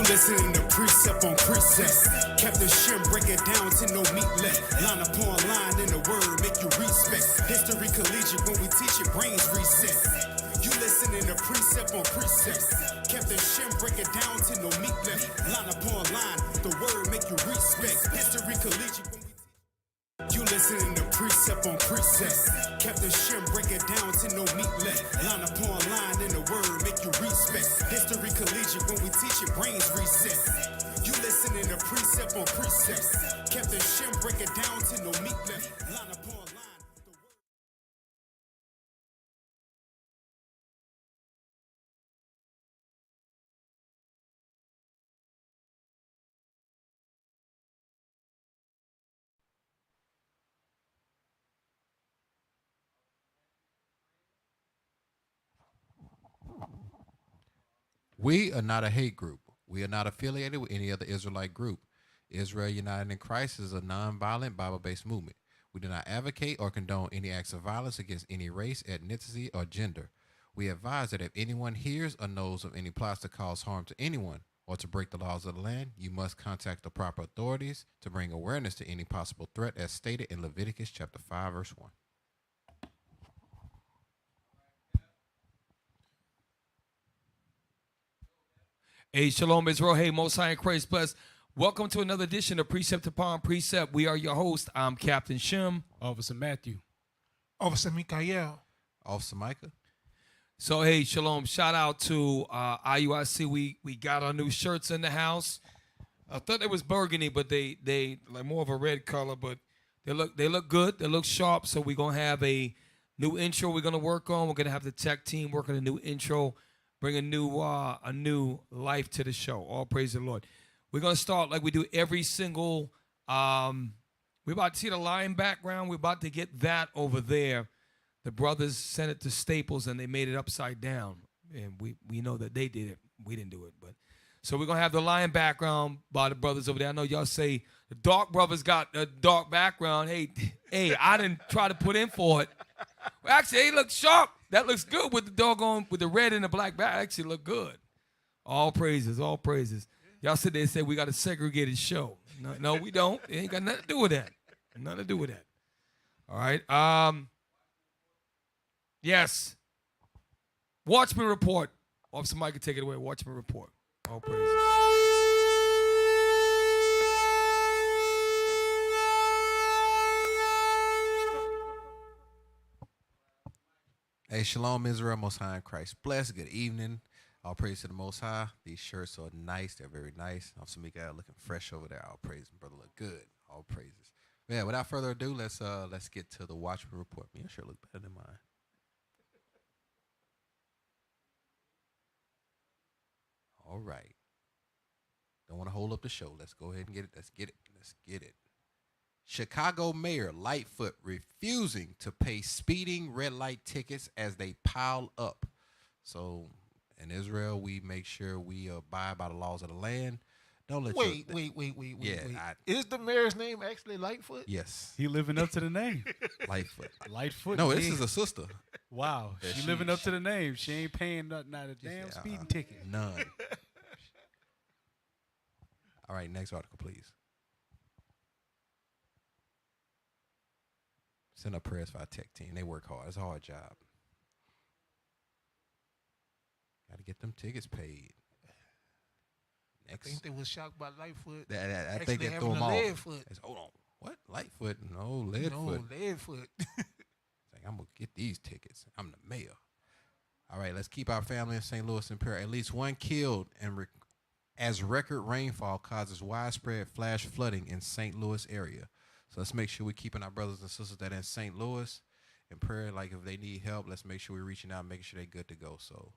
listening to precept on precept. Captain Shim break it down to no meat left. Line upon line in the word make you respect. History collegiate when we teach it, brains reset. You listening to precept on precept. Captain Shim break it down to no meat left. Line upon line, the word make you respect. History collegiate when we you listening to precept on precept. Captain Shim break it down to no meat left. Line upon line in the word make you respect. History collegiate when we teach it, brains reset. You listening to precept on precept. Captain Shim break it down to no meat left. Line upon line. The word. We are not a hate group. We are not affiliated with any other Israelite group. Israel United in Christ is a nonviolent Bible-based movement. We do not advocate or condone any acts of violence against any race, ethnicity, or gender. We advise that if anyone hears or knows of any plots to cause harm to anyone or to break the laws of the land, you must contact the proper authorities to bring awareness to any possible threat as stated in Leviticus chapter 5, verse 1. Hey, Shalom Israel. Hey, Most High in Christ bless. Welcome to another edition of Precept Upon Precept. We are your host. I'm Captain Shim. Officer Matthew. Officer Mikael. Officer Micah. So, hey, Shalom. Shout out to IUIC. We got our new shirts in the house. I thought it was burgundy, but they like more of a red color, but they look good. They look sharp. So we're gonna have a new intro we're gonna work on. We're gonna have the tech team work on a new intro. Bring a new life to the show. All praise the Lord. We're going to start like we do every single, we're about to see the lion background. We're about to get that over there. The brothers sent it to Staples and they made it upside down. And we know that they did it. We didn't do it. But so we're going to have the lion background by the brothers over there. I know y'all say the dark brothers got a dark background. Hey, I didn't try to put in for it. Well, actually, they look sharp. That looks good with the doggone, with the red and the black back. Actually look good. All praises, all praises. Y'all sit there and say we got a segregated show. No, we don't. It ain't got nothing to do with that. Nothing to do with that. All right. Yes. Watchman report. Officer Mike can take it away. Watchman report. All praises. Hey, Shalom Israel, Most High in Christ bless. Good evening. All praise to the Most High. These shirts are nice. They're very nice. Officer Mikael looking fresh over there. All praise, brother, look good. All praises. Yeah, without further ado, let's get to the Watchman report. Your shirt look better than mine. All right. Don't want to hold up the show. Let's go ahead and get it. Let's get it. Chicago Mayor Lightfoot refusing to pay speeding red light tickets as they pile up. So in Israel, we make sure we abide by the laws of the land. Don't let Wait. Yeah, Is the mayor's name actually Lightfoot? Yes. He living up to the name. Lightfoot. Lightfoot. No, this is a sister. Wow. Yeah, She living up to the name. She ain't paying not a damn speeding ticket. None. All right, next article, please. Send up prayers for our tech team. They work hard. It's a hard job. Got to get them tickets paid. Next. I think they was shocked by Lightfoot. I think they threw them off. Hold on. What? Lightfoot? No, Leadfoot. No, Leadfoot. Like, I'm going to get these tickets. I'm the mayor. All right, let's keep our family in St. Louis in prayer. At least one killed as record rainfall causes widespread flash flooding in St. Louis area. So let's make sure we're keeping our brothers and sisters that are in St. Louis in prayer. Like if they need help, let's make sure we're reaching out and making sure they're good to go. So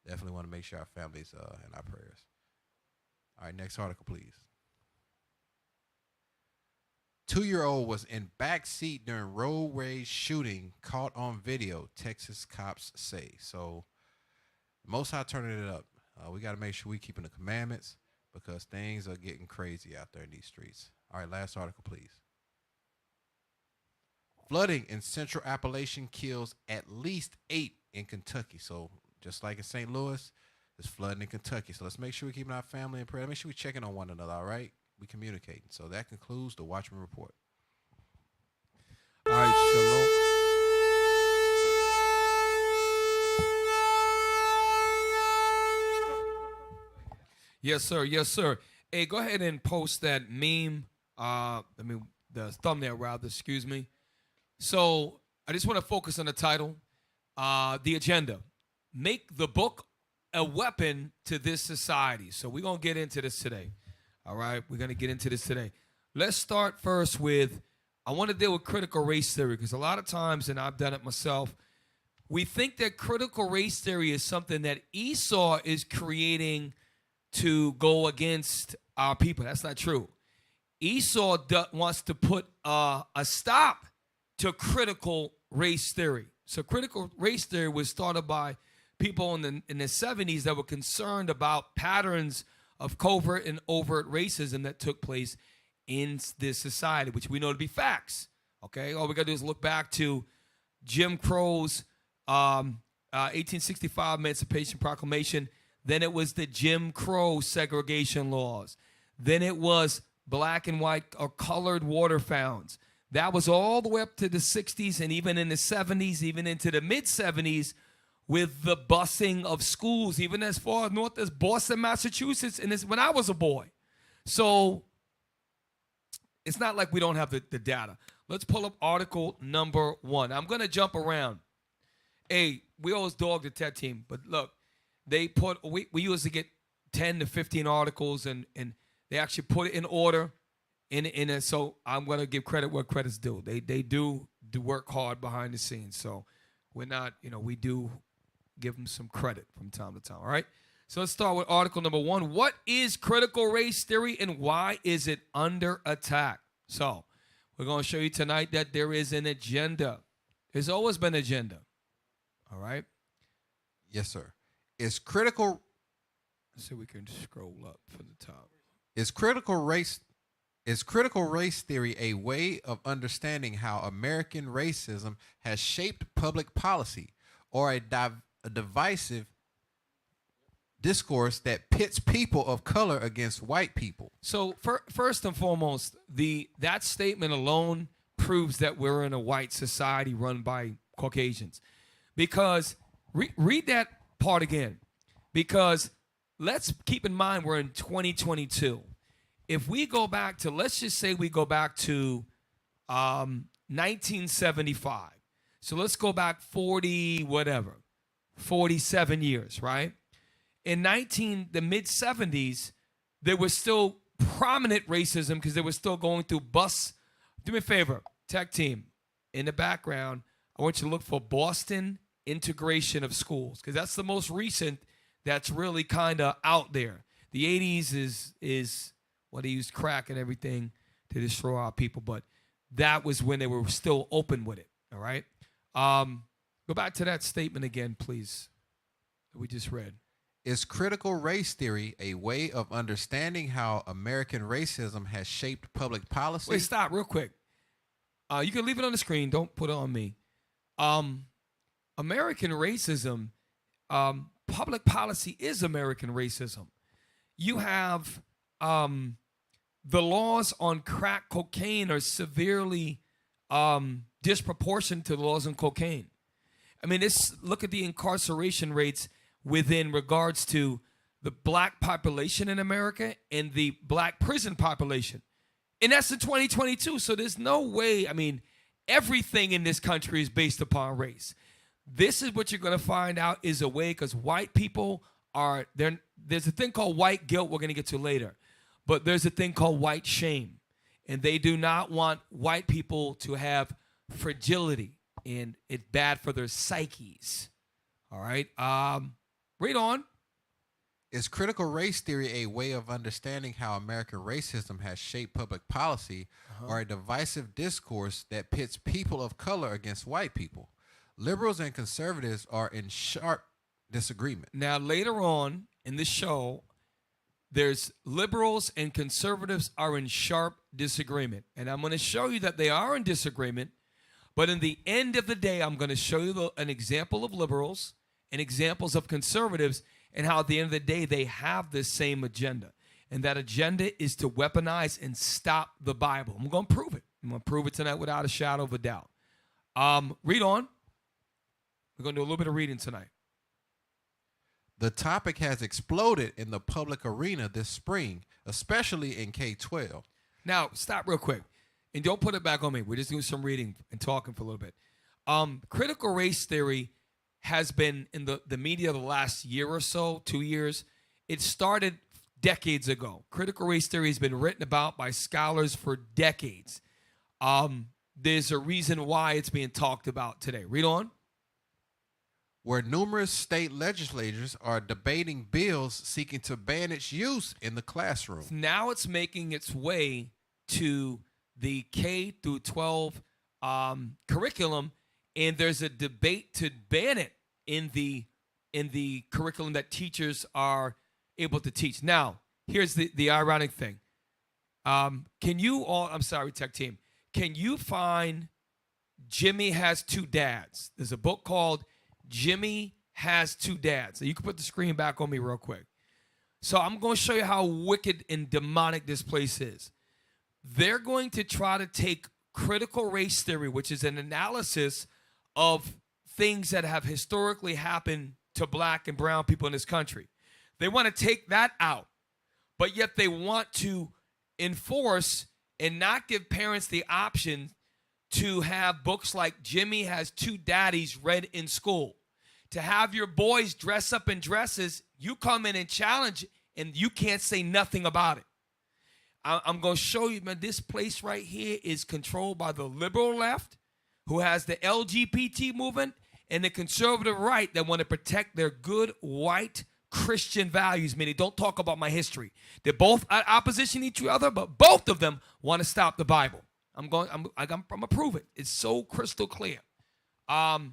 definitely want to make sure our families in our prayers. All right, next article, please. 2-year-old was in back seat during road rage shooting caught on video, Texas cops say. So Most High turning it up. We got to make sure we're keeping the commandments because things are getting crazy out there in these streets. All right, last article, please. Flooding in Central Appalachian kills at least 8 in Kentucky. So just like in St. Louis, It's flooding in Kentucky. So let's make sure we keep our family in prayer. Make sure we checking on one another, all right? We communicating. So that concludes the Watchman Report. All right, shalom. Yes, sir. Yes, sir. Hey, go ahead and post that meme. The thumbnail rather. Excuse me. So I just want to focus on the title, the agenda. Make the book a weapon to this society. So we're gonna get into this today. All right, we're gonna get into this today. Let's start first with. I want to deal with critical race theory because a lot of times, and I've done it myself, we think that critical race theory is something that Esau is creating to go against our people. That's not true. Esau wants to put a stop to critical race theory. So critical race theory was started by people in the 70s that were concerned about patterns of covert and overt racism that took place in this society, which we know to be facts. Okay, all we got to do is look back to Jim Crow's 1865 Emancipation Proclamation. Then it was the Jim Crow segregation laws. Then it was black and white or colored water fountains. That was all the way up to the 60s and even in the 70s, even into the mid-70s with the busing of schools, even as far north as Boston, Massachusetts, and this when I was a boy. So it's not like we don't have the data. Let's pull up article number 1. I'm going to jump around. Hey, we always dog the TED team, but look, we usually get 10 to 15 articles, and they actually put it in order. So I'm going to give credit where credit's due. They do work hard behind the scenes. So we're not, we do give them some credit from time to time. All right. So let's start with article number 1. What is critical race theory and why is it under attack? So we're going to show you tonight that there is an agenda. There's always been an agenda. All right. Yes, sir. Is critical. So we can scroll up for the top. Is critical race theory a way of understanding how American racism has shaped public policy, or a divisive discourse that pits people of color against white people? So first and foremost, that statement alone proves that we're in a white society run by Caucasians. Because read that part again. Because let's keep in mind we're in 2022. If we go back to, let's just say we go back to 1975. So let's go back 47 years, right? In the mid-70s, there was still prominent racism because they were still going through bus. Do me a favor, tech team, in the background, I want you to look for Boston integration of schools because that's the most recent that's really kind of out there. The 80s is well, they used crack and everything to destroy our people, but that was when they were still open with it, all right? Go back to that statement again, please, that we just read. Is critical race theory a way of understanding how American racism has shaped public policy? Wait, stop real quick. You can leave it on the screen. Don't put it on me. American racism, public policy is American racism. You have the laws on crack cocaine are severely disproportionate to the laws on cocaine. I mean, look at the incarceration rates within regards to the black population in America and the black prison population. And that's in 2022. So there's no way, I mean, everything in this country is based upon race. This is what you're going to find out is a way because white people there's a thing called white guilt we're going to get to later. But there's a thing called white shame. And they do not want white people to have fragility. And it's bad for their psyches. All right. Read on. Is critical race theory a way of understanding how American racism has shaped public policy or a divisive discourse that pits people of color against white people? Liberals and conservatives are in sharp disagreement. Now, later on in the show, there's liberals and conservatives are in sharp disagreement. And I'm going to show you that they are in disagreement. But in the end of the day, I'm going to show you an example of liberals and examples of conservatives. and how at the end of the day they have the same agenda. And that agenda is to weaponize and stop the Bible. I'm going to prove it. I'm going to prove it tonight without a shadow of a doubt. Read on. We're going to do a little bit of reading tonight. The topic has exploded in the public arena this spring, especially in K-12. Now, stop real quick. And don't put it back on me. We're just doing some reading and talking for a little bit. Critical race theory has been in the media the last year or so, 2 years. It started decades ago. Critical race theory has been written about by scholars for decades. There's a reason why it's being talked about today. Read on. Where numerous state legislatures are debating bills seeking to ban its use in the classroom. Now it's making its way to the K through 12 curriculum, and there's a debate to ban it in the curriculum that teachers are able to teach. Now, here's the ironic thing. Can you all, I'm sorry, tech team, can you find Jimmy Has Two Dads? There's a book called Jimmy Has Two Dads. You can put the screen back on me real quick. So I'm going to show you how wicked and demonic this place is. They're going to try to take critical race theory, which is an analysis of things that have historically happened to black and brown people in this country. They want to take that out, but yet they want to enforce and not give parents the option to have books like Jimmy Has Two Daddies read in school. To have your boys dress up in dresses, you come in and challenge and you can't say nothing about it. I'm going to show you, man, this place right here is controlled by the liberal left, who has the LGBT movement, and the conservative right that want to protect their good white Christian values, meaning don't talk about my history. They're both at opposition to each other, but both of them want to stop the Bible. I'm going to prove it. It's so crystal clear. Play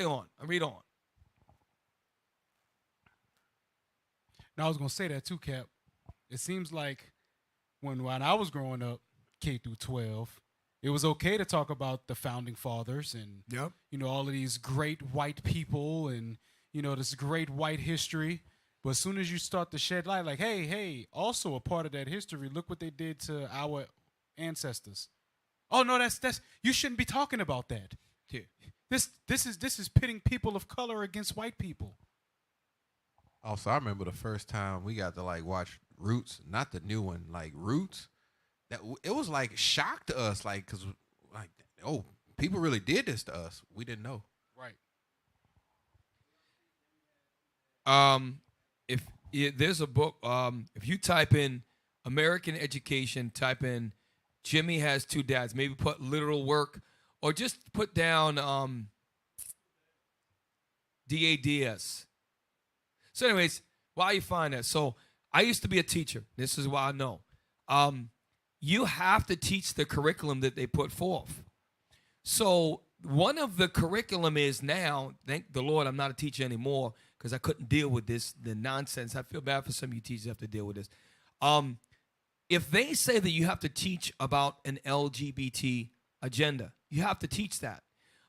on and read on. Now, I was going to say that too, Cap. It seems like when I was growing up, K through 12, it was okay to talk about the founding fathers and, you know, all of these great white people and, you know, this great white history. But as soon as you start to shed light, like, hey, also a part of that history, look what they did to our ancestors. Oh, no, that's you shouldn't be talking about that. Here. This is pitting people of color against white people. Also, I remember the first time we got to like watch Roots, not the new one, like Roots. That it was like shock to us, like, cause like, oh, people really did this to us. We didn't know. Right. If there's a book, if you type in American education, type in Jimmy Has Two Dads, maybe put literal work, or just put down DADS. So anyways, while you find that, so I used to be a teacher. This is why I know. You have to teach the curriculum that they put forth. So one of the curriculum is now, thank the Lord, I'm not a teacher anymore because I couldn't deal with the nonsense. I feel bad for some of you teachers who have to deal with this. If they say that you have to teach about an LGBT agenda, you have to teach that.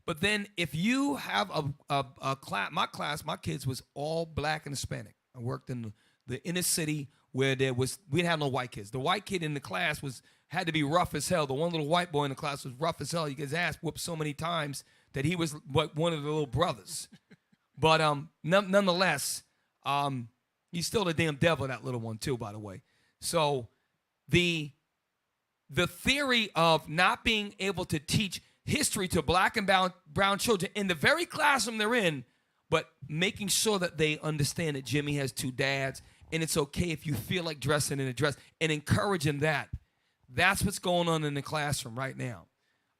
But then if you have a class, my kids was all black and Hispanic. I worked in the inner city where we didn't have no white kids. The white kid in the class had to be rough as hell. The one little white boy in the class was rough as hell. He gets his ass whooped so many times that he was one of the little brothers. But nonetheless, he's still the damn devil, that little one too, by the way. So the theory of not being able to teach history to black and brown children in the very classroom they're in, but making sure that they understand that Jimmy has two dads, and it's okay if you feel like dressing in a dress, and encouraging that. That's what's going on in the classroom right now.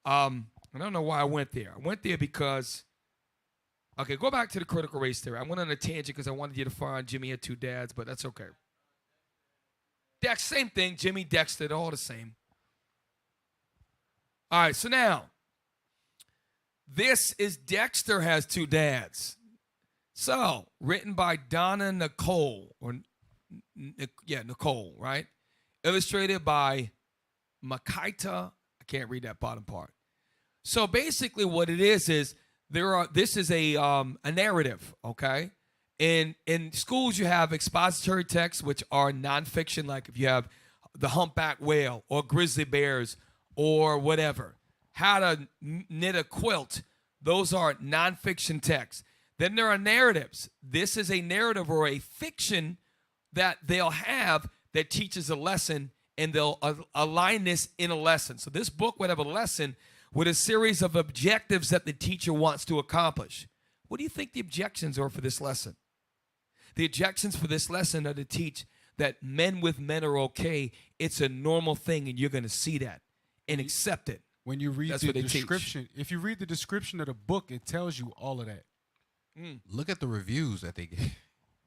I don't know why I went there. I went there because, okay, go back to the critical race theory. I went on a tangent because I wanted you to find Jimmy had two dads, but that's okay. Dex, same thing. Jimmy, Dexter, all the same. All right, so now, this is Dexter Has Two Dads. So, written by Donna Nicole, Nicole, right? Illustrated by Makita. I can't read that bottom part. So basically, what it is this is a narrative, okay? In schools, you have expository texts, which are nonfiction, like if you have the humpback whale or grizzly bears or whatever. How to knit a quilt. Those are nonfiction texts. Then there are narratives. This is a narrative or a fiction that they'll have that teaches a lesson, and they'll align this in a lesson. So this book would have a lesson with a series of objectives that the teacher wants to accomplish. What do you think the objections are for this lesson? The objections for this lesson are to teach that men with men are okay. It's a normal thing, and you're going to see that and accept it. When you read That's the what they description, if you read the description of the book, it tells you all of that. Look at the reviews that they get.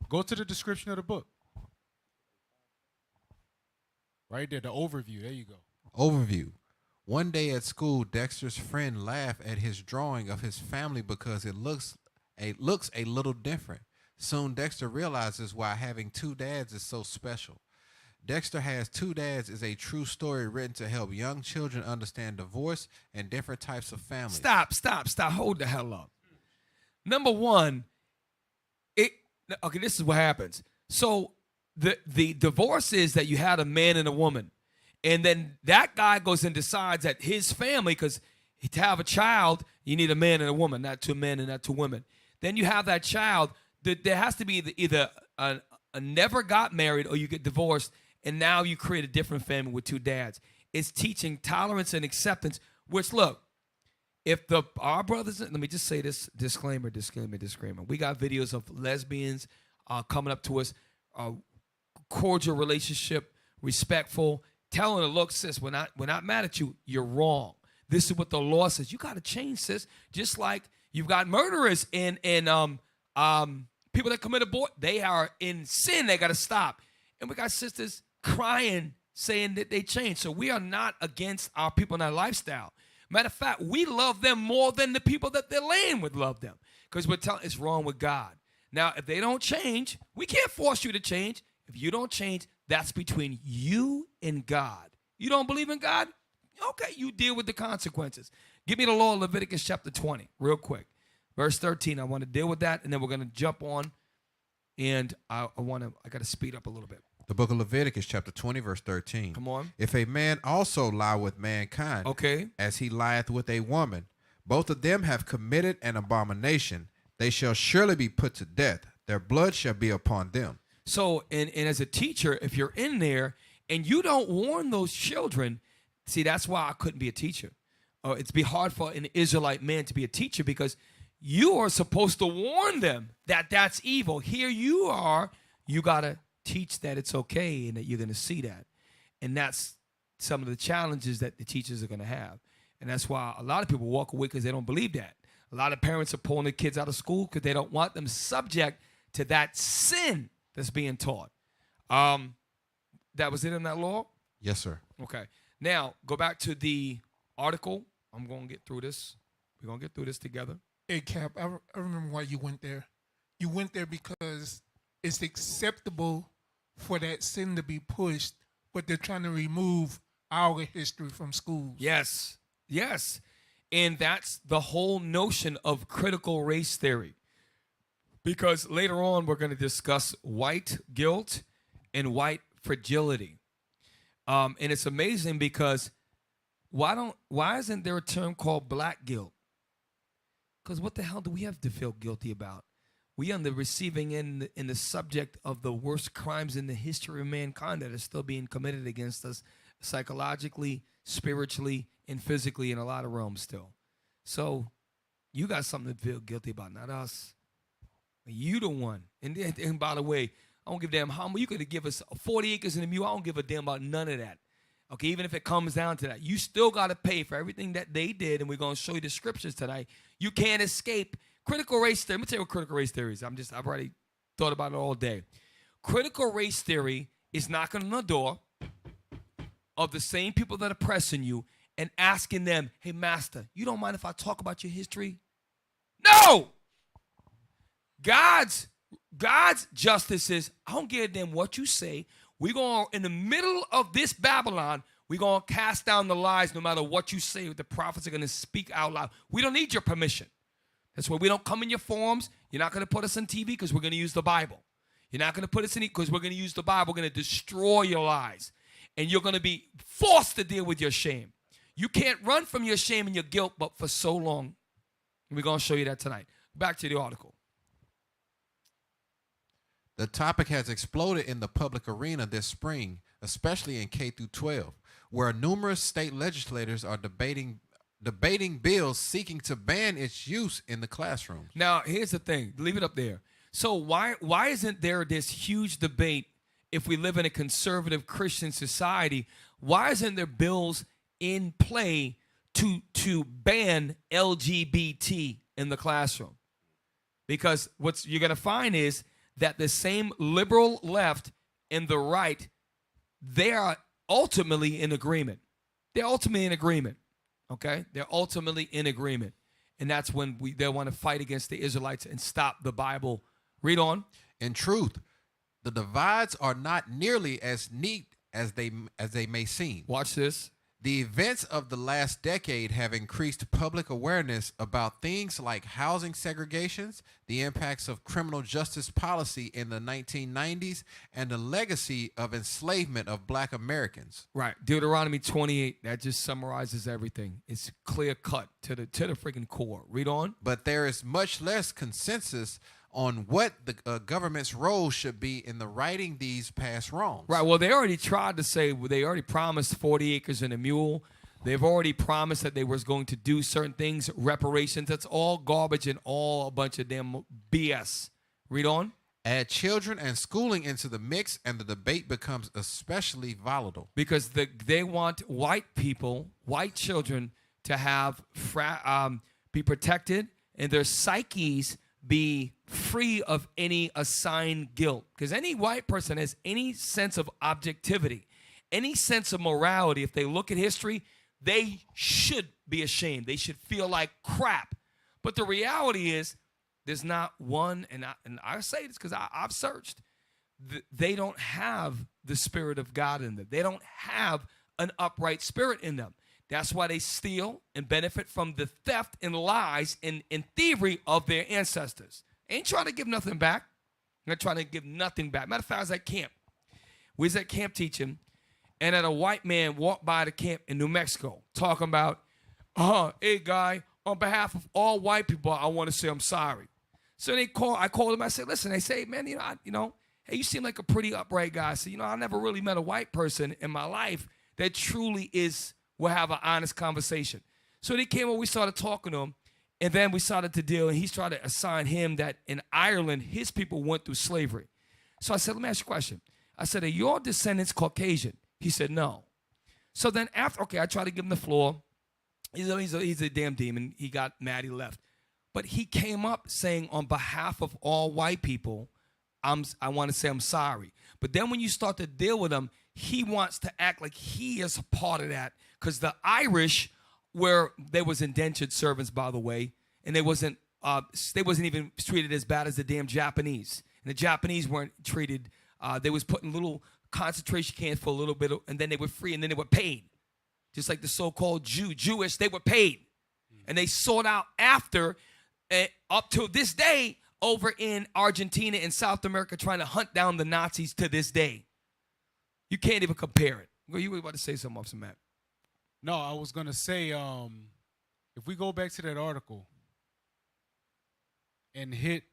Go to the description of the book. Right there, the overview. There you go. Overview. One day at school, Dexter's friend laughed at his drawing of his family because it looks a little different. Soon Dexter realizes why having two dads is so special. Dexter Has Two Dads is a true story written to help young children understand divorce and different types of families. Stop. Hold the hell up. Number one, this is what happens. So the divorce is that you had a man and a woman. And then that guy goes and decides that his family, because to have a child, you need a man and a woman, not two men and not two women. Then you have that child. There has to be either a never got married or you get divorced, and now you create a different family with two dads. It's teaching tolerance and acceptance, which, look, if our brothers, let me just say this, disclaimer. We got videos of lesbians coming up to us, cordial relationship, respectful, telling her, look, sis, we're not mad at you. You're wrong. This is what the law says. You got to change, sis. Just like you've got murderers and people that commit abort, they are in sin. They got to stop. And we got sisters crying, saying that they changed. So we are not against our people and our lifestyle. Matter of fact, we love them more than the people that they're laying with love them, because we're telling it's wrong with God. Now, if they don't change, we can't force you to change. If you don't change, that's between you and God. You don't believe in God? Okay, you deal with the consequences. Give me the law of Leviticus chapter 20 real quick. Verse 13, I want to deal with that, and then we're going to jump on, and I got to speed up a little bit. The book of Leviticus, chapter 20, verse 13. Come on. If a man also lie with mankind, Okay. as he lieth with a woman, both of them have committed an abomination. They shall surely be put to death. Their blood shall be upon them. So, and as a teacher, if you're in there and you don't warn those children, see, that's why I couldn't be a teacher. It'd be hard for an Israelite man to be a teacher, because you are supposed to warn them that that's evil. Here you are. You got to teach that it's okay and that you're going to see that. And that's some of the challenges that the teachers are going to have. And that's why a lot of people walk away, because they don't believe that. A lot of parents are pulling their kids out of school because they don't want them subject to that sin that's being taught. That was it in that law? Yes, sir. Okay. Now, go back to the article. I'm going to get through this. We're going to get through this together. Hey, Cap, I remember why you went there. You went there because it's acceptable for that sin to be pushed, but they're trying to remove our history from schools. Yes. And that's the whole notion of critical race theory. Because later on, we're going to discuss white guilt and white fragility. And it's amazing because why isn't there a term called black guilt? Because what the hell do we have to feel guilty about? We are on the receiving end in the subject of the worst crimes in the history of mankind that are still being committed against us psychologically, spiritually, and physically in a lot of realms still. So you got something to feel guilty about, not us. You the one. And by the way, I don't give a damn how much. You could give us 40 acres and a mule. I don't give a damn about none of that. Okay, even if it comes down to that. You still got to pay for everything that they did, and we're going to show you the scriptures tonight. You can't escape critical race theory. Let me tell you what critical race theory is. I've already thought about it all day. Critical race theory is knocking on the door of the same people that are pressing you and asking them, hey, master, you don't mind if I talk about your history? No! God's justice is, I don't give a damn what you say. We're going, in the middle of this Babylon, we're going to cast down the lies no matter what you say. The prophets are going to speak out loud. We don't need your permission. That's why we don't come in your forms. You're not going to put us on TV because we're going to use the Bible. You're not going to put us in it because we're going to use the Bible. We're going to destroy your lives. And you're going to be forced to deal with your shame. You can't run from your shame and your guilt, but for so long. And we're going to show you that tonight. Back to the article. The topic has exploded in the public arena this spring, especially in K through 12, where numerous state legislators are debating bills seeking to ban its use in the classrooms. Now, here's the thing. Leave it up there. So why isn't there this huge debate if we live in a conservative Christian society? Why isn't there bills in play to ban LGBT in the classroom? Because what you're going to find is that the same liberal left and the right, they are ultimately in agreement. They're ultimately in agreement. Okay? They're ultimately in agreement. And that's when they want to fight against the Israelites and stop the Bible. Read on. In truth, the divides are not nearly as neat as they may seem. Watch this. The events of the last decade have increased public awareness about things like housing segregations, the impacts of criminal justice policy in the 1990s, and the legacy of enslavement of black Americans. Right. Deuteronomy 28, that just summarizes everything. It's clear cut to the freaking core. Read on. But there is much less consensus on what the government's role should be in the righting these past wrongs. Right. Well, they already tried to say, they already promised 40 acres and a mule. They've already promised that they was going to do certain things, reparations. That's all garbage and all a bunch of damn BS. Read on. Add children and schooling into the mix, and the debate becomes especially volatile. Because they want white people, white children, to have be protected, and their psyches be free of any assigned guilt. Because any white person has any sense of objectivity, any sense of morality. If they look at history, they should be ashamed. They should feel like crap. But the reality is, there's not one, and I say this because I've searched. They don't have the Spirit of God in them. They don't have an upright spirit in them. That's why they steal and benefit from the theft and lies and thievery of their ancestors. Ain't trying to give nothing back. Not trying to give nothing back. Matter of fact, I was at camp. We was at camp teaching, and a white man walked by the camp in New Mexico talking about, hey, guy, on behalf of all white people, I want to say I'm sorry. So I called him. I said, listen, they say, man, hey, you seem like a pretty upright guy. I said, I never really met a white person in my life that truly will have an honest conversation. So they came over, we started talking to him, and then we started to deal, and he started to assign him that in Ireland, his people went through slavery. So I said, let me ask you a question. I said, are your descendants Caucasian? He said, no. So then after, I tried to give him the floor. He's a damn demon. He got mad, he left. But he came up saying, on behalf of all white people, I want to say I'm sorry. But then when you start to deal with him, he wants to act like he is a part of that. Because the Irish, where they was indentured servants, by the way, and they wasn't even treated as bad as the damn Japanese. And the Japanese weren't treated. They was put in little concentration camps for a little bit, and then they were free, and then they were paid. Just like the so-called Jewish, they were paid. And they sought out after, up to this day, over in Argentina and South America, trying to hunt down the Nazis to this day. You can't even compare it. Well, you were about to say something, Officer Matt. No, I was going to say, if we go back to that article and hit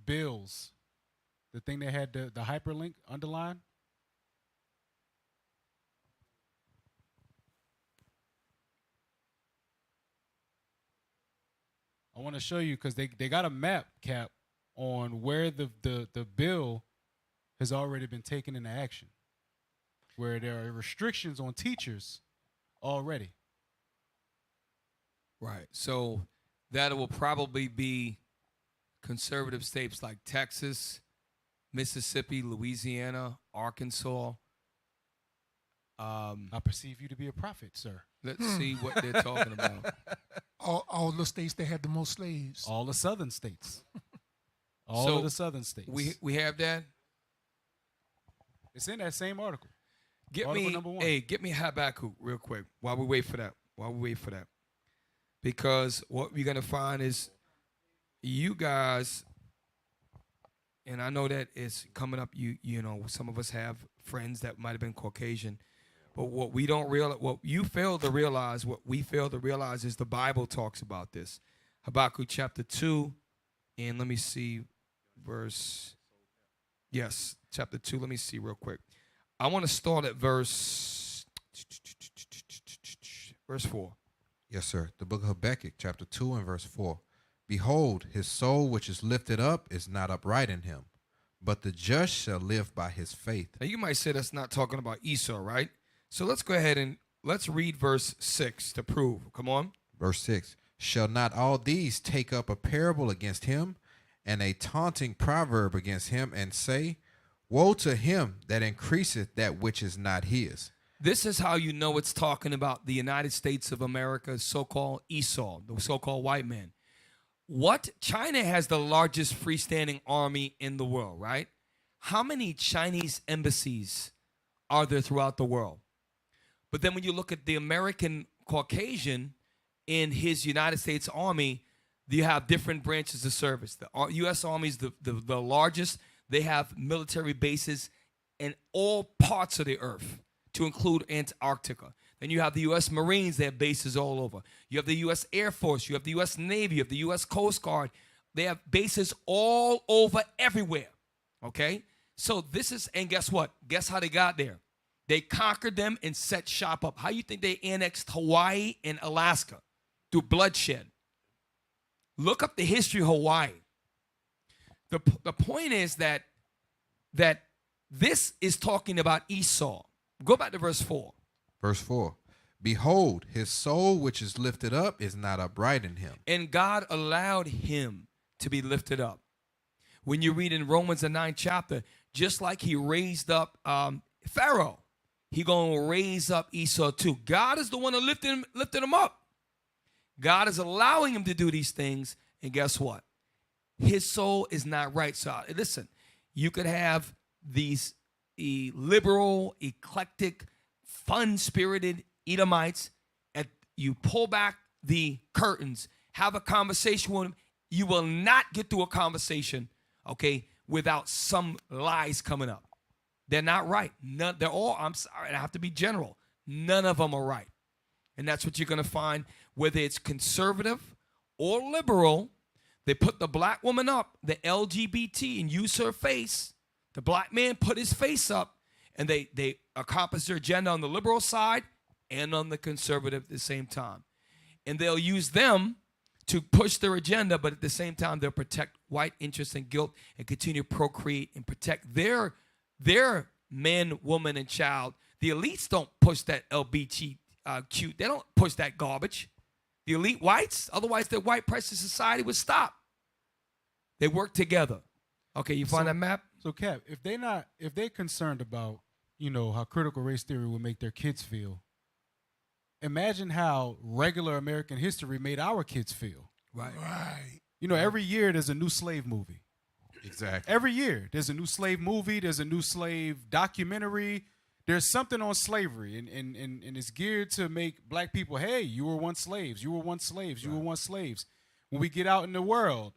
bills, the thing that had the hyperlink underlined. I want to show you because they got a map, Cap, on where the bill has already been taken into action, where there are restrictions on teachers already. Right. So that will probably be conservative states like Texas, Mississippi, Louisiana, Arkansas. I perceive you to be a prophet, sir. Let's see what they're talking about. All the states that have the most slaves. All the southern states. All of the southern states. We have that. It's in that same article. Get article me number 1. Hey, get me Habakkuk real quick while we wait for that. because what we're going to find is you guys, and I know that it's coming up, you know, some of us have friends that might have been Caucasian, but what we don't realize, what you fail to realize, what we fail to realize is the Bible talks about this. Habakkuk chapter 2, and let me see, chapter 2, let me see real quick. I want to start at verse 4. Yes, sir. The book of Habakkuk, chapter 2 and verse 4. Behold, his soul which is lifted up is not upright in him, but the just shall live by his faith. Now you might say that's not talking about Esau, right? So let's go ahead and let's read verse 6 to prove. Come on. Verse 6. Shall not all these take up a parable against him, and a taunting proverb against him, and say, woe to him that increaseth that which is not his. This is how you know it's talking about the United States of America, so-called Esau, the so-called white man. What? China has the largest freestanding army in the world, right? How many Chinese embassies are there throughout the world? But then when you look at the American Caucasian in his United States Army, you have different branches of service. The U.S. Army is the largest. They have military bases in all parts of the earth, to include Antarctica. Then you have the U.S. Marines. They have bases all over. You have the U.S. Air Force. You have the U.S. Navy. You have the U.S. Coast Guard. They have bases all over everywhere, okay? So this is, and guess what? Guess how they got there? They conquered them and set shop up. How you think they annexed Hawaii and Alaska? Through bloodshed. Look up the history of Hawaii. The point is that this is talking about Esau. Go back to verse 4. Verse 4. Behold, his soul which is lifted up is not upright in him. And God allowed him to be lifted up. When you read in Romans the 9th chapter, just like he raised up Pharaoh, he going to raise up Esau too. God is the one that lifted him up. God is allowing him to do these things. And guess what? His soul is not right. So listen, you could have these liberal, eclectic, fun-spirited Edomites. You pull back the curtains, have a conversation with them. You will not get through a conversation, okay, without some lies coming up. They're not right. They're all, I'm sorry, I have to be general. None of them are right. And that's what you're going to find, whether it's conservative or liberal. They put the black woman up, the LGBT, and use her face. The black man put his face up, and they accomplish their agenda on the liberal side and on the conservative at the same time. And they'll use them to push their agenda, but at the same time, they'll protect white interests and guilt and continue to procreate and protect their man, woman, and child. The elites don't push that LBGQ. They don't push that garbage. The elite whites, otherwise the white precious society would stop. They work together. Okay, you find that map? So, Cap, if they're concerned about, how critical race theory will make their kids feel, imagine how regular American history made our kids feel. Right. Every year there's a new slave movie. Exactly. Every year there's a new slave movie, there's a new slave documentary. There's something on slavery, and it's geared to make black people, hey, you were once slaves, you were once slaves, you were once slaves. When we get out in the world,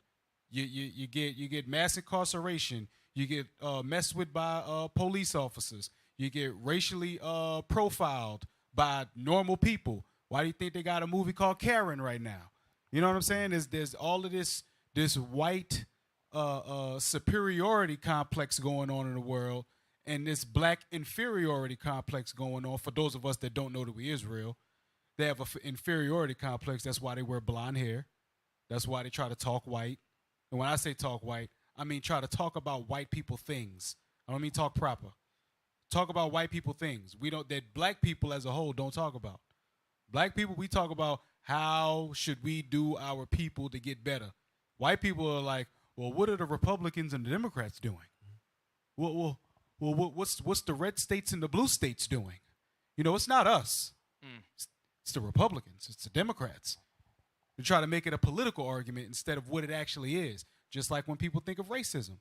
you get mass incarceration, you get messed with by police officers, you get racially profiled by normal people. Why do you think they got a movie called Karen right now? You know what I'm saying? There's all of this white superiority complex going on in the world, and this black inferiority complex going on. For those of us that don't know that we Israel, they have an inferiority complex. That's why they wear blonde hair. That's why they try to talk white. And when I say talk white, I mean try to talk about white people things. I don't mean talk proper. Talk about white people things. That black people as a whole don't talk about. Black people, we talk about how should we do our people to get better. White people are like, well, what are the Republicans and the Democrats doing? Well, what's the red states and the blue states doing? It's not us. It's the Republicans. It's the Democrats. They try to make it a political argument instead of what it actually is. Just like when people think of racism.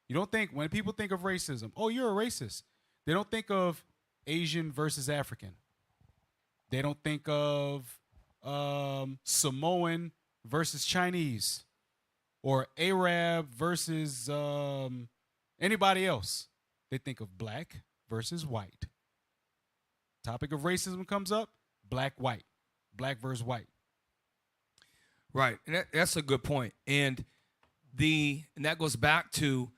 When people think of racism, oh, you're a racist. They don't think of Asian versus African. They don't think of Samoan versus Chinese, or Arab versus anybody else. They think of black versus white. Topic of racism comes up, black, white, black versus white. Right, and that's a good point. And that goes back to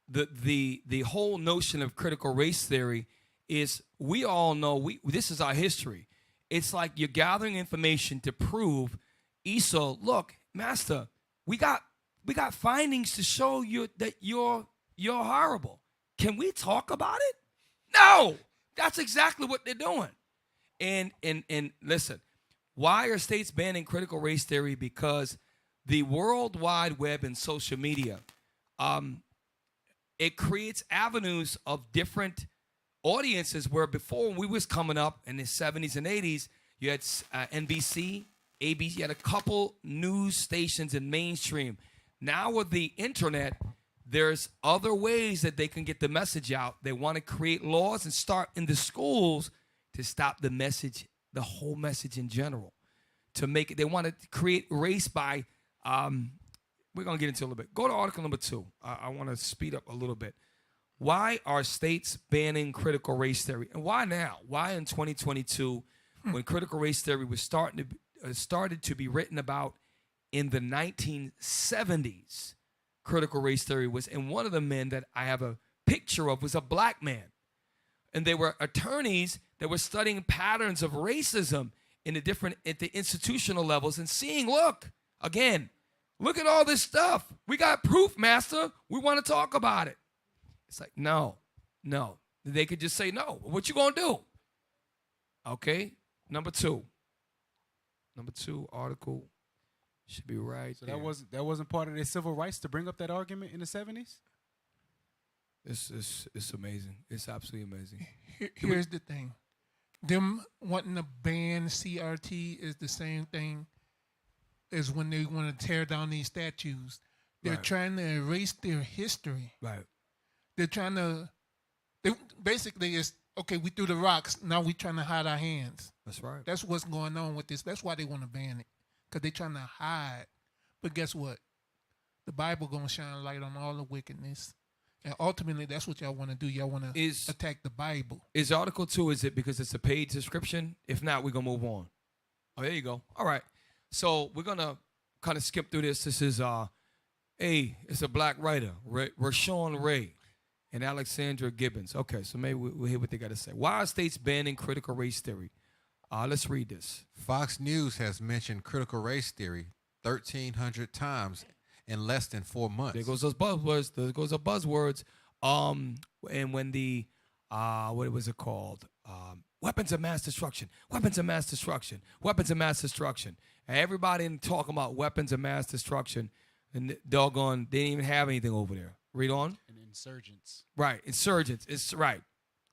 the whole notion of critical race theory. Is we all know this is our history. It's like you're gathering information to prove, Esau, look, master, we got findings to show you that you're horrible. Can we talk about it? No, that's exactly what they're doing. And listen, why are states banning critical race theory? Because the World Wide Web and social media, it creates avenues of different audiences where before, when we was coming up in the 70s and 80s, you had NBC, ABC, you had a couple news stations in mainstream. Now with the internet, there's other ways that they can get the message out. They want to create laws and start in the schools to stop the message, the whole message in general. To make it, they want to create race by, we're going to get into a little bit. Go to article number 2. I want to speed up a little bit. Why are states banning critical race theory? And why now? Why in 2022, when critical race theory was started to be written about in the 1970s? Critical race theory was, and one of the men that I have a picture of was a black man. And they were attorneys that were studying patterns of racism at the institutional levels and seeing, look at all this stuff. We got proof, master. We want to talk about it. It's like, no. They could just say no. What you gonna do? Okay, number 2 article should be right. So that wasn't part of their civil rights to bring up that argument in the 70s? It's amazing. It's absolutely amazing. Here's the thing. Them wanting to ban CRT is the same thing as when they want to tear down these statues. They're trying to erase their history. Right. They're trying to, basically it's, okay, we threw the rocks, now we trying to hide our hands. That's right. That's what's going on with this. That's why they want to ban it, because they're trying to hide. But guess what? The Bible going to shine light on all the wickedness. And ultimately, that's what y'all want to do. Y'all want to attack the Bible. Is article 2, is it because it's a paid subscription? If not, we're going to move on. Oh, there you go. All right. So we're going to kind of skip through this. This is, it's a black writer, Rashawn Ray and Alexandra Gibbons. Okay, so maybe we'll hear what they got to say. Why are states banning critical race theory? Let's read this. Fox News has mentioned critical race theory 1,300 times in less than 4 months. There goes those buzzwords. There goes the buzzwords. And when the what was it called? Weapons of mass destruction. Weapons of mass destruction. Weapons of mass destruction. And everybody talking about weapons of mass destruction, and doggone, they didn't even have anything over there. Read on. And insurgents. Right, insurgents. It's right.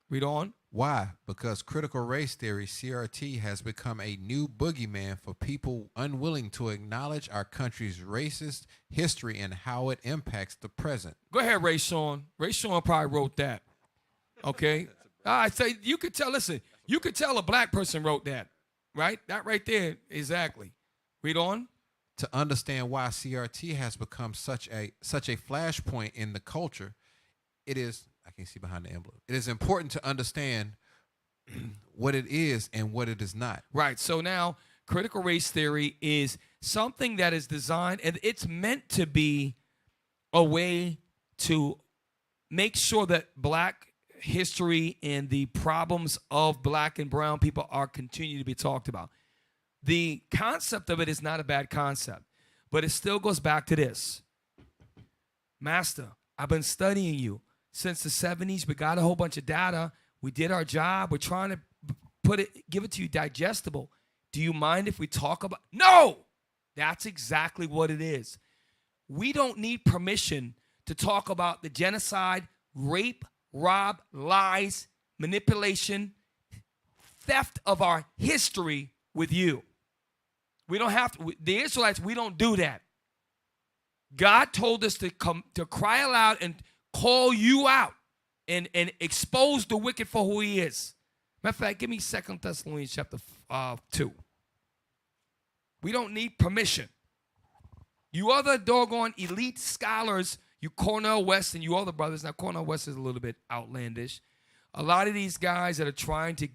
Read on. Why? Because critical race theory, CRT, has become a new boogeyman for people unwilling to acknowledge our country's racist history and how it impacts the present. Go ahead, Ray Sean. Ray Sean probably wrote that. Okay? I say you could tell, listen, you could tell a black person wrote that. Right? That right there, exactly. Read on. To understand why CRT has become such a flashpoint in the culture, it is, I can't see behind the envelope. It is important to understand what it is and what it is not. Right. So now critical race theory is something that is designed, and it's meant to be a way to make sure that black history and the problems of black and brown people are continued to be talked about. The concept of it is not a bad concept, but it still goes back to this. Master, I've been studying you since the 70s. We got a whole bunch of data. We did our job. We're trying to give it to you digestible. Do you mind if we talk about? No! That's exactly what it is. We don't need permission to talk about the genocide, rape, rob, lies, manipulation, theft of our history with you. We don't have to. The Israelites, we don't do that. God told us to come to cry aloud and call you out and expose the wicked for who he is. Matter of fact, give me 2 Thessalonians chapter 2. We don't need permission. You other doggone elite scholars, you Cornell West and you other brothers. Now, Cornell West is a little bit outlandish. A lot of these guys that are trying to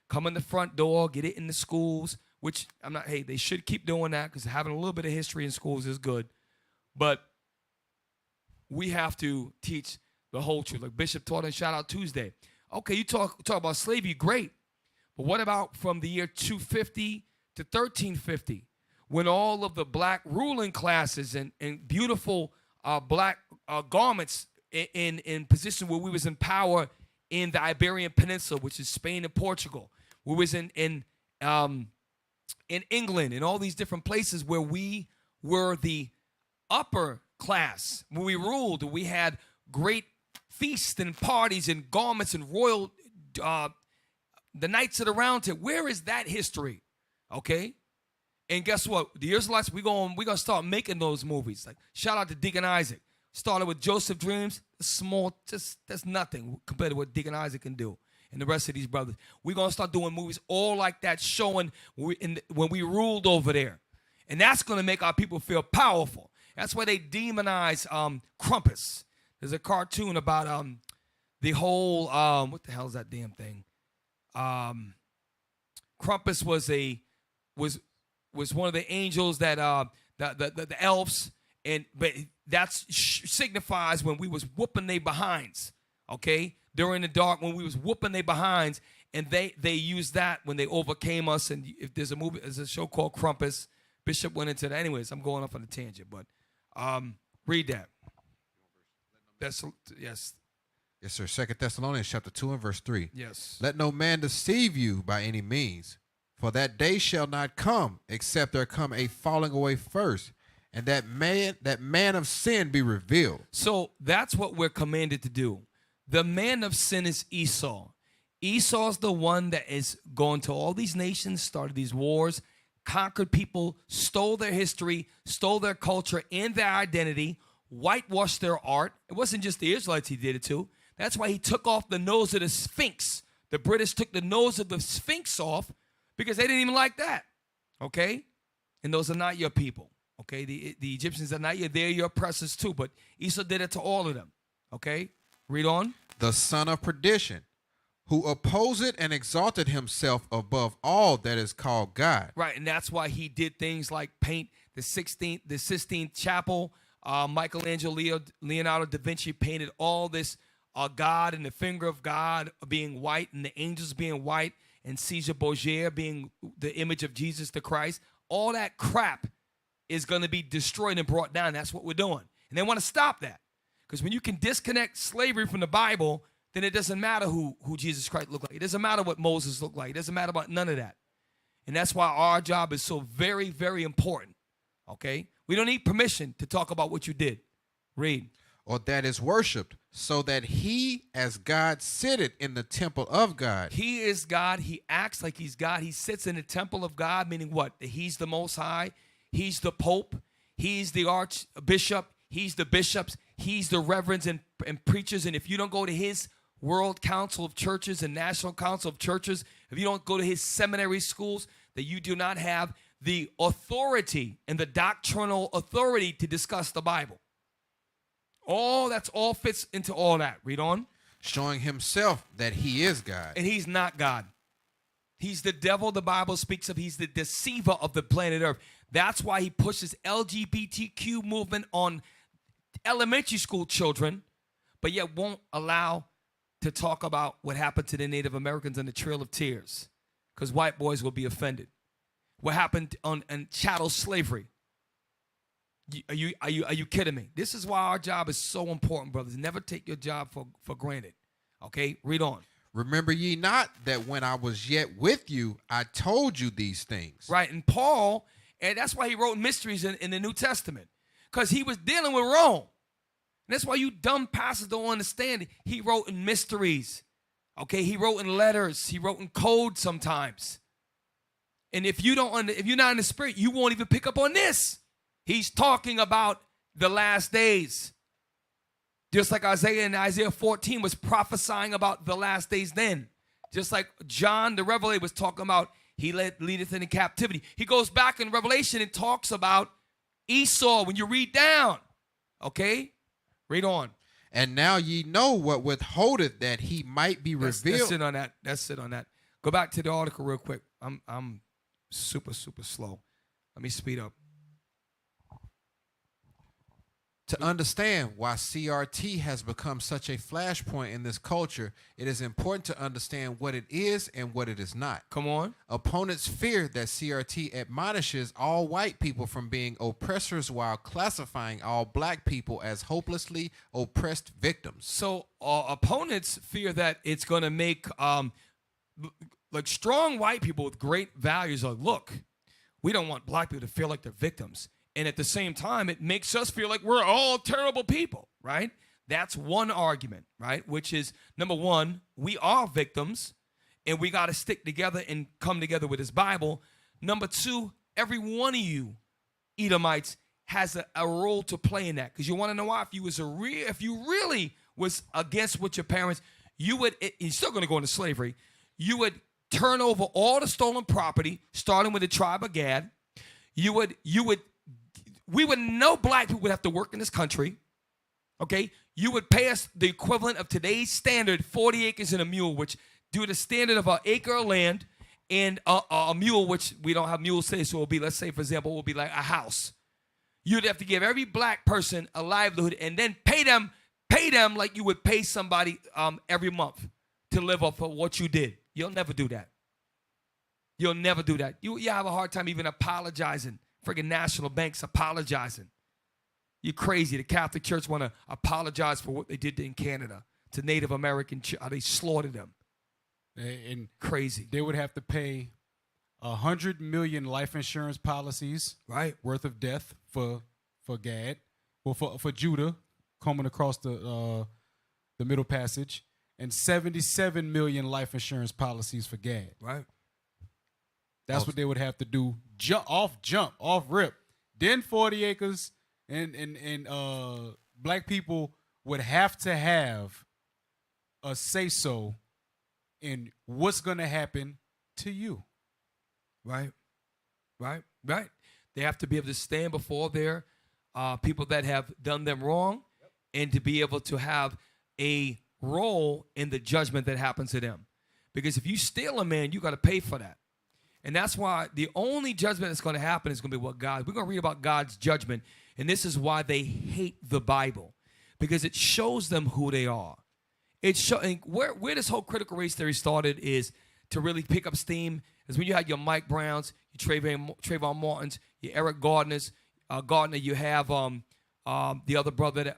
come in the front door, get it in the schools, which they should keep doing that because having a little bit of history in schools is good. But we have to teach the whole truth. Like Bishop taught in Shout Out Tuesday. Okay, you talk about slavery, great. But what about from the year 250 to 1350, when all of the black ruling classes and beautiful black garments in position where we was in power in the Iberian Peninsula, which is Spain and Portugal. We was in England and all these different places where we were the upper class. When we ruled, we had great feasts and parties and garments and royal, the Knights of the Round Table. Where is that history? Okay? And guess what? The Israelites, we're gonna start making those movies. Like, shout out to Deacon Isaac. Started with Joseph Dreams. Small, that's nothing compared to what Deacon Isaac can do and the rest of these brothers. We're gonna start doing movies all like that, showing when we ruled over there. And that's gonna make our people feel powerful. That's why they demonize Krampus. There's a cartoon about the whole, what the hell is that damn thing? Krampus was one of the angels that the elves, but that signifies when we was whooping they behinds, okay? During the dark, when we was whooping they behinds, and they used that when they overcame us. And if there's a show called Krampus, Bishop went into that. Anyways, I'm going off on a tangent, but read that. Yes. Yes, sir. 2 Thessalonians chapter 2 and verse 3. Yes. Let no man deceive you by any means, for that day shall not come, except there come a falling away first, and that man of sin be revealed. So that's what we're commanded to do. The man of sin is Esau. Esau's the one that is going to all these nations, started these wars, conquered people, stole their history, stole their culture and their identity, whitewashed their art. It wasn't just the Israelites he did it to. That's why he took off the nose of the Sphinx. The British took the nose of the Sphinx off because they didn't even like that, okay? And those are not your people, okay? The Egyptians are not your, they're your oppressors too, but Esau did it to all of them, okay? Read on. The son of perdition, who opposed and exalted himself above all that is called God. Right, and that's why he did things like paint the Sistine Chapel. Michelangelo, Leonardo da Vinci painted all this God and the finger of God being white and the angels being white and Caesar Borgia being the image of Jesus the Christ. All that crap is going to be destroyed and brought down. That's what we're doing. And they want to stop that. Because when you can disconnect slavery from the Bible, then it doesn't matter who Jesus Christ looked like. It doesn't matter what Moses looked like. It doesn't matter about none of that. And that's why our job is so very, very important. Okay? We don't need permission to talk about what you did. Read. Or that is worshipped, so that he as God sitteth in the temple of God. He is God. He acts like he's God. He sits in the temple of God, meaning what? That he's the Most High. He's the Pope. He's the Archbishop. He's the bishops. He's the reverends and preachers. And if you don't go to his World Council of Churches and National Council of Churches, if you don't go to his seminary schools, that you do not have the authority and the doctrinal authority to discuss the Bible. That's all fits into all that. Read on. Showing himself that he is God. And he's not God. He's the devil the Bible speaks of. He's the deceiver of the planet Earth. That's why he pushes LGBTQ movement on elementary school children, but yet won't allow to talk about what happened to the Native Americans in the Trail of Tears, because white boys will be offended. What happened on chattel slavery? Are you kidding me? This is why our job is so important, brothers. Never take your job for granted. Okay, read on. Remember ye not that when I was yet with you, I told you these things. Right, and Paul, and that's why he wrote mysteries in the New Testament, because he was dealing with Rome. And that's why you dumb pastors don't understand it. He wrote in mysteries. Okay, he wrote in letters. He wrote in code sometimes. And if you're not in the spirit, you won't even pick up on this. He's talking about the last days. Just like Isaiah in Isaiah 14 was prophesying about the last days then. Just like John the Revelator was talking about He leadeth into captivity. He goes back in Revelation and talks about Esau when you read down. Okay? Read on. And now ye know what withholdeth that he might be revealed. That's it on that. That's it on that. Go back to the article real quick. I'm super slow. Let me speed up. To understand why CRT has become such a flashpoint in this culture, it is important to understand what it is and what it is not. Come on. Opponents fear that CRT admonishes all white people from being oppressors while classifying all black people as hopelessly oppressed victims. So opponents fear that it's going to make like strong white people with great values like, look, we don't want black people to feel like they're victims. And at the same time, it makes us feel like we're all terrible people, right? That's one argument, right? Which is, number one, we are victims, and we got to stick together and come together with this Bible. Number two, every one of you Edomites has a role to play in that. Because you want to know why? If you really was against what your parents, you're still going to go into slavery. You would turn over all the stolen property, starting with the tribe of Gad. We would know black people would have to work in this country, okay? You would pay us the equivalent of today's standard, 40 acres and a mule, which due to the standard of an acre of land and a mule, which we don't have mules today, so it will be, let's say, for example, it will be like a house. You'd have to give every black person a livelihood and then pay them like you would pay somebody every month to live off of what you did. You'll never do that. You'll never do that. You have a hard time even apologizing. Friggin' national banks apologizing. You're crazy. The Catholic Church want to apologize for what they did in Canada to Native American, how they slaughtered them. And crazy. They would have to pay 100 million life insurance policies worth of death for Gad, or for Judah coming across the Middle Passage, and 77 million life insurance policies for Gad. Right. That's what they would have to do. Jump off rip. Then 40 acres and black people would have to have a say-so in what's going to happen to you. Right. They have to be able to stand before their people that have done them wrong, and to be able to have a role in the judgment that happens to them. Because if you steal a man, you got to pay for that. And that's why the only judgment that's going to happen is going to be what God. We're going to read about God's judgment. And this is why they hate the Bible, because it shows them who they are. Where this whole critical race theory started is to really pick up steam is when you had your Mike Browns, your Trayvon Martins, your Eric Gardners, you have the other brother,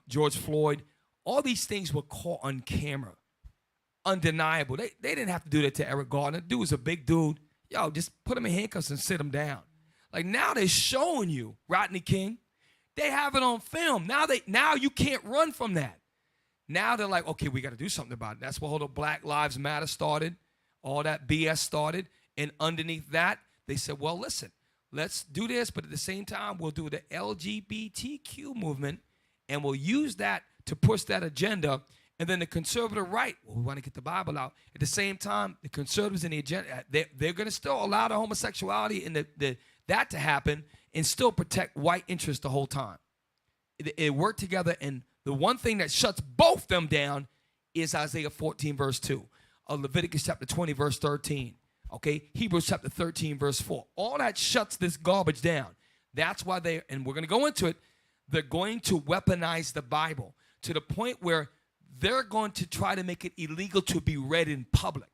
George Floyd. All these things were caught on camera. Undeniable. They didn't have to do that to Eric Gardner. Dude was a big dude. Yo, just put him in handcuffs and sit him down. Like, now they're showing you, Rodney King. They have it on film. Now you can't run from that. Now they're like, okay, we got to do something about it. That's where all the Black Lives Matter started. All that BS started. And underneath that, they said, well, listen, let's do this, but at the same time, we'll do the LGBTQ movement, and we'll use that to push that agenda. And then the conservative right, well, we want to get the Bible out. At the same time, the conservatives in the agenda, they're going to still allow the homosexuality and that to happen and still protect white interests the whole time. It worked together, and the one thing that shuts both them down is Isaiah 14, verse 2, Leviticus chapter 20, verse 13, okay? Hebrews chapter 13, verse 4. All that shuts this garbage down. That's why and we're going to go into it, they're going to weaponize the Bible to the point where they're going to try to make it illegal to be read in public.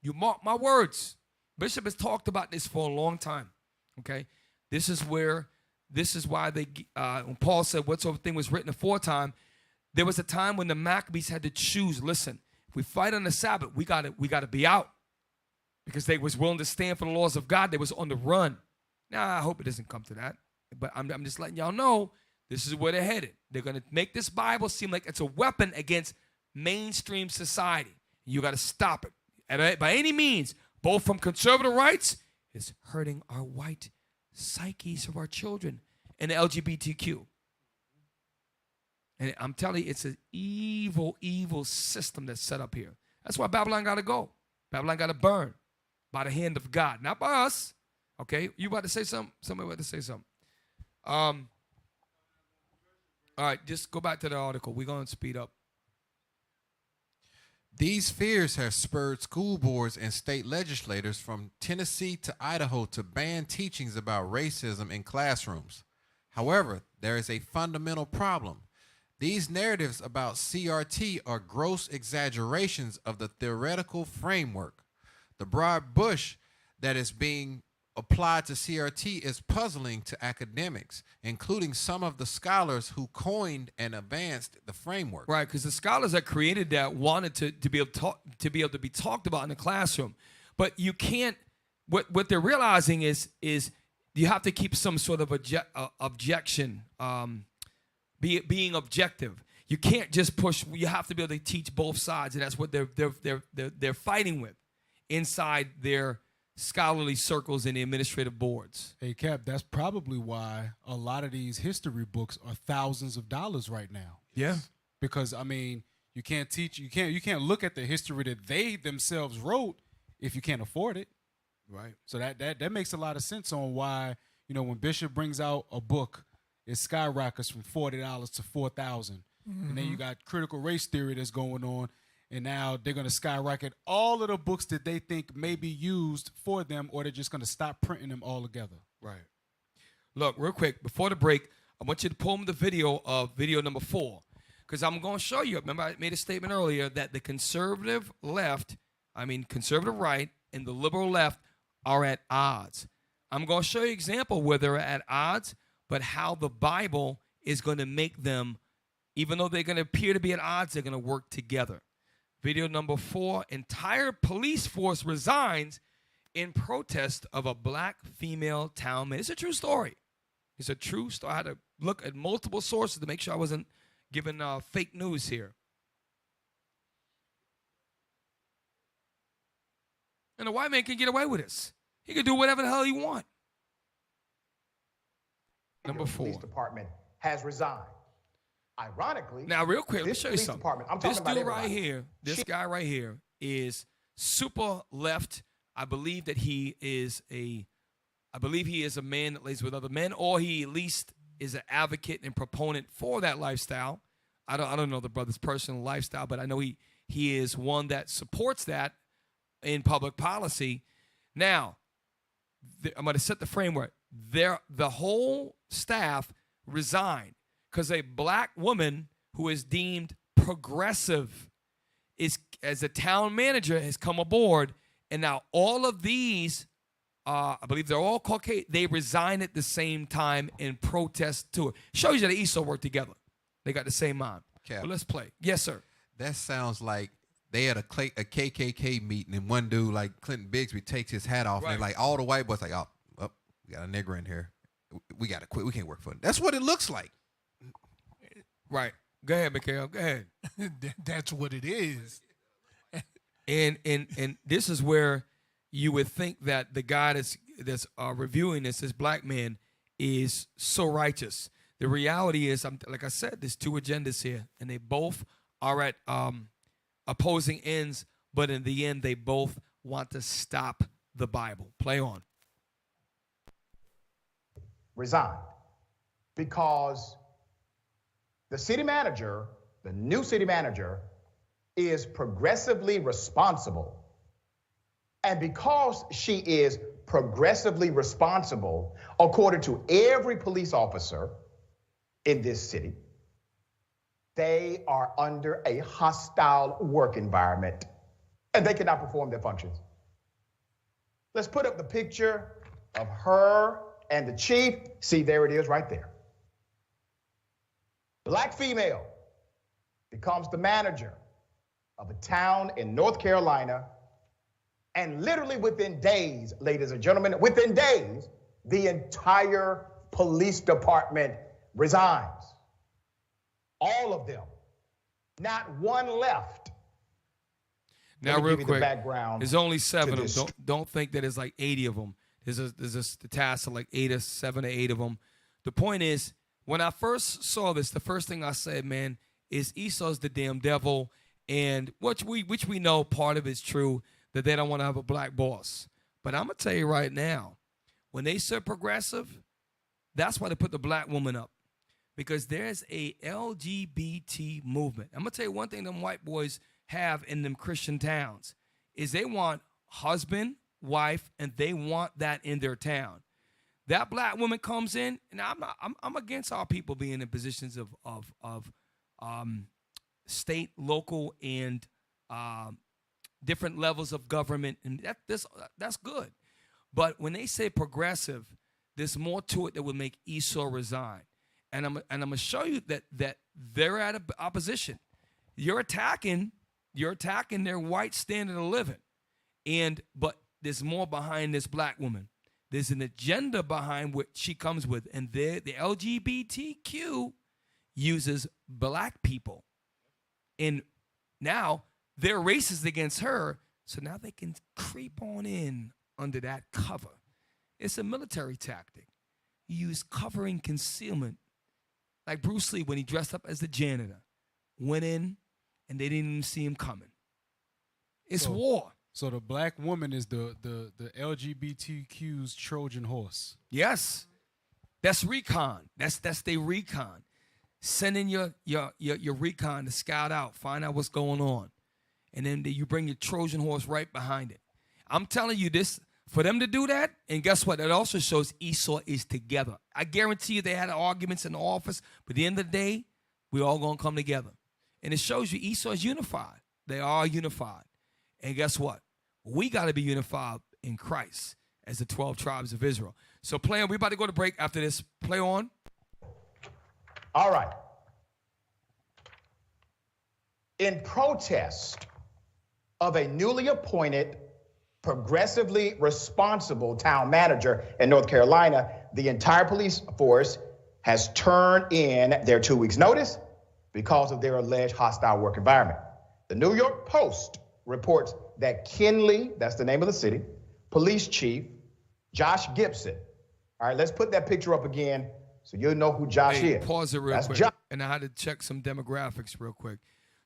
You mark my words. Bishop has talked about this for a long time, okay? This is why when Paul said whatsoever thing was written aforetime, there was a time when the Maccabees had to choose, listen, if we fight on the Sabbath, we got to be out, because they was willing to stand for the laws of God. They was on the run. Now, I hope it doesn't come to that, but I'm just letting y'all know this is where they're headed. They're going to make this Bible seem like it's a weapon against mainstream society. You got to stop it. And by any means, both from conservative rights, it's hurting our white psyches of our children, and the LGBTQ. And I'm telling you, it's an evil, evil system that's set up here. That's why Babylon got to go. Babylon got to burn. by the hand of God, not by us. Okay, you about to say something? Somebody about to say something. All right, just go back to the article. We're going to speed up. These fears have spurred school boards and state legislators from Tennessee to Idaho to ban teachings about racism in classrooms. However, there is a fundamental problem. These narratives about CRT are gross exaggerations of the theoretical framework. The broad brush that is being applied to CRT is puzzling to academics, including some of the scholars who coined and advanced the framework. Right, because the scholars that created that wanted to be able to be talked about in the classroom, but you can't. What they're realizing is you have to keep some sort of objection, being objective. You can't just push. You have to be able to teach both sides, and that's what they're fighting with inside their scholarly circles and the administrative boards. Hey, Cap, that's probably why a lot of these history books are thousands of dollars right now. Yeah. Because, I mean, you can't teach, you can't look at the history that they themselves wrote if you can't afford it. Right. So that makes a lot of sense on why, you know, when Bishop brings out a book, it skyrockets from $40 to $4,000. And then you got critical race theory that's going on. And now they're going to skyrocket all of the books that they think may be used for them, or they're just going to stop printing them all together. Right. Look, real quick, before the break, I want you to pull me the video of video number 4, because I'm going to show you. Remember, I made a statement earlier that the conservative right, and the liberal left are at odds. I'm going to show you an example where they're at odds, but how the Bible is going to make them, even though they're going to appear to be at odds, they're going to work together. Video number 4, entire police force resigns in protest of a black female town man. It's a true story. It's a true story. I had to look at multiple sources to make sure I wasn't giving fake news here. And a white man can get away with this. He can do whatever the hell he wants. Number 4. Police department has resigned. Ironically, now real quick, let me show you something. This dude right here, this guy right here is super left. I believe he is a man that lays with other men, or he at least is an advocate and proponent for that lifestyle. I don't know the brother's personal lifestyle, but I know he is one that supports that in public policy. Now, I'm going to set the framework. The whole staff resigned because a black woman who is deemed progressive as a town manager has come aboard, and now all of these, I believe they're all Caucasian, they resign at the same time in protest to it. Shows you that Esau work together. They got the same mind. Cap. But let's play. Yes, sir. That sounds like they had a KKK meeting, and one dude like Clinton Bigsby takes his hat off, Right. and like all the white boys like, oh, we got a nigger in here. We got to quit. We can't work for him. That's what it looks like. Right. Go ahead, Mikhail. Go ahead. That's what it is. And this is where you would think that the guy that's reviewing this black man, is so righteous. The reality is, like I said, there's two agendas here, and they both are at opposing ends, but in the end, they both want to stop the Bible. Play on. Resigned because the city manager, the new city manager, is progressively responsible. And because she is progressively responsible, according to every police officer in this city, they are under a hostile work environment and they cannot perform their functions. Let's put up the picture of her and the chief. See, there it is right there. Black female becomes the manager of a town in North Carolina, and literally within days, ladies and gentlemen, within days, the entire police department resigns. All of them. Not one left. Now, real quick, background there's only 7 of them. Don't think that there's like 80 of them. There's a task of like 7 or 8 of them. The point is, when I first saw this, the first thing I said, man, is Esau's the damn devil, and which we know part of it's true, that they don't want to have a black boss. But I'm going to tell you right now, when they said progressive, that's why they put the black woman up. Because there's a LGBT movement. I'm going to tell you one thing them white boys have in them Christian towns is they want husband, wife, and they want that in their town. That black woman comes in, and I'm against our people being in positions of state, local, and different levels of government, and that's good. But when they say progressive, there's more to it that would make Esau resign. And I'm gonna show you that they're at opposition. You're attacking their white standard of living, but there's more behind this black woman. There's an agenda behind what she comes with, and the LGBTQ uses black people, and now they're racist against her. So now they can creep on in under that cover. It's a military tactic. You use covering concealment. Like Bruce Lee, when he dressed up as the janitor, went in and they didn't even see him coming. It's war. So the black woman is the LGBTQ's Trojan horse. Yes. That's recon. That's their recon. Send in your recon to scout out, find out what's going on. And then you bring your Trojan horse right behind it. I'm telling you this, for them to do that, and guess what? It also shows Esau is together. I guarantee you they had arguments in the office, but at the end of the day, we all going to come together. And it shows you Esau is unified. They are unified. And guess what? We got to be unified in Christ as the 12 tribes of Israel. So, player, we about to go to break after this. Play on. All right. In protest of a newly appointed, progressively responsible town manager in North Carolina, the entire police force has turned in their 2 weeks' notice because of their alleged hostile work environment. The New York Post reports that Kinley, that's the name of the city, police chief Josh Gibson. All right, let's put that picture up again so you'll know who Josh is. Pause it real that's quick. Josh. And I had to check some demographics real quick.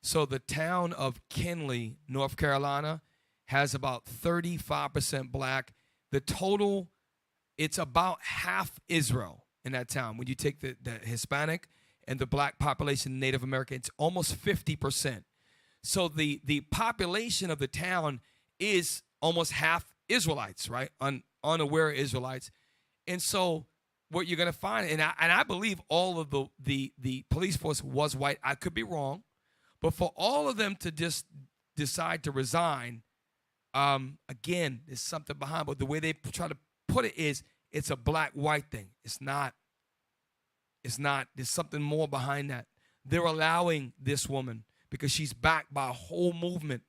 So the town of Kinley, North Carolina, has about 35% black. The total, it's about half Israel in that town. When you take the Hispanic and the black population, Native American, it's almost 50%. So the population of the town is almost half Israelites, right? Unaware Israelites. And so what you're going to find, and I believe all of the police force was white. I could be wrong. But for all of them to just decide to resign, again, there's something behind. But the way they try to put it is it's a black-white thing. It's not. There's something more behind that. They're allowing this woman because she's backed by a whole movement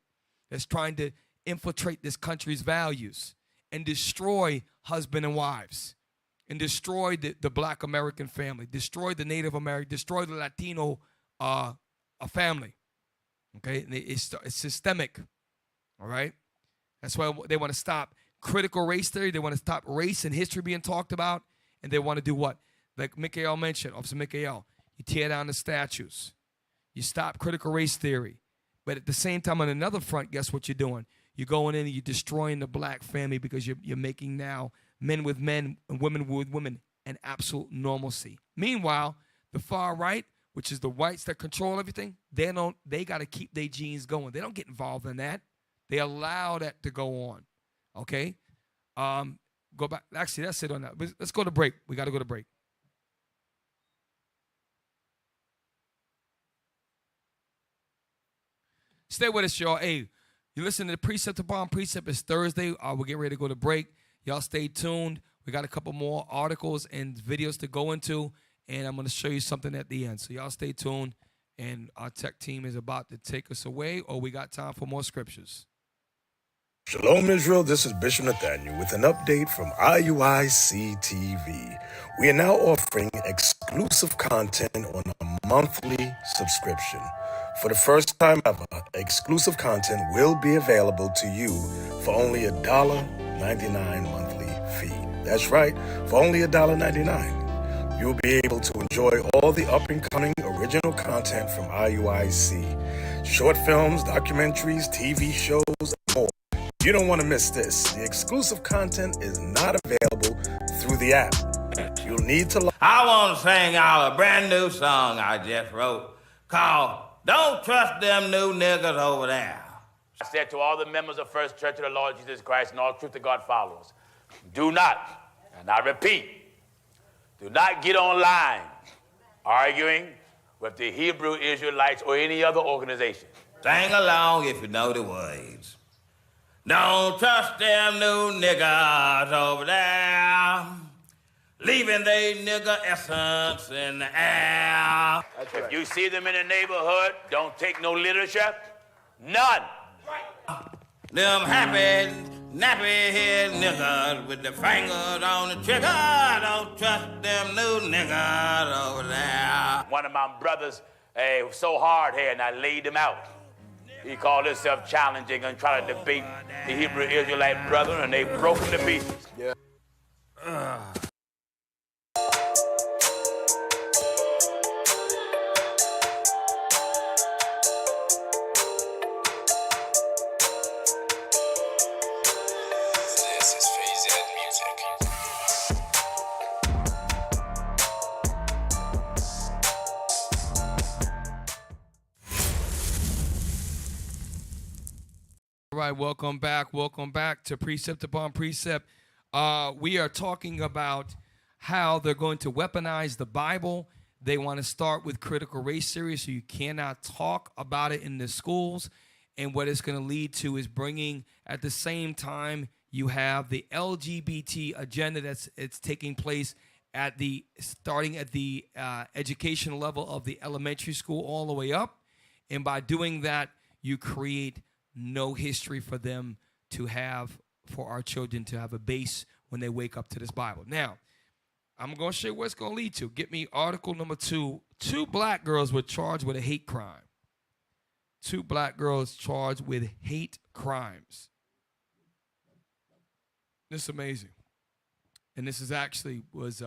that's trying to infiltrate this country's values and destroy husband and wives and destroy the black American family, destroy the Native American, destroy the Latino family. Okay, and it's systemic. All right, that's why they want to stop critical race theory. They want to stop race and history being talked about, and they want to do what? Like Mikael mentioned, Officer Mikael, you tear down the statues, you stop critical race theory, but at the same time, on another front, guess what you're doing? You're going in and you're destroying the black family because you're making now men with men and women with women an absolute normalcy. Meanwhile, the far right, which is the whites that control everything, they got to keep their genes going. They don't get involved in that. They allow that to go on. Okay? Go back. Actually, that's it on that. Let's go to break. We got to go to break. Stay with us, y'all. Hey, you listen to the Precept upon Precept. It's Thursday. We're getting ready to go to break. Y'all stay tuned. We got a couple more articles and videos to go into, and I'm going to show you something at the end. So y'all stay tuned, and our tech team is about to take us away, or we got time for more scriptures. Shalom Israel, this is Bishop Nathaniel with an update from IUIC TV. We are now offering exclusive content on a monthly subscription. For the first time ever, exclusive content will be available to you for only $1.99 monthly fee. That's right, for only $1.99. You'll be able to enjoy all the up-and-coming original content from IUIC. Short films, documentaries, TV shows, and more. You don't want to miss this. The exclusive content is not available through the app. You'll need to I want to sing y'all a brand new song I just wrote called Don't Trust Them New Niggas Over There. I said to all the members of First Church of the Lord Jesus Christ and all Truth to God followers, do not, and I repeat, do not get online arguing with the Hebrew Israelites or any other organization. Sing along if you know the words. Don't trust them new niggas over there, leaving they nigga essence in the air. That's right. If you see them in the neighborhood, don't take no leadership. None. Them happy, nappy-head niggas with the fingers on the trigger. Don't trust them new niggas over there. One of my brothers was so hard-headed, and I laid him out. He called himself challenging and trying to debate the Hebrew Israelite brethren, and they broke him to pieces. Yeah. All right, welcome back to Precept Upon Precept. We are talking about how they're going to weaponize the Bible. They want to start with critical race theory, so you cannot talk about it in the schools. And what it's going to lead to is bringing, at the same time, you have the LGBT agenda it's taking place starting at the educational level of the elementary school all the way up. And by doing that, you create no history for them to have, for our children to have a base when they wake up to this Bible. Now, I'm going to show you what it's going to lead to. Get me article number 2. 2 black girls were charged with a hate crime. 2 black girls charged with hate crimes. This is amazing. And this is actually was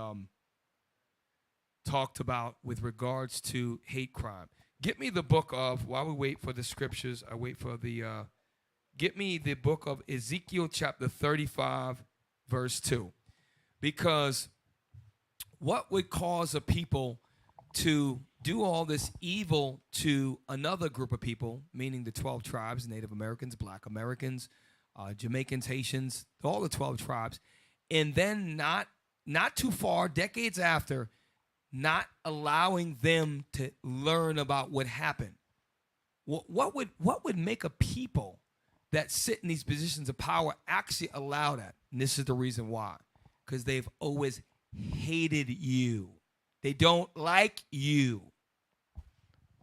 talked about with regards to hate crime. Get me the book of, while we wait for the scriptures, get me the book of Ezekiel chapter 35, verse 2. Because what would cause a people to do all this evil to another group of people, meaning the 12 tribes, Native Americans, Black Americans, Jamaicans, Haitians, all the 12 tribes, and then not too far, decades after, not allowing them to learn about what happened. What would make a people that sit in these positions of power actually allow that? And this is the reason why. Because they've always hated you. They don't like you.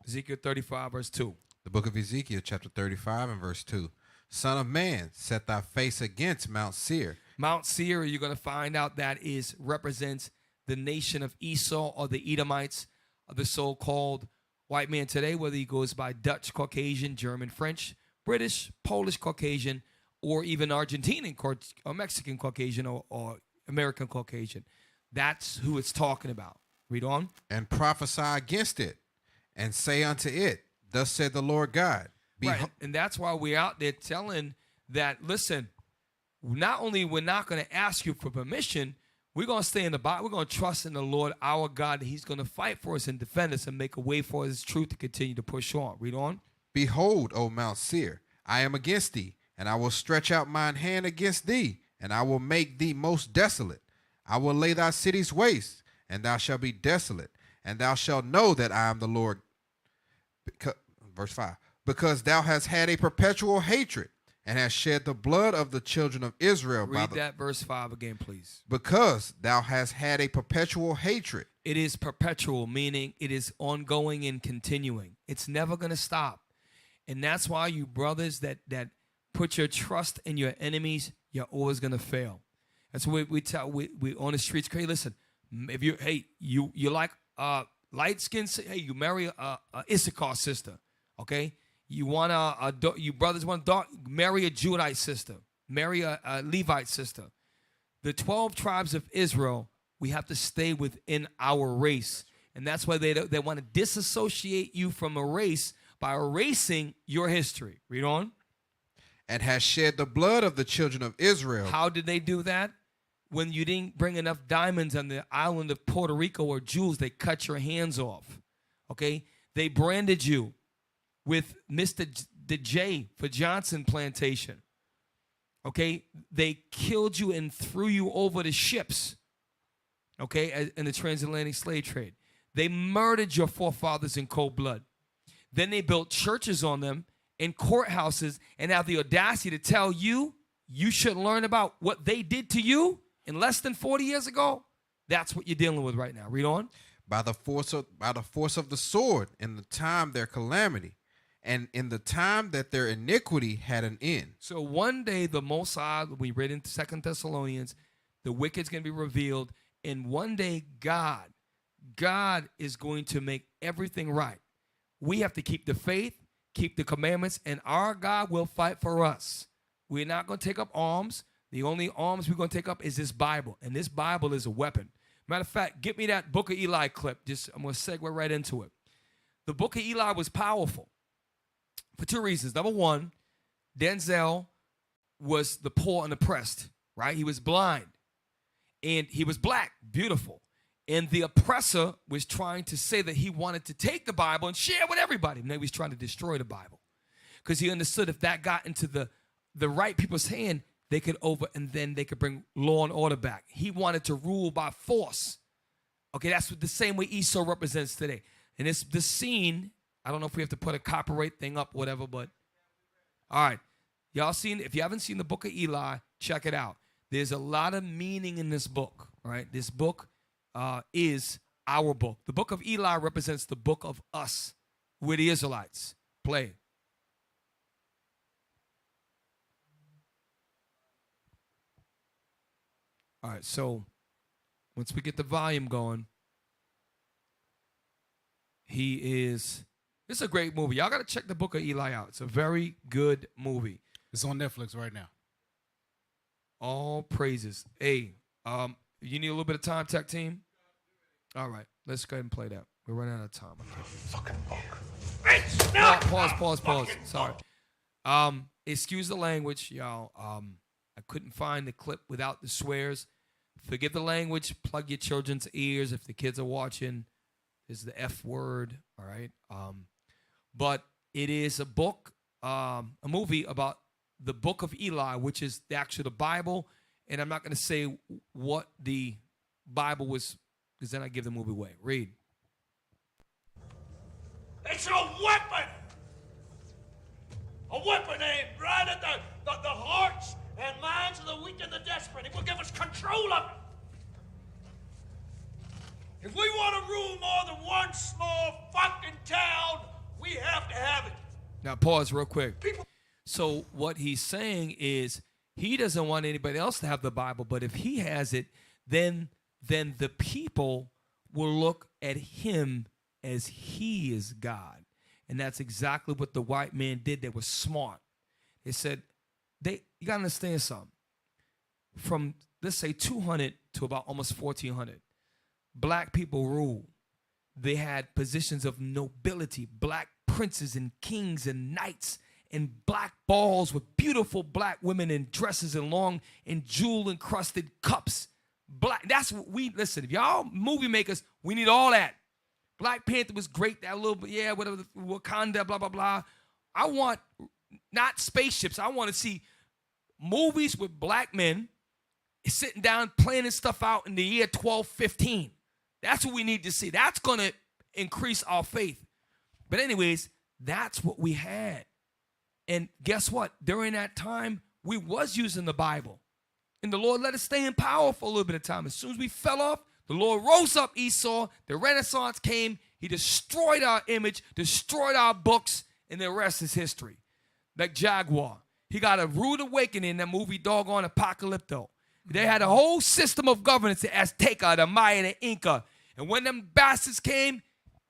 Ezekiel 35, verse 2. The book of Ezekiel, chapter 35 and verse 2. Son of man, set thy face against Mount Seir. Mount Seir, you're going to find out that represents the nation of Esau, or the Edomites, the so-called white man today, whether he goes by Dutch Caucasian, German French, British, Polish Caucasian, or even Argentinian or Mexican Caucasian or American Caucasian. That's who it's talking about. Read on. And prophesy against it, and say unto it, thus said the Lord God. Right, and that's why we're out there telling that, listen, not only we're not going to ask you for permission, we're going to stay in the Bible. We're going to trust in the Lord, our God, that he's going to fight for us and defend us and make a way for his truth to continue to push on. Read on. Behold, O Mount Seir, I am against thee, and I will stretch out mine hand against thee, and I will make thee most desolate. I will lay thy cities waste, and thou shalt be desolate, and thou shalt know that I am the Lord. Verse 5. Because thou hast had a perpetual hatred, and hast shed the blood of the children of Israel. Read that verse 5 again, please. Because thou hast had a perpetual hatred. It is perpetual, meaning it is ongoing and continuing. It's never going to stop. And that's why you brothers that put your trust in your enemies, you're always going to fail. That's what we tell, we on the streets. Hey, listen, if you like light skin, hey, you marry a Issachar sister, okay? You want you brothers want to marry a Judite sister, marry a Levite sister. The 12 tribes of Israel, we have to stay within our race. And that's why they want to disassociate you from a race by erasing your history. Read on. and has shed the blood of the children of Israel. How did they do that? When you didn't bring enough diamonds on the island of Puerto Rico or jewels, they cut your hands off. Okay? They branded you with Mr. the J for Johnson Plantation. Okay? They killed you and threw you over the ships. Okay? In the transatlantic slave trade. They murdered your forefathers in cold blood. Then they built churches on them and courthouses and have the audacity to tell you you should learn about what they did to you in less than 40 years ago. That's what you're dealing with right now. Read on. By the force of the sword, in the time their calamity, and in the time that their iniquity had an end. So one day the Most High, we read in 2 Thessalonians, the wicked's going to be revealed, and one day God is going to make everything right. We have to keep the faith, keep the commandments, and our God will fight for us. We're not going to take up arms. The only arms we're going to take up is this Bible, and this Bible is a weapon. Matter of fact, get me that Book of Eli clip. I'm going to segue right into it. The Book of Eli was powerful for two reasons. Number one, Denzel was the poor and oppressed, right? He was blind, and he was black, beautiful. And the oppressor was trying to say that he wanted to take the Bible and share with everybody. And he was trying to destroy the Bible because he understood if that got into the right people's hand, and then they could bring law and order back. He wanted to rule by force. Okay, that's the same way Esau represents today. And this scene, I don't know if we have to put a copyright thing up, whatever, but all right. Y'all seen, if you haven't seen the Book of Eli, check it out. There's a lot of meaning in this book, right? This book is our book. The Book of Eli represents the book of us. We're the Israelites. Play. All right, so once we get the volume going, this is a great movie. Y'all got to check the Book of Eli out. It's a very good movie. It's on Netflix right now. All praises. Hey, you need a little bit of time, tech team? All right, let's go ahead and play that. We're running out of time. Fucking book. Pause. Sorry. Excuse the language, y'all. I couldn't find the clip without the swears. Forget the language. Plug your children's ears if the kids are watching. This is the F word, all right? But it is a book, a movie about the Book of Eli, which is actually the Bible. And I'm not going to say what the Bible was, because then I give the movie away. Read. It's a weapon! A weapon aimed right at the hearts and minds of the weak and the desperate. It will give us control of it. If we want to rule more than one small fucking town, we have to have it. Now pause real quick. So what he's saying is he doesn't want anybody else to have the Bible, but if he has it, then the people will look at him as he is God. And that's exactly what the white man did. They were smart. They said, you got to understand something. From, let's say, 200 to about almost 1400, black people ruled. They had positions of nobility, black princes and kings and knights, and black balls with beautiful black women in dresses and long and jewel-encrusted cups. Black, that's what listen, if y'all movie makers, we need all that. Black Panther was great, that little bit, yeah, whatever, Wakanda, blah, blah, blah. I want not spaceships. I want to see movies with black men sitting down, planning stuff out in the year 1215. That's what we need to see. That's going to increase our faith. But anyways, that's what we had. And guess what? During that time, we was using the Bible. And the Lord let us stay in power for a little bit of time. As soon as we fell off, the Lord rose up Esau. The Renaissance came. He destroyed our image, destroyed our books, and the rest is history. Like Jaguar. He got a rude awakening in that movie, doggone Apocalypto. They had a whole system of governance, the Azteca, the Maya, the Inca. And when them bastards came,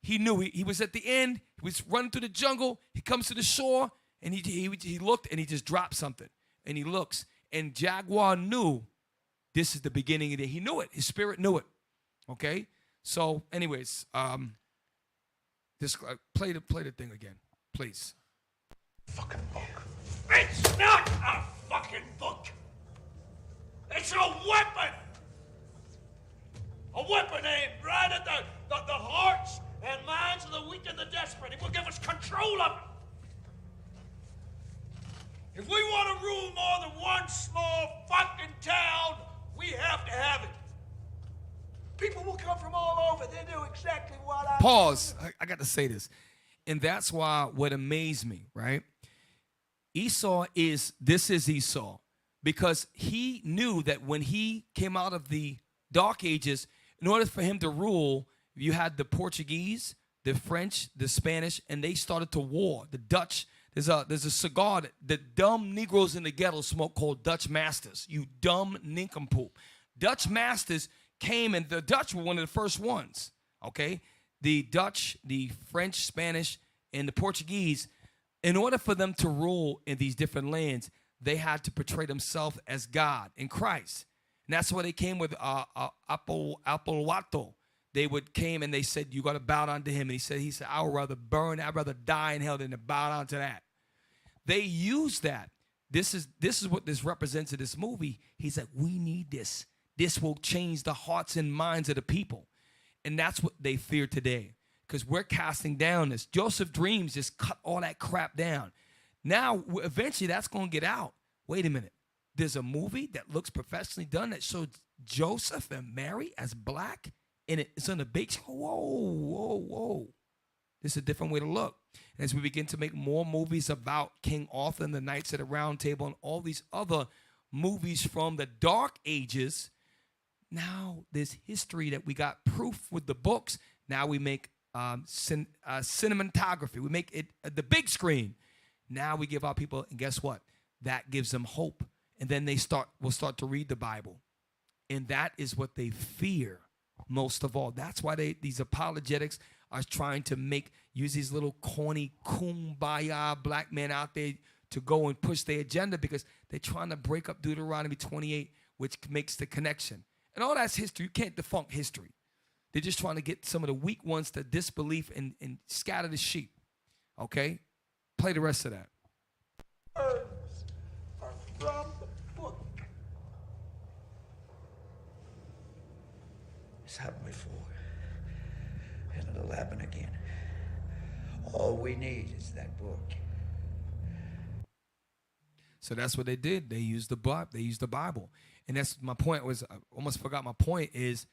he knew he was at the end. He was running through the jungle. He comes to the shore, and he looked, and he just dropped something. And he looks, and Jaguar knew this is the beginning of it. He knew it. His spirit knew it. Okay? So, anyways, just play the thing again, please. Fucking book. It's not fucking book. It's a weapon. A weapon aimed right at the hearts and minds of the weak and the desperate. It will give us control of it. If we want to rule more than one small fucking town, we have to have it. People will come from all over. They do exactly what I Pause. I got to say this. And that's why what amazed me, right? This is Esau. Because he knew that when he came out of the Dark Ages, in order for him to rule, you had the Portuguese, the French, the Spanish, and they started to war. The Dutch, there's a cigar that the dumb Negroes in the ghetto smoke called Dutch Masters. You dumb nincompoop. Dutch Masters came, and the Dutch were one of the first ones, okay? The Dutch, the French, Spanish, and the Portuguese, in order for them to rule in these different lands, they had to portray themselves as God in Christ. And that's why they came with Apolwato. They came and they said, you got to bow down to him. And he said, I would rather burn, I'd rather die in hell than to bow down to that. They used that. This is what this represents in this movie. He's like, we need this. This will change the hearts and minds of the people. And that's what they fear today. Because we're casting down this. Joseph Dreams just cut all that crap down. Now, eventually, that's going to get out. Wait a minute. There's a movie that looks professionally done that shows Joseph and Mary as black, and it's on the big screen. Whoa. This is a different way to look. And as we begin to make more movies about King Arthur and the Knights of the Round Table and all these other movies from the Dark Ages, now there's history that we got proof with the books. Now we make cinematography. We make it the big screen. Now we give our people, and guess what? That gives them hope. And then will start to read the Bible. And that is what they fear most of all. That's why these apologetics are trying to use these little corny kumbaya black men out there to go and push their agenda, because they're trying to break up Deuteronomy 28, which makes the connection. And all that's history. You can't debunk history. They're just trying to get some of the weak ones to disbelief and scatter the sheep. Okay? Play the rest of that. Words are from the book. It's happened before, and it'll happen again. All we need is that book. So that's what they did. They used the Bible. And that's my point. I almost forgot my point is,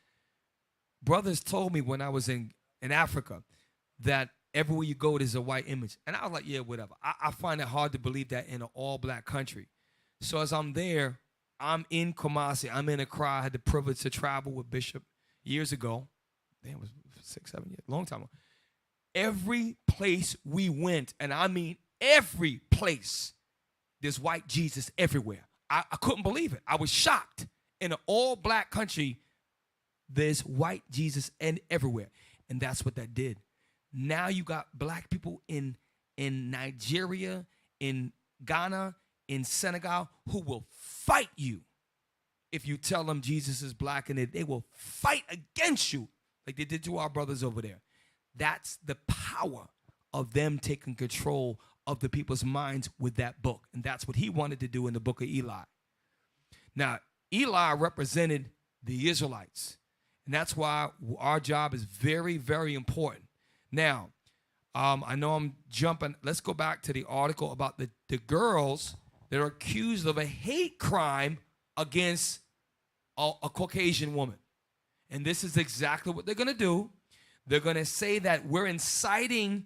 brothers told me when I was in Africa that everywhere you go, there's a white image. And I was like, yeah, whatever. I find it hard to believe that in an all-black country. So as I'm there, I'm in Kumasi. I'm in Accra. I had the privilege to travel with Bishop years ago. Damn, it was 6, 7 years, long time ago. Every place we went, and I mean every place, there's white Jesus everywhere. I couldn't believe it. I was shocked. In an all-black country, there's white Jesus and everywhere. And that's what that did. Now you got black people in Nigeria, in Ghana, in Senegal, who will fight you if you tell them Jesus is black, and they will fight against you like they did to our brothers over there. That's the power of them taking control of the people's minds with that book. And that's what he wanted to do in the book of Eli. Now, Eli represented the Israelites. And that's why our job is very, very important. Now, I know I'm jumping. Let's go back to the article about the girls that are accused of a hate crime against a Caucasian woman. And this is exactly what they're going to do. They're going to say that we're inciting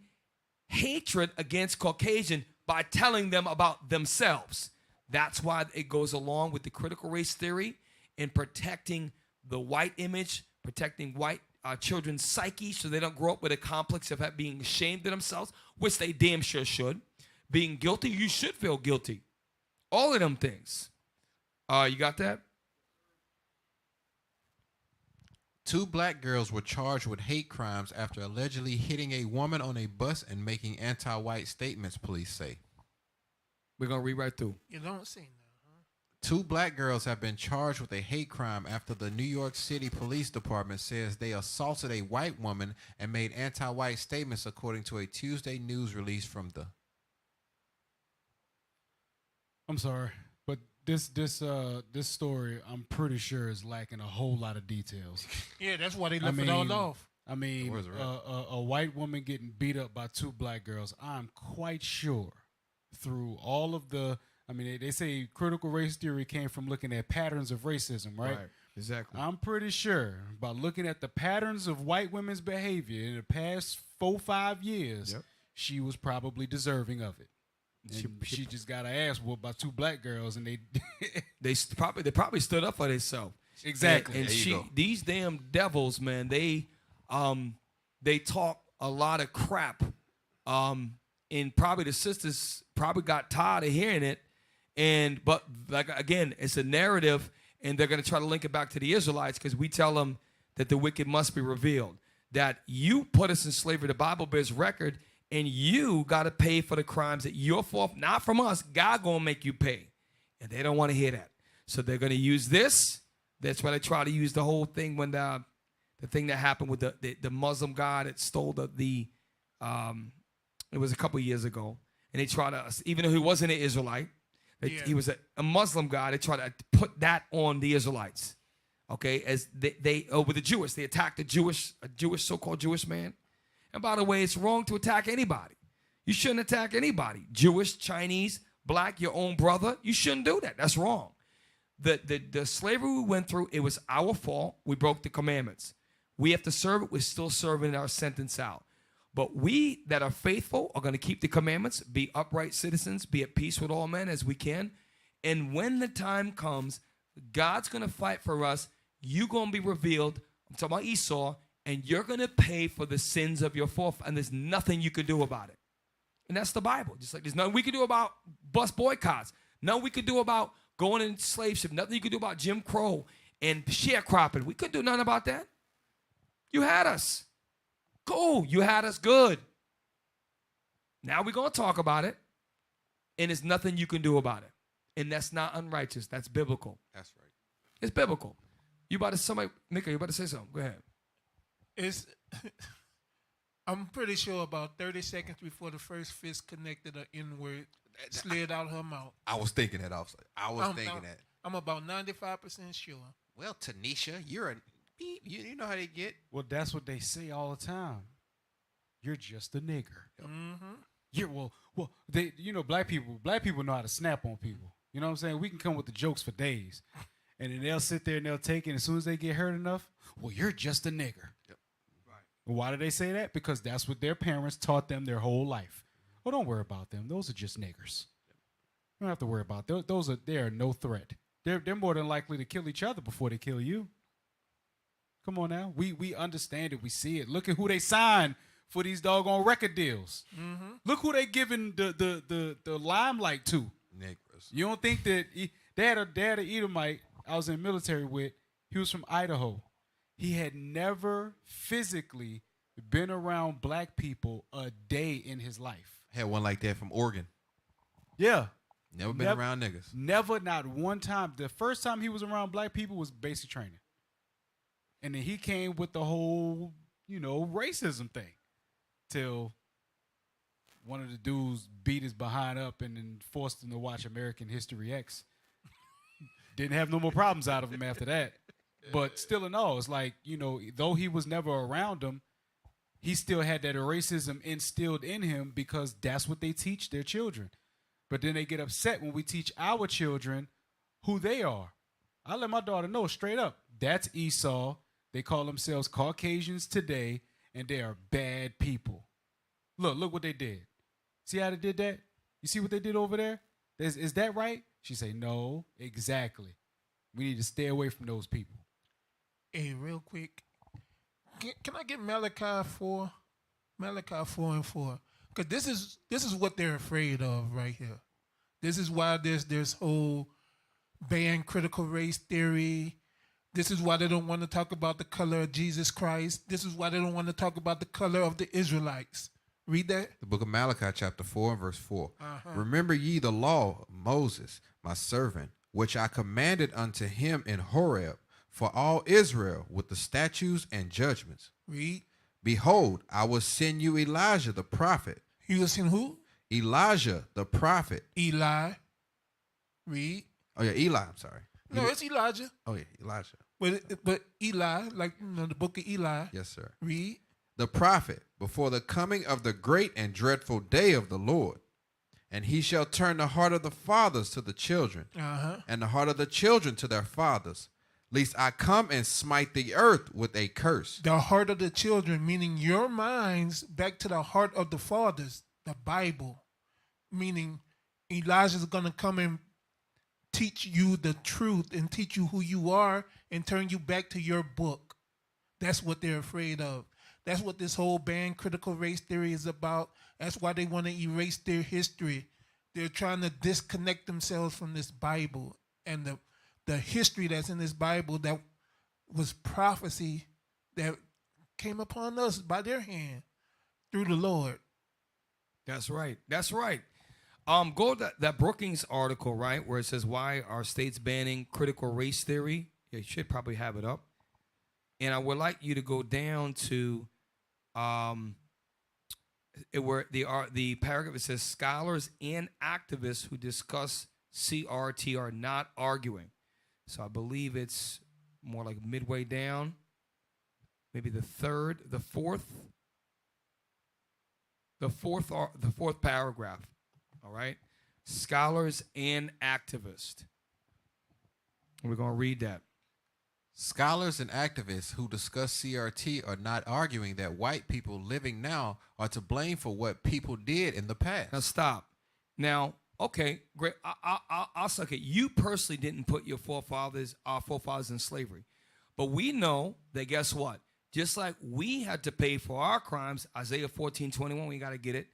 hatred against Caucasian by telling them about themselves. That's why it goes along with the critical race theory in protecting the white image, protecting white children's psyche so they don't grow up with a complex of being ashamed of themselves, which they damn sure should. Being guilty, you should feel guilty. All of them things. You got that? 2 black girls were charged with hate crimes after allegedly hitting a woman on a bus and making anti-white statements, police say. We're going to read right through. You don't see now, huh? 2 black girls have been charged with a hate crime after the New York City Police Department says they assaulted a white woman and made anti-white statements, according to a Tuesday news release from the... I'm sorry, but This story, I'm pretty sure, is lacking a whole lot of details. Yeah, that's why they left it all off. I mean, a white woman getting beat up by two black girls. I'm quite sure through all of the, I mean, they say critical race theory came from looking at patterns of racism, right? Right. Exactly. I'm pretty sure by looking at the patterns of white women's behavior in the past 4-5 years, she was probably deserving of it. She just got her ass whooped by two black girls, and they probably stood up for themselves. Exactly. And these damn devils, man, they talk a lot of crap. And probably the sisters probably got tired of hearing it. But like again, it's a narrative, and they're gonna try to link it back to the Israelites because we tell them that the wicked must be revealed. That you put us in slavery, the Bible bears record. And you got to pay for the crimes that you're for, not from us. God going to make you pay. And they don't want to hear that. So they're going to use this. That's why they try to use the whole thing when the thing that happened with the Muslim guy that stole it was a couple years ago. And they try to, even though he wasn't an Israelite, he was a Muslim guy, they try to put that on the Israelites. Okay, as they with the Jewish, they attacked a Jewish so-called Jewish man. And by the way, it's wrong to attack anybody. You shouldn't attack anybody. Jewish, Chinese, black, your own brother. You shouldn't do that. That's wrong. The slavery we went through, it was our fault. We broke the commandments. We have to serve it. We're still serving our sentence out. But we that are faithful are going to keep the commandments, be upright citizens, be at peace with all men as we can. And when the time comes, God's going to fight for us. You're going to be revealed. I'm talking about Esau. And you're going to pay for the sins of your forefathers, and there's nothing you can do about it. And that's the Bible. Just like there's nothing we can do about bus boycotts. Nothing we could do about going into slave ship. Nothing you could do about Jim Crow and sharecropping. We couldn't do nothing about that. You had us. Cool. You had us good. Now we're going to talk about it, and there's nothing you can do about it. And that's not unrighteous. That's biblical. That's right. It's biblical. Nika, you about to say something. Go ahead. I'm pretty sure about 30 seconds before the first fist connected an N-word slid out her mouth. I was thinking that also. I'm about 95% sure. Well, Tanisha, you know how they get. Well, that's what they say all the time. You're just a nigger. Mm-hmm. Black people know how to snap on people. You know what I'm saying? We can come with the jokes for days. And then they'll sit there and they'll take it. And as soon as they get hurt enough, well, you're just a nigger. Yep. Right. Why do they say that? Because that's what their parents taught them their whole life. Well, don't worry about them. Those are just niggers. You don't have to worry about them. They are no threat. They're more than likely to kill each other before they kill you. Come on now. We understand it. We see it. Look at who they signed for these doggone record deals. Mm-hmm. Look who they giving the limelight to. Niggers. You don't think that they had an Edomite I was in the military with. He was from Idaho. He had never physically been around black people a day in his life. Had one like that from Oregon. Yeah. Never been around niggas. Never, not one time. The first time he was around black people was basic training. And then he came with the whole, racism thing. Till one of the dudes beat his behind up and then forced him to watch American History X. Didn't have no more problems out of him after that. But still in all, it's like, though he was never around them, he still had that racism instilled in him because that's what they teach their children. But then they get upset when we teach our children who they are. I let my daughter know straight up, that's Esau. They call themselves Caucasians today, and they are bad people. Look what they did. See how they did that? You see what they did over there? Is that right? She say, no, exactly. We need to stay away from those people. Hey, real quick, can I get Malachi 4? Malachi 4 and 4. Because this is what they're afraid of right here. This is why there's whole ban critical race theory. This is why they don't want to talk about the color of Jesus Christ. This is why they don't want to talk about the color of the Israelites. Read that. The book of Malachi, chapter 4 and verse 4. Remember ye the law of Moses, my servant, which I commanded unto him in Horeb, for all Israel with the statutes and judgments. Read. Behold, I will send you Elijah the prophet. You will send who? Elijah the prophet. Eli. Read. Oh, yeah, Eli, I'm sorry. No, it's Elijah. Oh, yeah, Elijah. But Eli, like the book of Eli. Yes, sir. Read. The prophet before the coming of the great and dreadful day of the Lord. And he shall turn the heart of the fathers to the children, and the heart of the children to their fathers, lest I come and smite the earth with a curse. The heart of the children, meaning your minds back to the heart of the fathers, the Bible, meaning Elijah's going to come and teach you the truth and teach you who you are and turn you back to your book. That's what they're afraid of. That's what this whole ban critical race theory is about. That's why they want to erase their history. They're trying to disconnect themselves from this Bible and the history that's in this Bible that was prophecy that came upon us by their hand through the Lord. That's right. That's right. Go to that Brookings article, right, where it says why are states banning critical race theory. Yeah, you should probably have it up. And I would like you to go down to where the paragraph, it says scholars and activists who discuss CRT are not arguing. So I believe it's more like midway down, maybe the fourth paragraph. All right, scholars and activists. We're gonna read that. Scholars and activists who discuss CRT are not arguing that white people living now are to blame for what people did in the past. Now stop. Now, okay, great. I'll suck it. You personally didn't put our forefathers in slavery, but we know that. Guess what? Just like we had to pay for our crimes, Isaiah 14:21. We got to get it.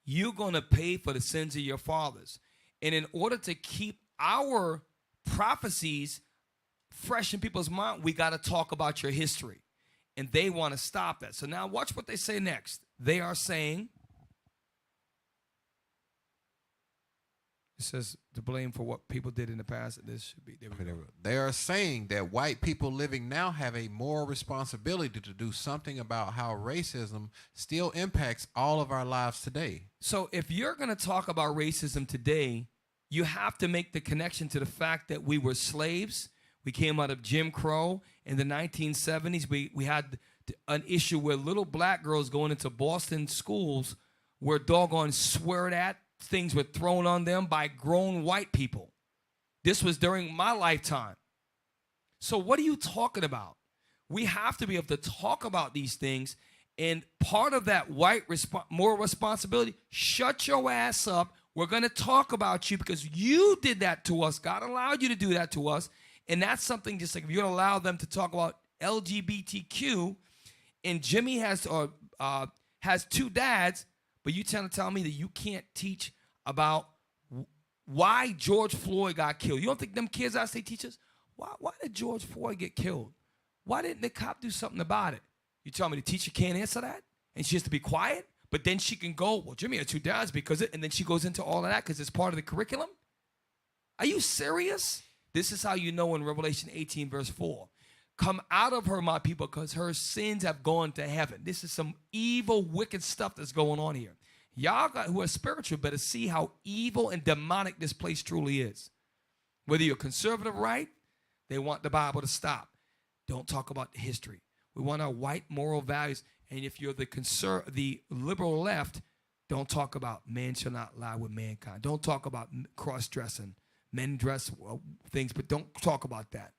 You're gonna pay for the sins of your fathers, and in order to keep our prophecies fresh in people's mind, we got to talk about your history. And they want to stop that. So now watch what they say next. They are saying, it says to blame for what people did in the past. This should be, they are saying that white people living now have a moral responsibility to do something about how racism still impacts all of our lives today. So if you're going to talk about racism today, you have to make the connection to the fact that we were slaves. We came out of Jim Crow in the 1970s. We had an issue where little black girls going into Boston schools were doggone sweared at. Things were thrown on them by grown white people. This was during my lifetime. So what are you talking about? We have to be able to talk about these things. And part of that white moral responsibility, shut your ass up. We're going to talk about you because you did that to us. God allowed you to do that to us. And that's something just like if you're going to allow them to talk about LGBTQ and Jimmy has two dads, but you trying to tell me that you can't teach about why George Floyd got killed. You don't think them kids out of state teachers? Why did George Floyd get killed? Why didn't the cop do something about it? You tell me the teacher can't answer that? And she has to be quiet? But then she can go, well, Jimmy had two dads because and then she goes into all of that because it's part of the curriculum? Are you serious? This is how you know in Revelation 18, verse 4. Come out of her, my people, because her sins have gone to heaven. This is some evil, wicked stuff that's going on here. Y'all who are spiritual better see how evil and demonic this place truly is. Whether you're conservative right, they want the Bible to stop. Don't talk about history. We want our white moral values. And if you're the liberal left, don't talk about man shall not lie with mankind. Don't talk about cross-dressing. Men dress things, but don't talk about that.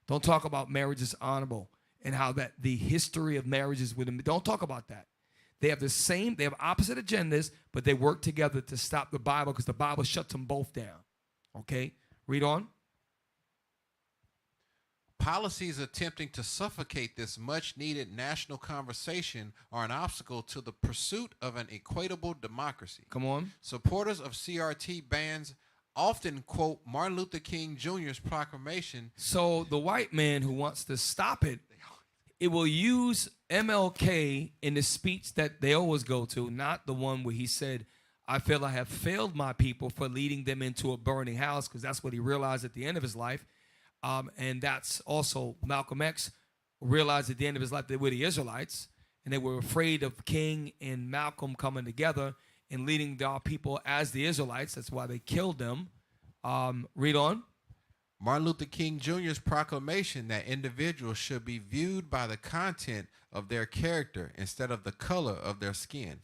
Don't talk about marriage is honorable and how that the history of marriages with them. Don't talk about that. They have opposite agendas, but they work together to stop the Bible because the Bible shuts them both down. Okay, read on. Policies attempting to suffocate this much-needed national conversation are an obstacle to the pursuit of an equitable democracy. Come on. Supporters of CRT bans often quote Martin Luther King Jr.'s proclamation. So the white man who wants to stop it, it will use MLK in the speech that they always go to, not the one where he said, I feel I have failed my people for leading them into a burning house, because that's what he realized at the end of his life. And that's also Malcolm X realized at the end of his life they were the Israelites, and they were afraid of King and Malcolm coming together and leading our people as the Israelites. That's why they killed them. Read on. Martin Luther King Jr.'s proclamation that individuals should be viewed by the content of their character instead of the color of their skin,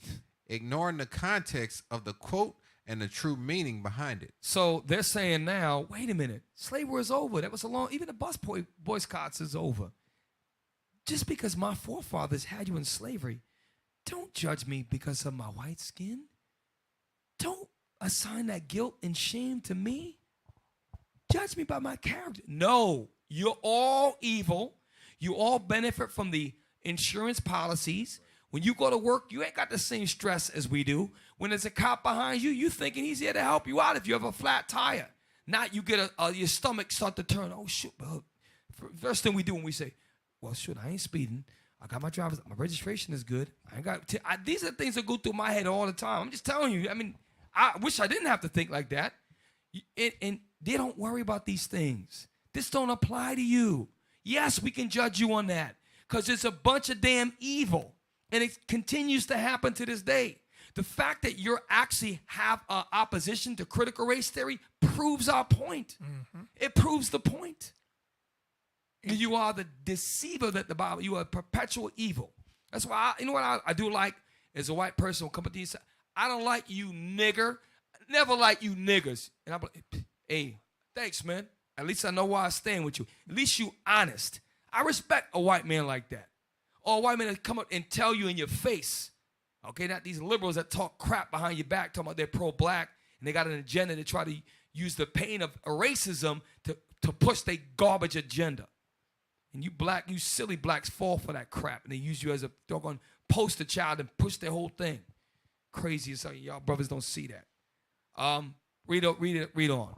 ignoring the context of the quote and the true meaning behind it. So they're saying now, wait a minute, slavery is over. That was a long, even the bus boycotts is over. Just because my forefathers had you in slavery, don't judge me because of my white skin. Don't assign that guilt and shame to me. Judge me by my character. No, you're all evil. You all benefit from the insurance policies. When you go to work, you ain't got the same stress as we do. When there's a cop behind you, you thinking he's here to help you out if you have a flat tire. Not you get your stomach start to turn. Oh, shoot. First thing we do when we say, well, shoot, I ain't speeding. I got my registration is good. I ain't got. These are things that go through my head all the time. I'm just telling you. I mean, I wish I didn't have to think like that. And they don't worry about these things. This don't apply to you. Yes, we can judge you on that because it's a bunch of damn evil. And it continues to happen to this day. The fact that you actually have opposition to critical race theory proves our point. Mm-hmm. It proves the point. You are the deceiver that the Bible, you are perpetual evil. That's why, you know what I do like as a white person will come up to you and say, I don't like you nigger. Never like you niggers. And I'm like, hey, thanks, man. At least I know why I stand with you. At least you honest. I respect a white man like that. Or a white man that come up and tell you in your face. Okay, not these liberals that talk crap behind your back, talking about they're pro-black, and they got an agenda to try to use the pain of racism to push their garbage agenda. And you silly blacks fall for that crap, and they use you as a doggone poster child and push their whole thing. Crazy as y'all brothers don't see that. Read on.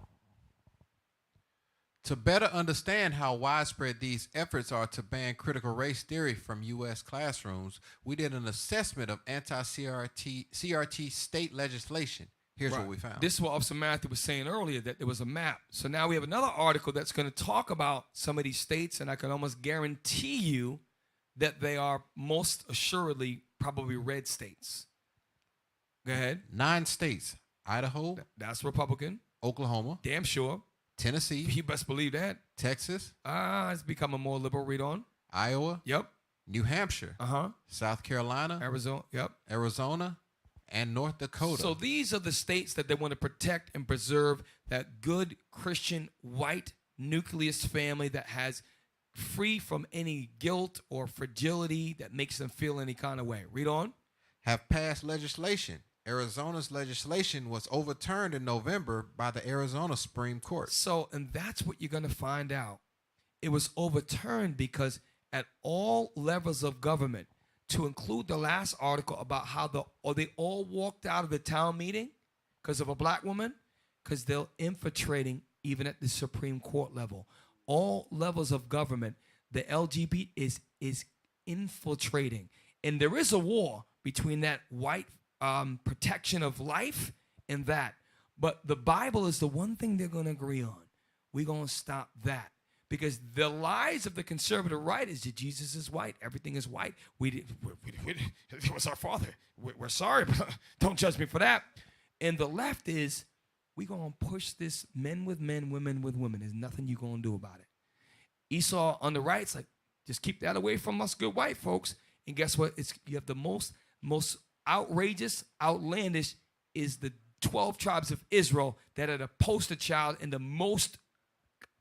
To better understand how widespread these efforts are to ban critical race theory from U.S. classrooms, we did an assessment of anti-CRT state legislation. Here's what we found. This is what Officer Matthew was saying earlier, that there was a map. So now we have another article that's going to talk about some of these states, and I can almost guarantee you that they are most assuredly probably red states. Go ahead. 9 states. Idaho. That's Republican. Oklahoma. Damn sure. Tennessee. You best believe that. Texas. It's becoming more liberal. Read on. Iowa. Yep. New Hampshire. South Carolina. Arizona. Yep. Arizona. And North Dakota. So these are the states that they want to protect and preserve that good Christian white nucleus family that has free from any guilt or fragility that makes them feel any kind of way. Read on. Have passed legislation. Arizona's legislation was overturned in November by the Arizona Supreme Court. So, and that's what you're going to find out. It was overturned because at all levels of government, to include the last article about how they all walked out of the town meeting because of a black woman, because they're infiltrating even at the Supreme Court level. All levels of government, the LGBT is infiltrating. And there is a war between that white protection of life and that. But the Bible is the one thing they're going to agree on. We're going to stop that. Because the lies of the conservative right is that Jesus is white. Everything is white. It was our father. We're sorry, but don't judge me for that. And the left is, we're going to push this men with men, women with women. There's nothing you're going to do about it. Esau on the right's like, just keep that away from us good white folks. And guess what? You have the most outrageous, outlandish is the 12 tribes of Israel that are the poster child and the most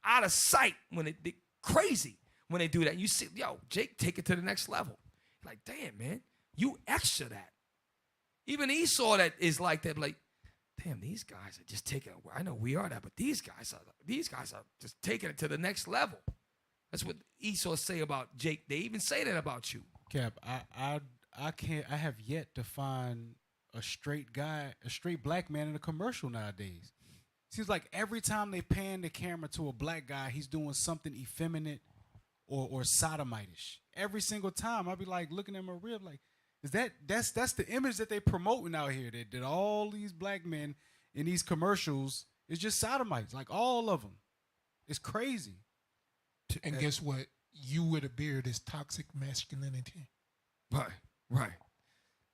out of sight when they crazy when they do that. You see, Jake, take it to the next level. Like, damn, man, you extra that. Even Esau that is like that, like, damn, these guys are just taking it. I know we are that, but these guys are just taking it to the next level. That's what Esau say about Jake. They even say that about you. Cap, I have yet to find a straight black man in a commercial nowadays. Seems like every time they pan the camera to a black guy, he's doing something effeminate or sodomitish. Every single time, I'll be like looking at my rib like, that's the image that they promoting out here, that all these black men in these commercials is just sodomites, like all of them. It's crazy. And guess what? You with a beard is toxic masculinity. Right.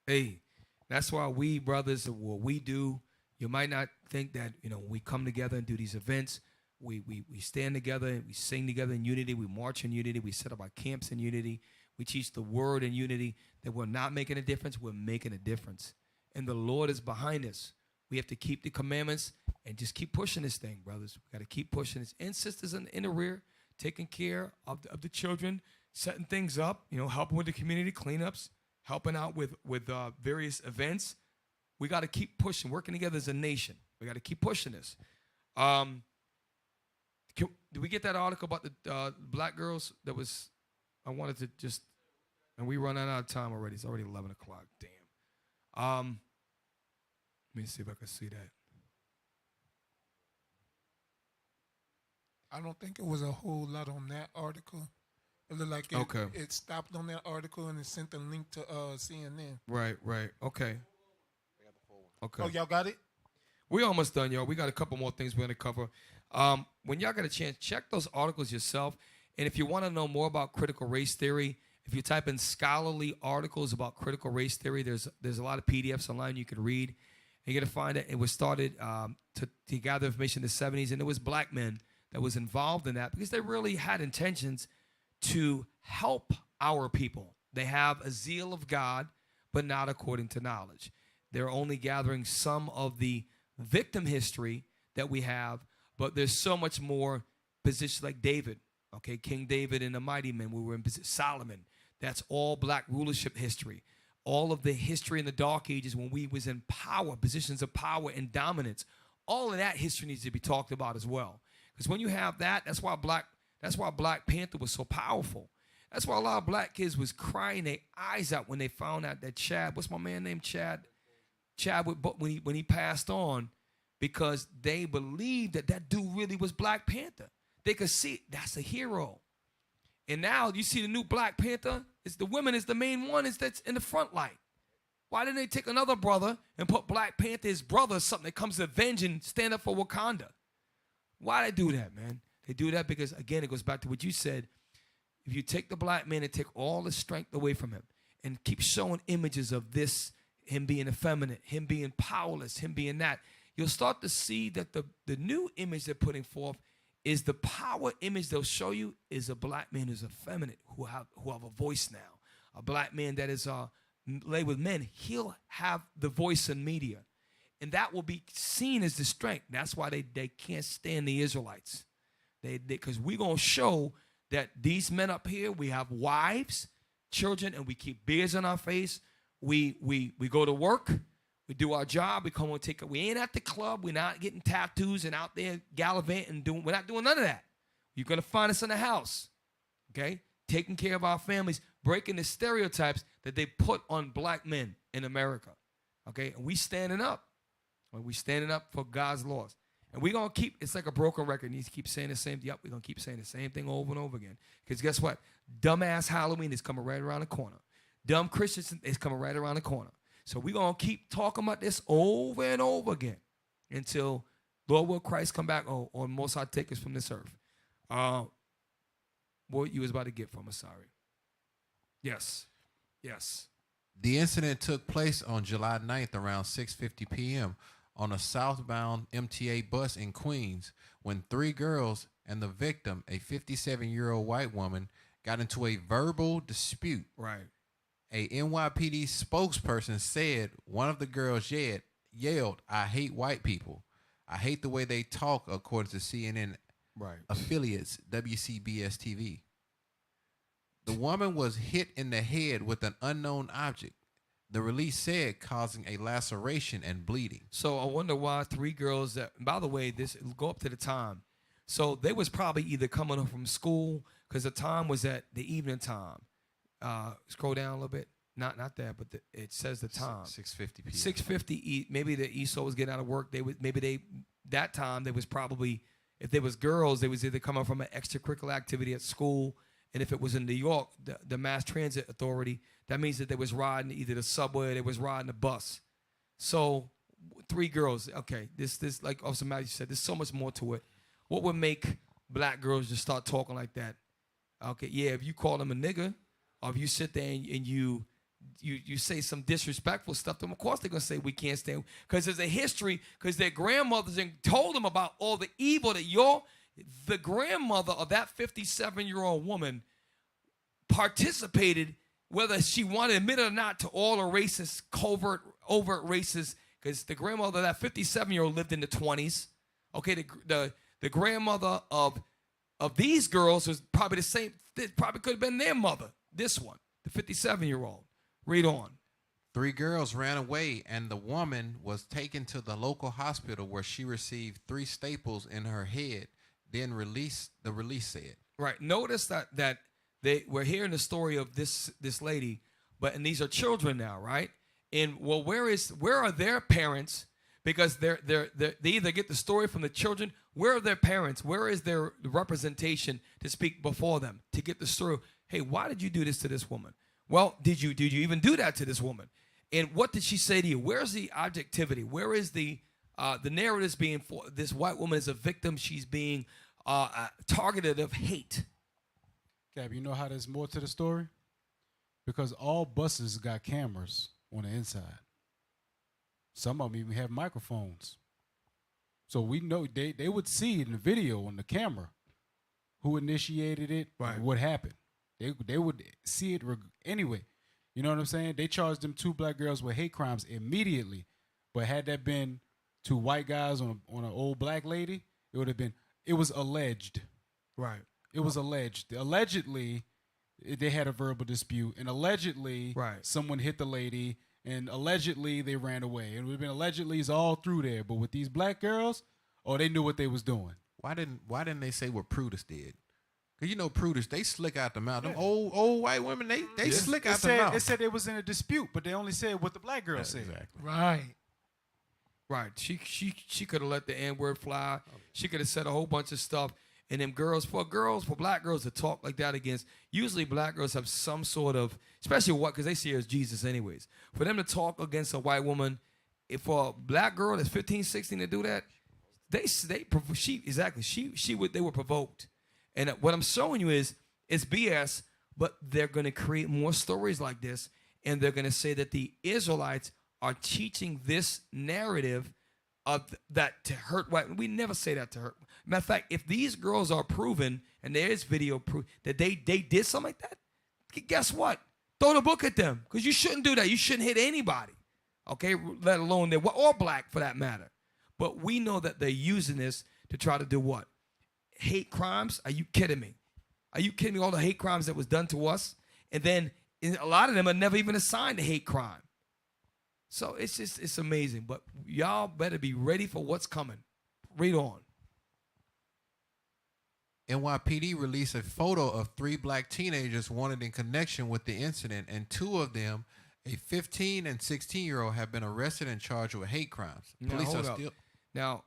Hey, that's why we brothers, what we do, you might not think that, when we come together and do these events, We stand together and we sing together in unity. We march in unity. We set up our camps in unity. We teach the word in unity. That we're not making a difference. We're making a difference. And the Lord is behind us. We have to keep the commandments and just keep pushing this thing, brothers. We got to keep pushing this. And sisters in the rear, taking care of the children, setting things up, helping with the community cleanups, helping out with various events. We got to keep pushing, working together as a nation. We got to keep pushing this. Did we get that article about the black girls? I wanted to just, and we run out of time already. It's already 11 o'clock. Damn. Let me see if I can see that. I don't think it was a whole lot on that article. It looked like it stopped on that article and it sent a link to CNN. Right. Okay. Okay. Oh, y'all got it? We almost done, y'all. We got a couple more things we're going to cover. When y'all get a chance, check those articles yourself. And if you want to know more about critical race theory, if you type in scholarly articles about critical race theory, there's a lot of PDFs online you can read. And you're going to find it. It was started to gather information in the 70s, and it was black men that was involved in that because they really had intentions to help our people. They have a zeal of God, but not according to knowledge. They're only gathering some of the victim history that we have, but there's so much more positions like David, okay, King David and the mighty men. We were in Solomon. That's all black rulership history. All of the history in the Dark Ages when we was in power, positions of power and dominance. All of that history needs to be talked about as well. Because when you have that, that's why Black Panther was so powerful. That's why a lot of black kids was crying their eyes out when they found out that Chad, what's my man named Chad? When he passed on, because they believed that dude really was Black Panther. They could see that's a hero. And now you see the new Black Panther, the women is the main one that's in the front light. Why didn't they take another brother and put Black Panther, his brother, something that comes to avenge and stand up for Wakanda? Why they do that, man? They do that because, again, it goes back to what you said. If you take the black man and take all the strength away from him and keep showing images of this, him being effeminate, him being powerless, him being that, you'll start to see that the new image they're putting forth is the power image they'll show you is a black man who's effeminate, who have a voice now. A black man that is laid with men, he'll have the voice in media. And that will be seen as the strength. That's why they can't stand the Israelites. Because we're going to show that these men up here, we have wives, children, and we keep beards on our face. We go to work. We do our job. We come and we ain't at the club. We're not getting tattoos and out there gallivanting. We're not doing none of that. You're going to find us in the house, okay? Taking care of our families, breaking the stereotypes that they put on black men in America, okay? And we standing up. We standing up for God's laws. And we're going to keep, it's like a broken record. You keep saying the same thing. Yep, we're going to keep saying the same thing over and over again. Because guess what? Dumbass Halloween is coming right around the corner. Dumb Christmas is coming right around the corner. So we're going to keep talking about this over and over again until Lord will Christ come back or Most High take us from this earth. What you was about to get from us, sorry. Yes. The incident took place on July 9th around 6:50 p.m. on a southbound MTA bus in Queens when three girls and the victim, a 57-year-old white woman, got into a verbal dispute. Right. A NYPD spokesperson said one of the girls yelled, "I hate white people. I hate the way they talk," according to CNN affiliates WCBS TV. The woman was hit in the head with an unknown object, the release said, causing a laceration and bleeding. So I wonder why three girls that, by the way, this go up to the time. So they was probably either coming home from school because the time was at the evening time. Scroll down a little bit. Not that, but it says the time. 6:50 p.m. 6:50. Maybe the ESO was getting out of work. That time they was probably, if they was girls, they was either coming from an extracurricular activity at school. And if it was in New York, the Mass Transit Authority, that means that they was riding either the subway or they was riding the bus. So three girls, okay, this like Officer Matthew said, there's so much more to it. What would make black girls just start talking like that? Okay, yeah, if you call them a nigger, or if you sit there and you say some disrespectful stuff to them, of course they're going to say we can't stand, because there's a history, because their grandmothers told them about all the evil that The grandmother of that 57-year-old woman participated, whether she wanted to admit it or not, to all the racist, overt racist, because the grandmother of that 57-year-old lived in the 20s. Okay, the grandmother of these girls was probably the same. It probably could have been their mother. This one, the 57-year-old. Read on. 3 girls ran away, and the woman was taken to the local hospital where she received 3 staples in her head. Then the release said. Right. Notice that we're hearing the story of this lady, and these are children now, right? And well, where are their parents? Because they either get the story from the children. Where are their parents? Where is their representation to speak before them to get the story? Hey, why did you do this to this woman? Well, did you even do that to this woman? And what did she say to you? Where's the objectivity? Where is the narratives being for this white woman is a victim? She's being targeted of hate. Gab, you know how there's more to the story? Because all buses got cameras on the inside. Some of them even have microphones. So we know they would see in the video on the camera who initiated it, right, and what happened. They would see it anyway. You know what I'm saying? They charged them 2 black girls with hate crimes immediately. But had that been 2 white guys on an old black lady, it was alleged. Right. It was alleged. Allegedly, they had a verbal dispute, and allegedly, right, someone hit the lady, and allegedly they ran away. And it would have been allegedly's all through there. But with these black girls, they knew what they was doing. Why didn't they say what Prudence did? Because, you know, Prudence, they slick out the mouth. Them old white women, they slick out the mouth. They said they was in a dispute, but they only said what the black girl said. Exactly. Right. Right. She could have let the N-word fly. She could have said a whole bunch of stuff. And them for black girls to talk like that against, usually black girls have some sort of, especially because they see her as Jesus anyways. For them to talk against a white woman, for a black girl that's 15, 16 to do that, they were provoked. And what I'm showing you is it's BS, but they're going to create more stories like this, and they're going to say that the Israelites are teaching this narrative of that to hurt white. We never say that to hurt. Matter of fact, if these girls are proven, and there is video proof that they did something like that, guess what? Throw the book at them, because you shouldn't do that. You shouldn't hit anybody, okay? Let alone or black for that matter. But we know that they're using this to try to do what? Hate crimes? Are you kidding me? Are you kidding me? All the hate crimes that was done to us, and then a lot of them are never even assigned a hate crime. So it's amazing. But y'all better be ready for what's coming. Read on. NYPD released a photo of 3 black teenagers wanted in connection with the incident, and 2 of them, a 15 and 16-year-old, have been arrested and charged with hate crimes. Police are still. Now,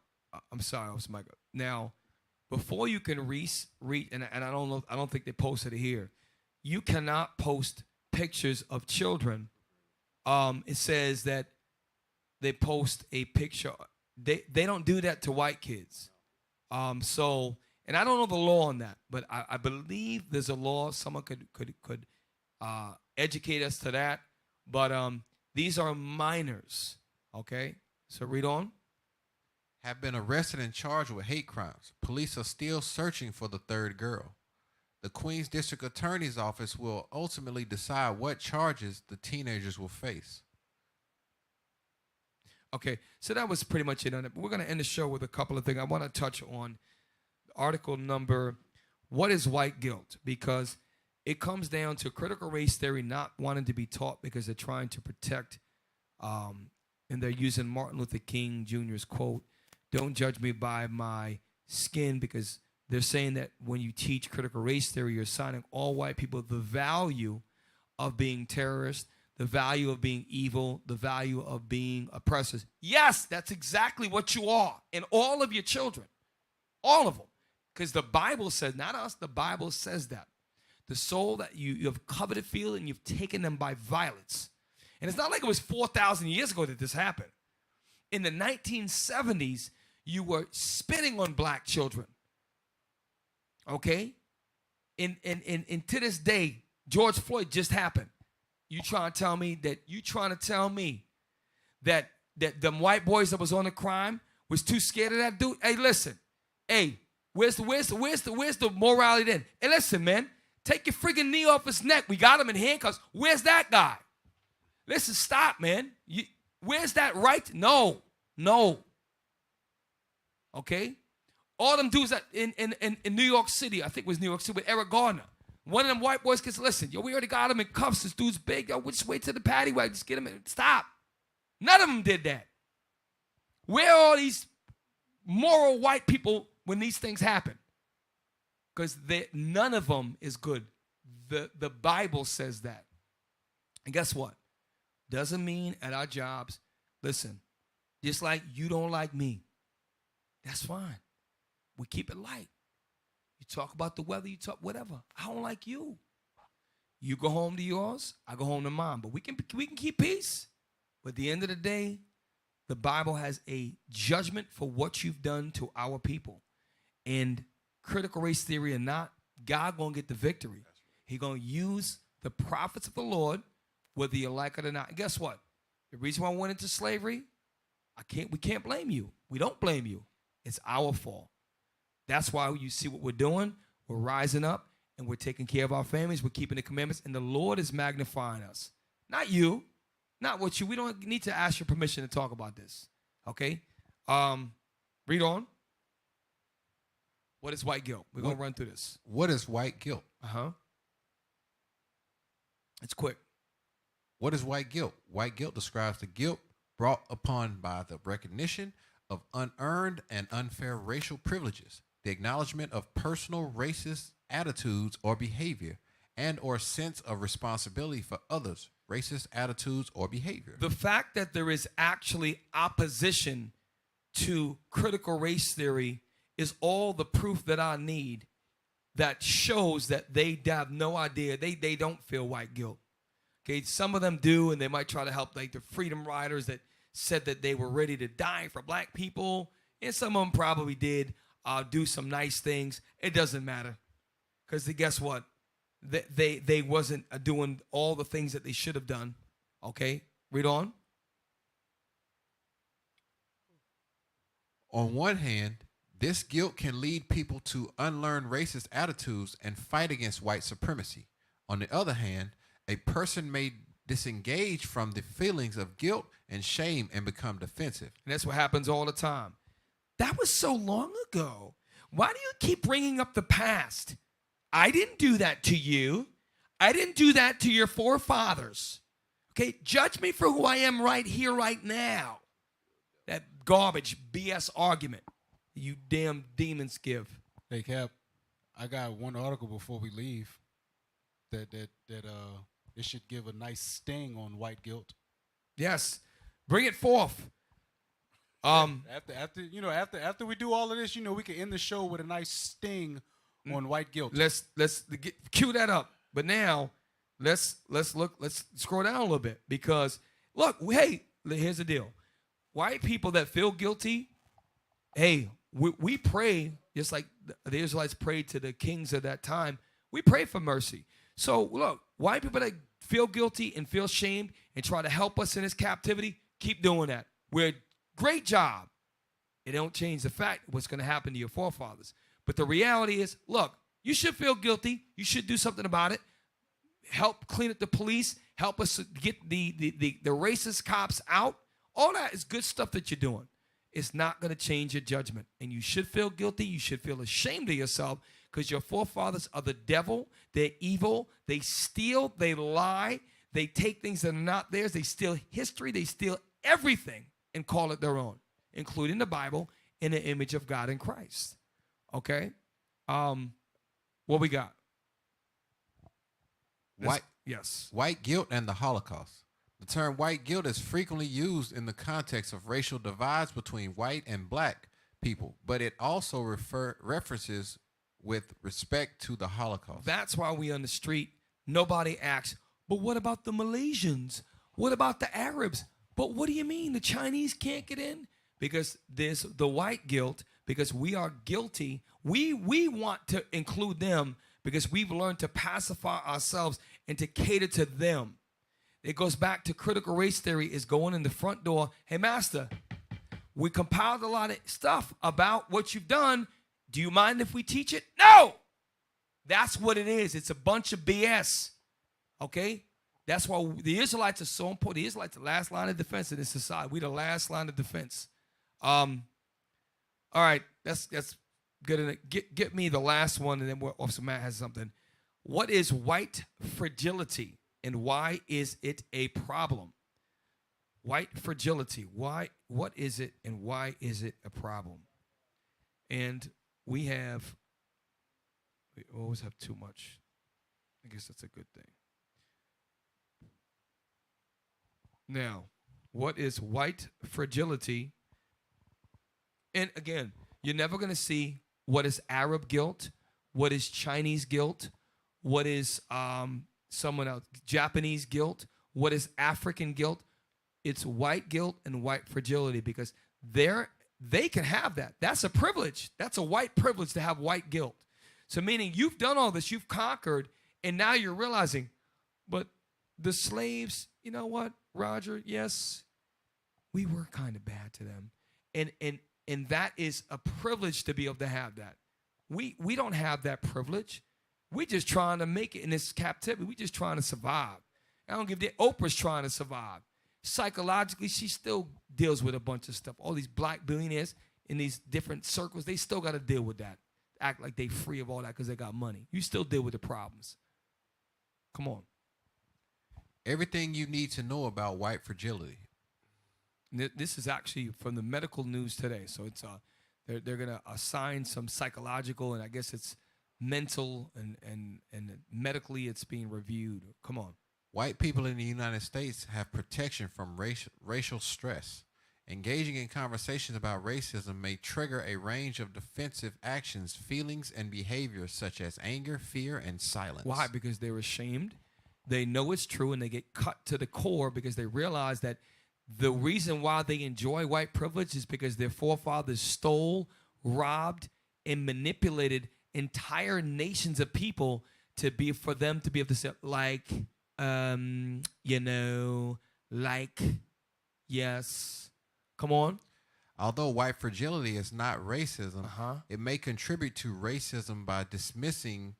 I'm sorry, Michael. Now, before you can read, and I don't know, I don't think they posted it here. You cannot post pictures of children. It says that they post a picture. They don't do that to white kids. And I don't know the law on that, but I believe there's a law. Someone could educate us to that. But these are minors. Okay, so read on. Have been arrested and charged with hate crimes. Police are still searching for the 3rd girl. The Queens District Attorney's Office will ultimately decide what charges the teenagers will face. Okay, so that was pretty much it on it. But we're going to end the show with a couple of things. I want to touch on article number, what is white guilt? Because it comes down to critical race theory not wanting to be taught because they're trying to protect, and they're using Martin Luther King Jr.'s quote, "Don't judge me by my skin," because they're saying that when you teach critical race theory, you're assigning all white people the value of being terrorists, the value of being evil, the value of being oppressors. Yes, that's exactly what you are. And all of your children, all of them. Because the Bible says, not us, the Bible says that. The soul that you have coveted feel and you've taken them by violence. And it's not like it was 4,000 years ago that this happened. In the 1970s, you were spitting on black children. Okay? And to this day, George Floyd just happened. You trying to tell me that them white boys that was on the crime was too scared of that dude? Hey, listen. Hey, Where's the morality then? And listen, man, take your friggin' knee off his neck. We got him in handcuffs. Where's that guy? Listen, stop, man. Where's that right? No. Okay? All them dudes that in New York City, I think it was New York City with Eric Garner. One of them white boys gets, listen, yo, we already got him in cuffs. This dude's big. Yo, we'll just wait till the paddy wagon. Just get him in. Stop. None of them did that. Where are all these moral white people when these things happen? Because none of them is good. The Bible says that. And guess what? Doesn't mean at our jobs, listen, just like you don't like me, that's fine. We keep it light. You talk about the weather, you talk whatever. I don't like you. You go home to yours, I go home to mine. But we can keep peace. But at the end of the day, the Bible has a judgment for what you've done to our people. And critical race theory or not, God gonna get the victory. He gonna use the prophets of the Lord, whether you like it or not. And guess what? The reason why I went into slavery, we can't blame you. We don't blame you. It's our fault. That's why you see what we're doing. We're rising up and we're taking care of our families. We're keeping the commandments, and the Lord is magnifying us. Not you, not what you. We don't need to ask your permission to talk about this. Okay? Read on. What is white guilt? We're going to run through this. What is white guilt? It's quick. What is white guilt? White guilt describes the guilt brought upon by the recognition of unearned and unfair racial privileges, the acknowledgement of personal racist attitudes or behavior, and or sense of responsibility for others' racist attitudes or behavior. The fact that there is actually opposition to critical race theory is all the proof that I need that shows that they have no idea. They don't feel white guilt. Okay, some of them do, and they might try to help, like the freedom riders that said that they were ready to die for black people, and some of them probably did do some nice things. It doesn't matter, because guess what? They wasn't doing all the things that they should have done. Okay, read on. On one hand, this guilt can lead people to unlearn racist attitudes and fight against white supremacy. On the other hand, a person may disengage from the feelings of guilt and shame and become defensive. And that's what happens all the time. That was so long ago. Why do you keep bringing up the past? I didn't do that to you. I didn't do that to your forefathers. Okay, judge me for who I am right here, right now. That garbage BS argument you damn demons give. Hey, Cap, I got one article before we leave that it should give a nice sting on white guilt. Yes, bring it forth. After we do all of this, we can end the show with a nice sting on white guilt. Let's cue that up. But now let's scroll down a little bit, because look, hey, here's the deal. White people that feel guilty, hey, we pray just like the Israelites prayed to the kings of that time. We pray for mercy. So look, white people that feel guilty and feel shamed and try to help us in this captivity, keep doing that. Great job. It don't change the fact what's going to happen to your forefathers. But the reality is, look, you should feel guilty. You should do something about it. Help clean up the police. Help us get the racist cops out. All that is good stuff that you're doing. It's not going to change your judgment. And you should feel guilty. You should feel ashamed of yourself, because your forefathers are the devil. They're evil. They steal. They lie. They take things that are not theirs. They steal history. They steal everything and call it their own, including the Bible, in the image of God in Christ. Okay? What we got? White guilt and the Holocaust. The term white guilt is frequently used in the context of racial divides between white and black people, but it also references with respect to the Holocaust. That's why we on the street, nobody asks, but what about the Malaysians? What about the Arabs? But what do you mean the Chinese can't get in? Because there's the white guilt, because we are guilty. We want to include them because we've learned to pacify ourselves and to cater to them. It goes back to critical race theory, is going in the front door. Hey, master, we compiled a lot of stuff about what you've done. Do you mind if we teach it? No. That's what it is. It's a bunch of BS. Okay? That's why the Israelites are so important. The Israelites are the last line of defense in this society. We're the last line of defense. All right, that's good. Get me the last one, and then Officer Matt has something. What is white fragility, and why is it a problem? White fragility. Why? What is it, and why is it a problem? And we always have too much. I guess that's a good thing. Now, what is white fragility? And again, you're never going to see what is Arab guilt, what is Chinese guilt, what is someone else, Japanese guilt, what is African guilt. It's white guilt and white fragility, because they can have that. That's a privilege. That's a white privilege to have white guilt. So meaning you've done all this, you've conquered, and now you're realizing, but the slaves, you know what, Roger, yes, we were kind of bad to them. And that is a privilege to be able to have that. We don't have that privilege. We're just trying to make it in this captivity. We're just trying to survive. I don't give a Oprah's trying to survive. Psychologically, she still deals with a bunch of stuff. All these black billionaires in these different circles, they still got to deal with that. Act like they free of all that because they got money. You still deal with the problems. Come on. Everything you need to know about white fragility. This is actually from the medical news today. So it's they're going to assign some psychological, and I guess it's mental and medically it's being reviewed. Come on. White people in the United States have protection from racial stress. Engaging in conversations about racism may trigger a range of defensive actions, feelings, and behaviors such as anger, fear, and silence. Why? Because they're ashamed. They know it's true, and they get cut to the core because they realize that the reason why they enjoy white privilege is because their forefathers stole, robbed, and manipulated entire nations of people for them to be able to say, yes. Come on. Although white fragility is not racism, it may contribute to racism by dismissing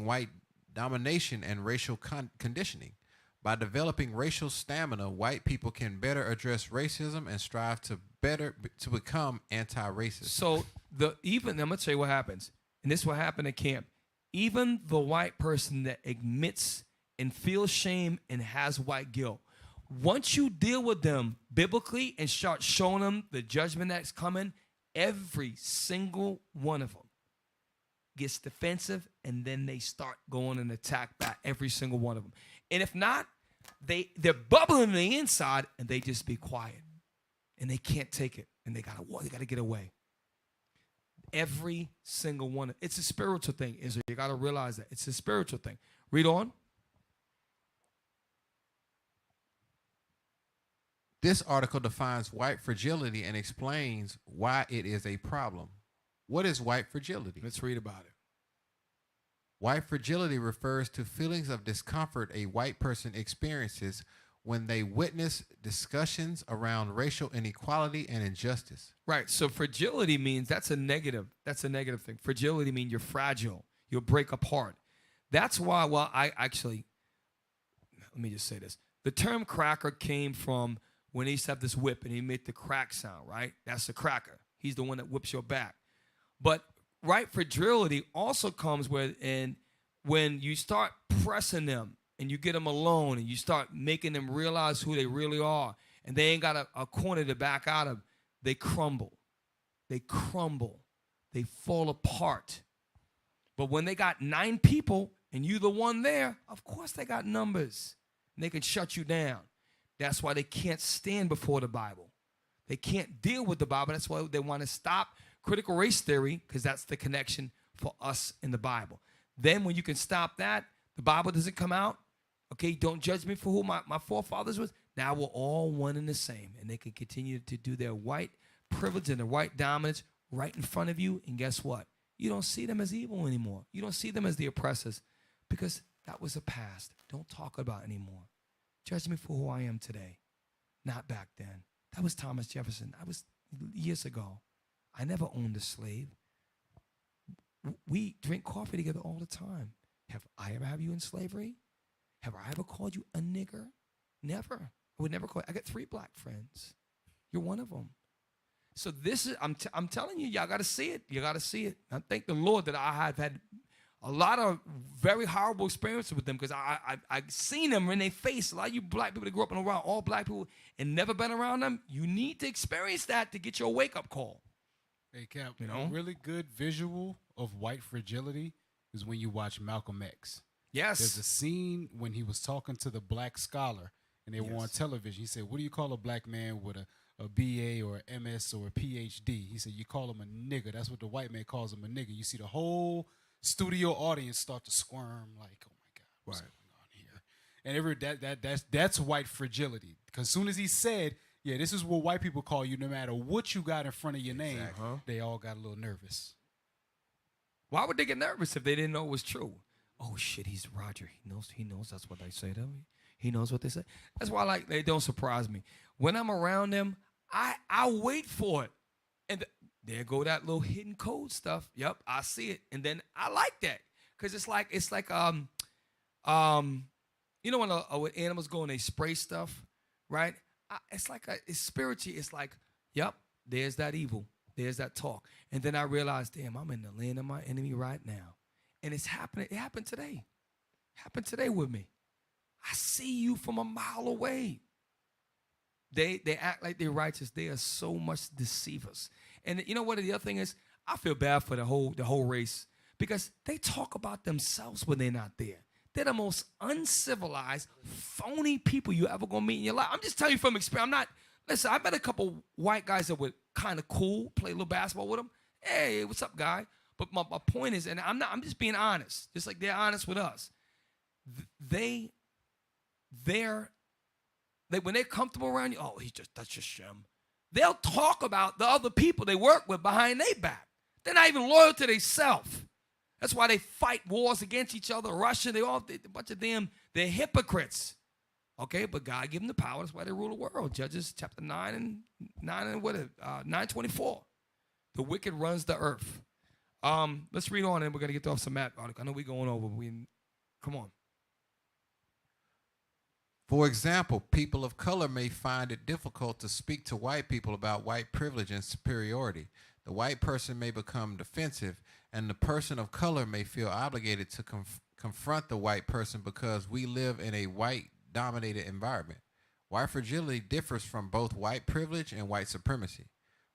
white domination and racial conditioning. By developing racial stamina, white people can better address racism and strive to become anti-racist. So I'm gonna tell you what happens, and this is what happened at camp. Even the white person that admits and feels shame and has white guilt, once you deal with them biblically and start showing them the judgment that's coming, every single one of them gets defensive, and then they start going and attack back, every single one of them. And if not, they're bubbling on the inside, and they just be quiet, and they can't take it, and they gotta get away. Every single one. It's a spiritual thing, Israel. You gotta realize that it's a spiritual thing. Read on. This article defines white fragility and explains why it is a problem. What is white fragility? Let's read about it. White fragility refers to feelings of discomfort a white person experiences when they witness discussions around racial inequality and injustice. Right. So fragility means that's a negative. That's a negative thing. Fragility means you're fragile. You'll break apart. That's why, let me just say this. The term cracker came from when he used to have this whip and he made the crack sound, right? That's the cracker. He's the one that whips your back. But right fragility also comes when you start pressing them and you get them alone and you start making them realize who they really are, and they ain't got a corner to back out of, they crumble. They crumble. They fall apart. But when they got 9 people and you the one there, of course they got numbers. And they can shut you down. That's why they can't stand before the Bible. They can't deal with the Bible. That's why they want to stop critical race theory, because that's the connection for us in the Bible. Then when you can stop that, the Bible doesn't come out. Okay, don't judge me for who my forefathers was. Now we're all one and the same. And they can continue to do their white privilege and their white dominance right in front of you. And guess what? You don't see them as evil anymore. You don't see them as the oppressors, because that was a past. Don't talk about it anymore. Judge me for who I am today, not back then. That was Thomas Jefferson. That was years ago. I never owned a slave. We drink coffee together all the time. Have I ever had you in slavery? Have I ever called you a nigger? Never. I would never call. I got 3 black friends. You're one of them. So this is, I'm telling you, y'all got to see it. You got to see it. I thank the Lord that I have had a lot of very horrible experiences with them, because I've seen them in their face. A lot of you black people that grew up and around all black people and never been around them, you need to experience that to get your wake-up call. Hey, Cap, You know? a really good visual of white fragility is when you watch Malcolm X. Yes. There's a scene when he was talking to the black scholar, and they were on television. He said, what do you call a black man with a BA or an MS or a PhD? He said, you call him a nigger. That's what the white man calls him, a nigger. You see the whole studio audience start to squirm like, oh my God, what's going on here? And that's white fragility. Because as soon as he said, yeah, this is what white people call you, no matter what you got in front of your name, they all got a little nervous. Why would they get nervous if they didn't know it was true? Oh shit, he's Roger. He knows that's what they say to me. He knows what they say. That's why they don't surprise me. When I'm around them, I wait for it. And there go that little hidden code stuff. Yep, I see it. And then I like that. Because it's like you know when animals go and they spray stuff, right? It's like it's spiritual. It's like, yep, there's that evil. There's that talk. And then I realized, damn, I'm in the land of my enemy right now. And it's happening. It happened today. It happened today with me. I see you from a mile away. They act like they're righteous. They are so much deceivers. And you know what the other thing is? I feel bad for the whole race, because they talk about themselves when they're not there. They're the most uncivilized, phony people you ever gonna meet in your life. I'm just telling you from experience. Listen, I met a couple white guys that were kind of cool, play a little basketball with them. Hey, what's up, guy? But my point is, and I'm just being honest, just like they're honest with us. When they're comfortable around you, oh, that's just Shem. They'll talk about the other people they work with behind their back. They're not even loyal to themselves. That's why they fight wars against each other. Russia, a bunch of them, they're hypocrites. Okay, but God gave them the power. That's why they rule the world. Judges chapter 9:24. The wicked runs the earth. Let's read on, and we're gonna get off some map article. I know we're going over. Come on. For example, people of color may find it difficult to speak to white people about white privilege and superiority. The white person may become defensive, and the person of color may feel obligated to confront the white person because we live in a white-dominated environment. White fragility differs from both white privilege and white supremacy.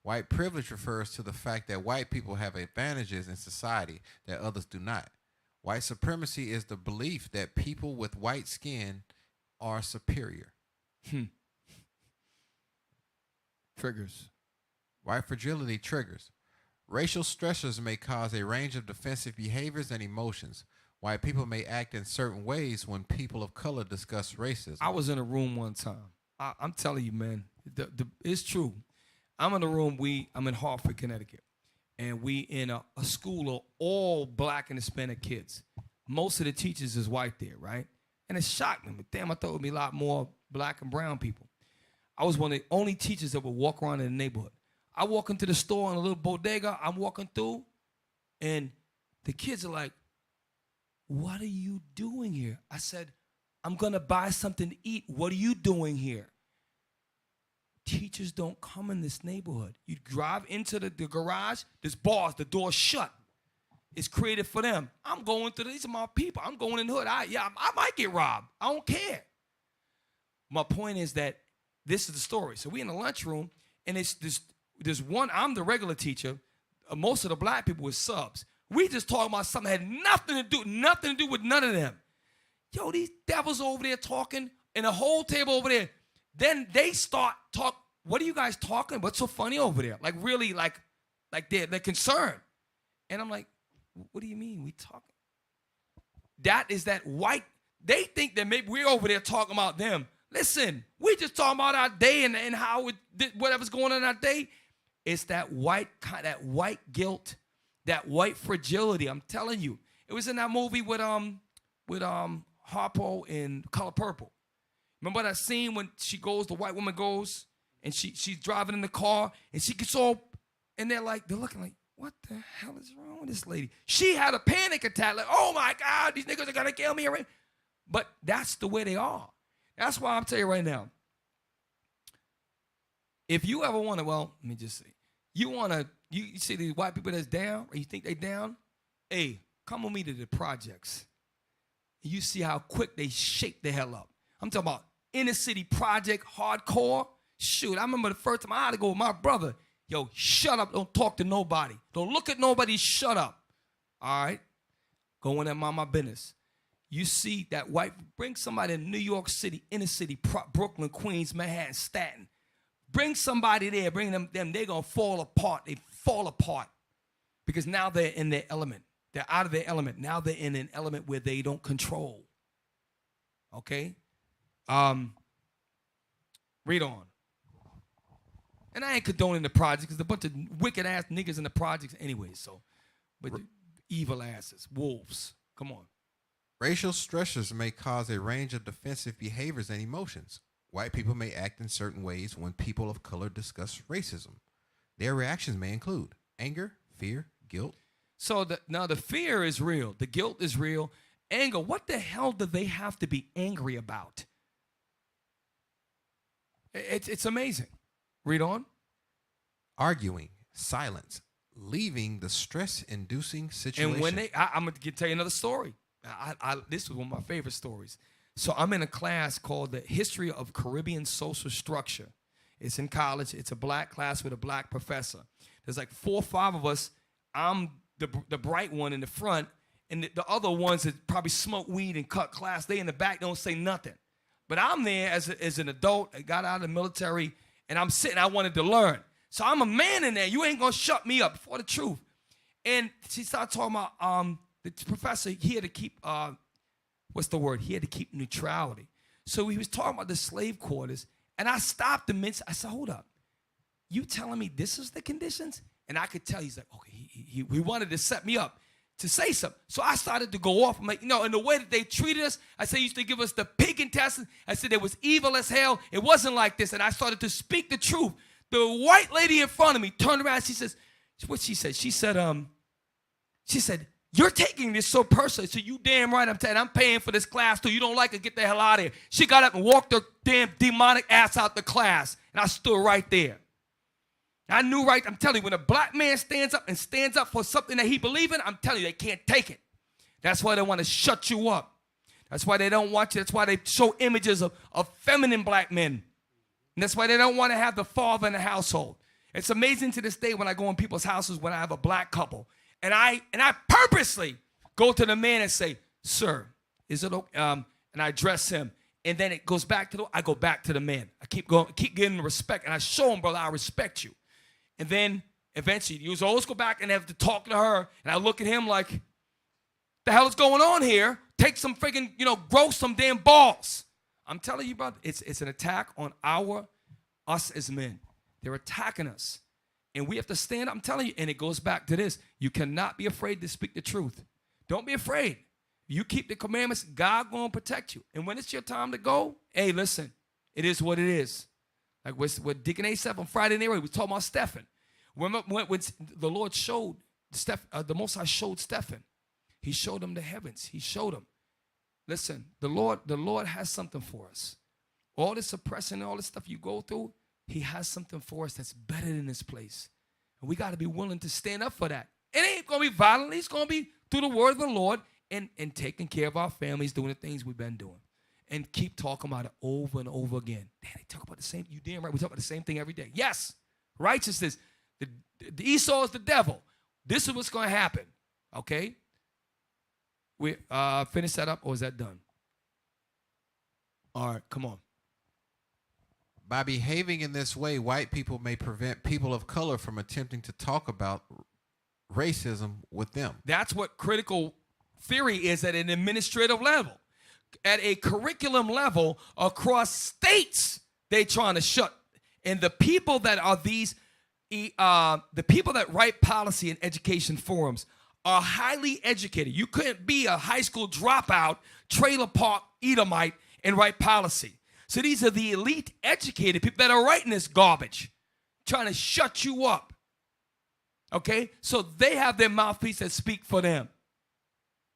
White privilege refers to the fact that white people have advantages in society that others do not. White supremacy is the belief that people with white skin are superior. Triggers. White fragility triggers. Racial stressors may cause a range of defensive behaviors and emotions. White people may act in certain ways when people of color discuss racism. I was in a room one time. I'm telling you, man, it's true. I'm in a room. I'm in Hartford, Connecticut, and we in a school of all black and Hispanic kids. Most of the teachers is white there, right? And it shocked me. But damn, I thought it would be a lot more black and brown people. I was one of the only teachers that would walk around in the neighborhood. I walk into the store in a little bodega. I'm walking through, and the kids are like, "What are you doing here?" I said, "I'm going to buy something to eat. What are you doing here?" Teachers don't come in this neighborhood. You drive into the garage, there's bars, the door's shut. It's created for them. I'm going to, these are my people. I'm going in the hood. I might get robbed. I don't care. My point is that this is the story. So we in the lunchroom, and there's one, I'm the regular teacher. Most of the black people were subs. We just talking about something that had nothing to do with none of them. Yo, these devils over there talking, and the whole table over there. Then they start talk. What are you guys talking? What's so funny over there? Like really, like they're concerned. And I'm like, what do you mean we talking? That is that white. They think that maybe we're over there talking about them. Listen, we just talking about our day and how whatever's going on in our day. It's that white guilt, that white fragility. I'm telling you, it was in that movie with Harpo in Color Purple. Remember that scene when the white woman goes, and she's driving in the car, and she gets all And they're looking like, what the hell is wrong with this lady? She had a panic attack, like, oh my God, these niggas are gonna kill me. But that's the way they are. That's why I'm telling you right now, if you ever want to, well, let me just say, you see these white people that's down, or you think they down, hey, come with me to the projects. You see how quick they shake the hell up. I'm talking about inner city project, hardcore. Shoot, I remember the first time I had to go with my brother. Yo, shut up, don't talk to nobody. Don't look at nobody, shut up. All right? Going at my business. You see that white, bring somebody in New York City, inner city, Brooklyn, Queens, Manhattan, Staten. Bring somebody there, bring them, they're going to fall apart. They fall apart because now they're in their element. They're out of their element. Now they're in an element where they don't control. Okay? Read on. And I ain't condoning the projects because there's a bunch of wicked-ass niggas in the projects anyway, so. But evil asses, wolves. Come on. Racial stressors may cause a range of defensive behaviors and emotions. White people may act in certain ways when people of color discuss racism. Their reactions may include anger, fear, guilt. So now the fear is real. The guilt is real. Anger, what the hell do they have to be angry about? It's amazing. Read on. Arguing, silence, leaving the stress-inducing situation. And when I'm going to tell you another story. This was one of my favorite stories. So I'm in a class called the History of Caribbean Social Structure. It's in college. It's a black class with a black professor. There's like 4 or 5 of us. I'm the bright one in the front, and the other ones that probably smoke weed and cut class, they in the back don't say nothing. But I'm there as an adult. I got out of the military, and I'm sitting. I wanted to learn. So I'm a man in there. You ain't going to shut me up for the truth. And she started talking about the professor, he had to keep, what's the word? He had to keep neutrality. So he was talking about the slave quarters, and I stopped him. I said, hold up. You telling me this is the conditions? And I could tell he's like, okay, he wanted to set me up to say something. So I started to go off. I'm like, in the way that they treated us, I said, used to give us the pig intestine. I said, it was evil as hell. It wasn't like this. And I started to speak the truth. The white lady in front of me turned around. She says, what she said? She said, you're taking this so personally. So you damn right, I'm paying for this class too. You don't like it, get the hell out of here. She got up and walked her damn demonic ass out the class. And I stood right there. I knew right, I'm telling you, when a black man stands up for something that he believes in, I'm telling you, they can't take it. That's why they want to shut you up. That's why they don't want you. That's why they show images of feminine black men. And that's why they don't want to have the father in the household. It's amazing to this day when I go in people's houses when I have a black couple. And I purposely go to the man and say, sir, is it okay? And I address him. And then it goes back to I go back to the man. I keep giving him respect. And I show him, brother, I respect you. And then eventually you always go back and have to talk to her. And I look at him like, the hell is going on here? Take some friggin', grow some damn balls. I'm telling you, brother, it's an attack on us as men. They're attacking us. And we have to stand up. I'm telling you, and it goes back to this. You cannot be afraid to speak the truth. Don't be afraid. You keep the commandments, God going to protect you. And when it's your time to go, hey, listen, it is what it is. Like what Deacon A said on Friday night, we was talking about Stephen. When the Lord showed, the Most High showed Stephen. He showed him the heavens. He showed him. Listen, the Lord has something for us. All this oppression, all this stuff you go through, He has something for us that's better than this place. And we got to be willing to stand up for that. It ain't going to be violently. It's going to be through the word of the Lord and taking care of our families, doing the things we've been doing. And keep talking about it over and over again. Man, they talk about the same. You damn right. We talk about the same thing every day. Yes, righteousness. The Esau is the devil. This is what's going to happen. Okay? We finish that up, or is that done? All right, come on. By behaving in this way, white people may prevent people of color from attempting to talk about racism with them. That's what critical theory is at an administrative level. At a curriculum level across states, they trying to shut. And the people that are the people that write policy and education forums are highly educated. You couldn't be a high school dropout, trailer park Edomite and write policy. So these are the elite educated people that are writing this garbage, trying to shut you up. Okay? So they have their mouthpiece that speak for them.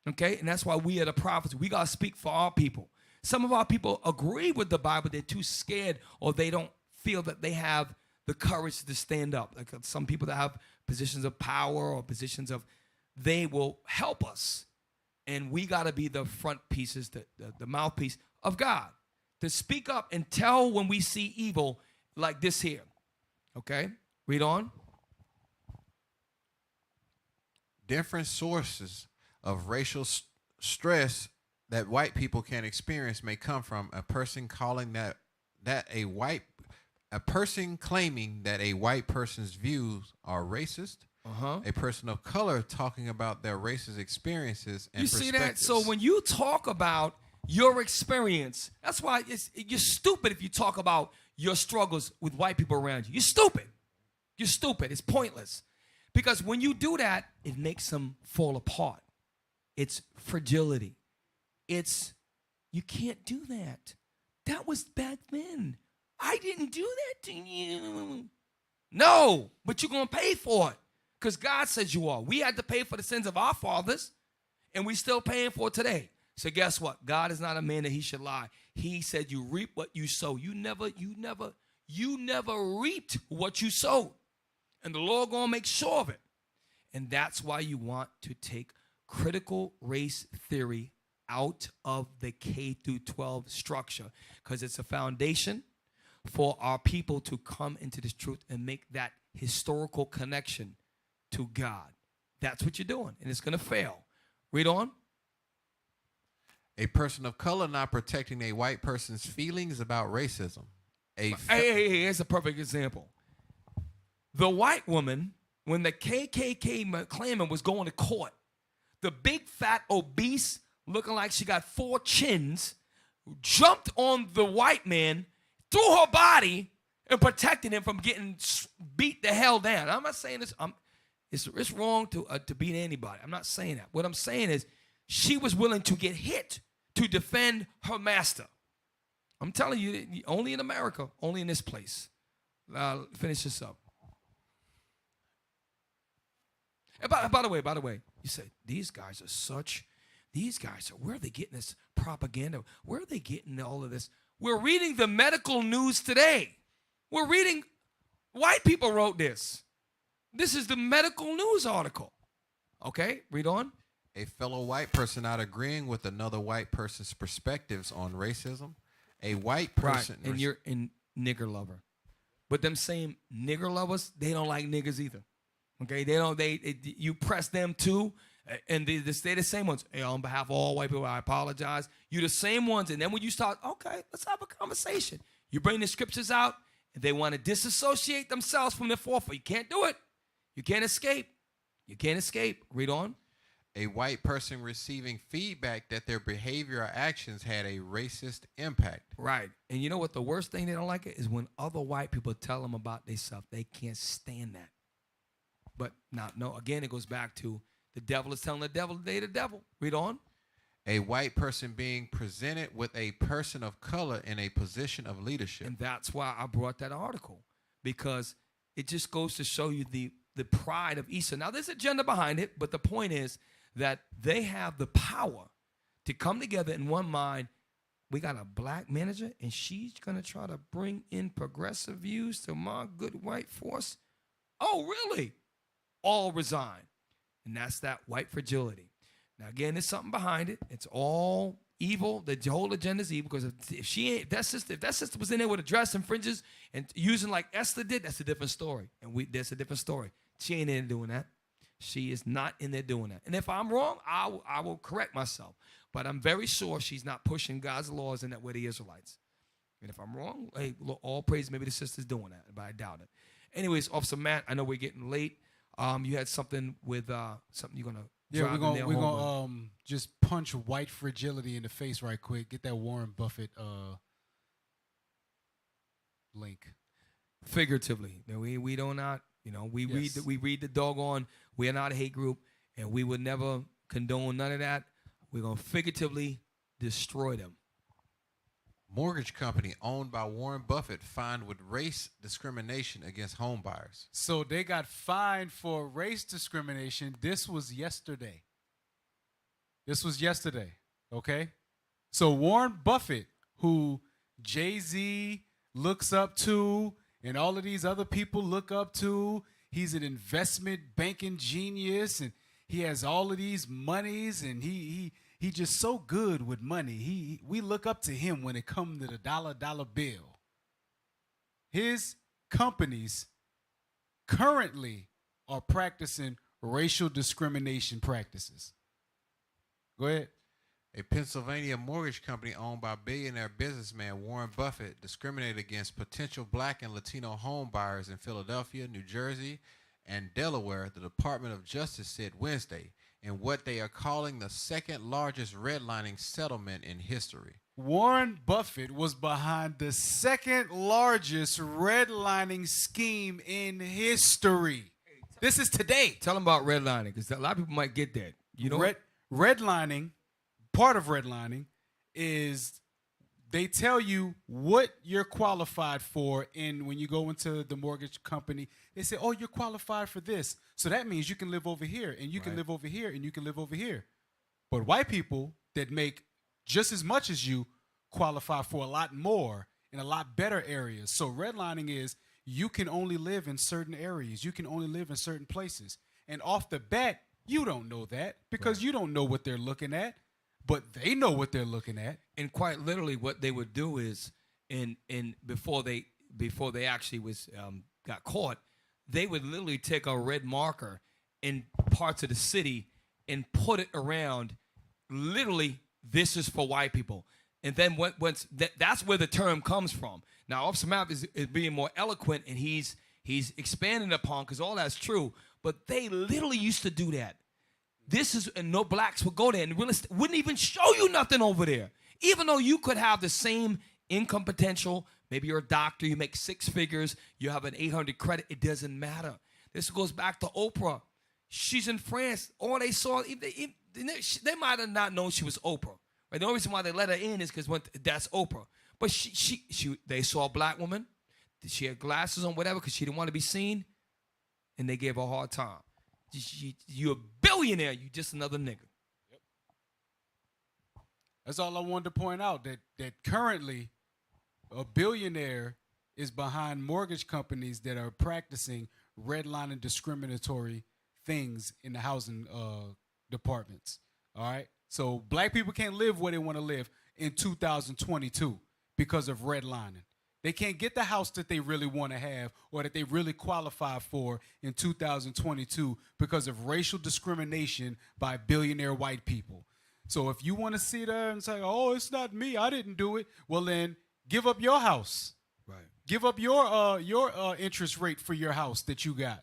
Okay? And that's why we are the prophets. We got to speak for our people. Some of our people agree with the Bible. They're too scared, or they don't feel that they have the courage to stand up. Like some people that have positions of power or positions of, they will help us. And we got to be the front pieces, the mouthpiece of God, to speak up and tell when we see evil like this here. Okay? Read on. Different sources of racial stress that white people can experience may come from a person calling a person claiming that a white person's views are racist. A person of color talking about their racist experiences and perspectives. You see that? So when you talk about your experience, that's why you're stupid if you talk about your struggles with white people around you. You're stupid. You're stupid. It's pointless. Because when you do that, it makes them fall apart. It's fragility. You can't do that. That was back then. I didn't do that to you. No, but you're going to pay for it because God says you are. We had to pay for the sins of our fathers, and we're still paying for it today. So guess what? God is not a man that he should lie. He said you reap what you sow. You never reaped what you sowed. And the Lord going to make sure of it. And that's why you want to take critical race theory out of the K through 12 structure, because it's a foundation for our people to come into this truth and make that historical connection to God. That's what you're doing, and it's going to fail. Read on. A person of color not protecting a white person's feelings about racism. Hey, here's a perfect example. The white woman, when the KKK claimant was going to court, the big, fat, obese, looking like she got 4 chins, jumped on the white man, threw her body, and protected him from getting beat the hell down. I'm not saying this. It's wrong to beat anybody. I'm not saying that. What I'm saying is she was willing to get hit to defend her master. I'm telling you, only in America, only in this place. Finish this up. And by the way, you say, these guys are where are they getting this propaganda? Where are they getting all of this? We're reading the medical news today. We're reading, white people wrote this. This is the medical news article. Okay, read on. A fellow white person not agreeing with another white person's perspectives on racism. A white person. Right, and you're a nigger lover. But them same nigger lovers, they don't like niggers either. Okay, you press them too, and they're the same ones. Hey, on behalf of all white people, I apologize. You're the same ones, and then when you start, okay, let's have a conversation. You bring the scriptures out, and they want to disassociate themselves from the forefront. You can't do it. You can't escape. You can't escape. Read on. A white person receiving feedback that their behavior or actions had a racist impact. Right. And you know what the worst thing they don't like it is when other white people tell them about themselves. They can't stand that. But again, it goes back to the devil is telling the devil they the devil. Read on. A white person being presented with a person of color in a position of leadership. And that's why I brought that article, because it just goes to show you the pride of Esau. Now, there's agenda behind it, but the point is that they have the power to come together in one mind. We got a black manager, and she's going to try to bring in progressive views to my good white force. Oh, really? All resign. And that's that white fragility. Now, again, there's something behind it. It's all evil. The whole agenda is evil, because if that sister was in there with a dress and fringes and using like Esther did, that's a different story. And that's a different story. She ain't in there doing that. She is not in there doing that. And if I'm wrong, I will correct myself. But I'm very sure she's not pushing God's laws in that way the Israelites. And if I'm wrong, hey, all praise, maybe the sister's doing that, but I doubt it. Anyways, Officer Matt, I know we're getting late. You had something with something you're gonna. Yeah, we're gonna just punch white fragility in the face right quick. Get that Warren Buffett link. Figuratively, we do not. We read the doggone. We are not a hate group, and we would never condone none of that. We're gonna figuratively destroy them. Mortgage company owned by Warren Buffett fined with race discrimination against home buyers. So they got fined for race discrimination. This was yesterday. Okay? So Warren Buffett, who Jay-Z looks up to and all of these other people look up to, he's an investment banking genius and he has all of these monies and he just so good with money. We look up to him when it comes to the dollar bill. His companies currently are practicing racial discrimination practices. Go ahead. A Pennsylvania mortgage company owned by billionaire businessman Warren Buffett discriminated against potential black and Latino home buyers in Philadelphia, New Jersey, and Delaware, the Department of Justice said Wednesday, in what they are calling the second largest redlining settlement in history. Warren Buffett was behind the second largest redlining scheme in history. This is today. Tell them about redlining, because a lot of people might get that. You know, redlining, part of redlining is they tell you what you're qualified for, and when you go into the mortgage company, they say, oh, you're qualified for this. So that means you can live over here, and you can live over here, and you can live over here. But white people that make just as much as you qualify for a lot more in a lot better areas. So redlining is you can only live in certain areas. You can only live in certain places. And off the bat, you don't know that because you don't know what they're looking at, but they know what they're looking at. And quite literally, what they would do is, before they actually got caught, they would literally take a red marker in parts of the city and put it around. Literally, this is for white people. And then that's where the term comes from. Now, Officer Mapp is being more eloquent, and he's expanding upon, because all that's true. But they literally used to do that. And no blacks would go there and wouldn't even show you nothing over there. Even though you could have the same income potential, maybe you're a doctor, you make 6 figures, you have an 800 credit, it doesn't matter. This goes back to Oprah. She's in France. All they saw, they might have not known she was Oprah. Right? The only reason why they let her in is because that's Oprah. But they saw a black woman. She had glasses on, whatever, because she didn't want to be seen, and they gave her a hard time. You're a billionaire. You just another nigga. Yep. That's all I wanted to point out, that currently a billionaire is behind mortgage companies that are practicing redlining discriminatory things in the housing departments. All right? So black people can't live where they want to live in 2022 because of redlining. They can't get the house that they really want to have or that they really qualify for in 2022 because of racial discrimination by billionaire white people. So if you want to sit there and say, oh, it's not me, I didn't do it, well then give up your house. Right. Give up your interest rate for your house that you got.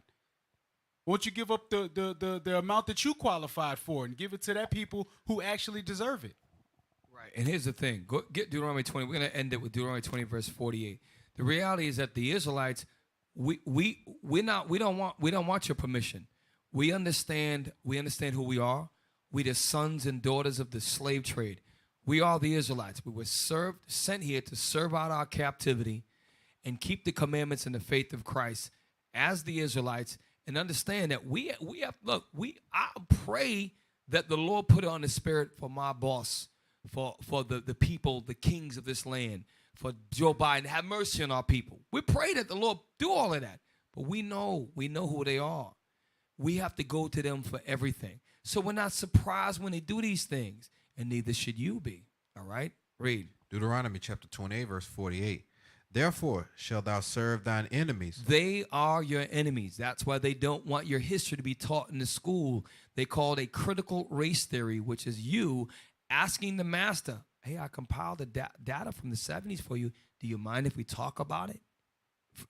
Won't you give up the amount that you qualified for and give it to that people who actually deserve it? Right. And here's the thing. Get Deuteronomy 20. We're going to end it with Deuteronomy 20, verse 48. The reality is that the Israelites, we don't want your permission. We understand who we are. We the sons and daughters of the slave trade. We are the Israelites. We were sent here to serve out our captivity and keep the commandments and the faith of Christ as the Israelites, and understand that I pray that the Lord put it on the spirit for my boss, for the people, the kings of this land, for Joe Biden, have mercy on our people. We pray that the Lord do all of that. But we know who they are. We have to go to them for everything. So we're not surprised when they do these things, and neither should you be. All right? Read. Deuteronomy chapter 28, verse 48. Therefore shalt thou serve thine enemies. They are your enemies. That's why they don't want your history to be taught in the school. They call it a critical race theory, which is you asking the master, hey, I compiled the data from the 70s for you. Do you mind if we talk about it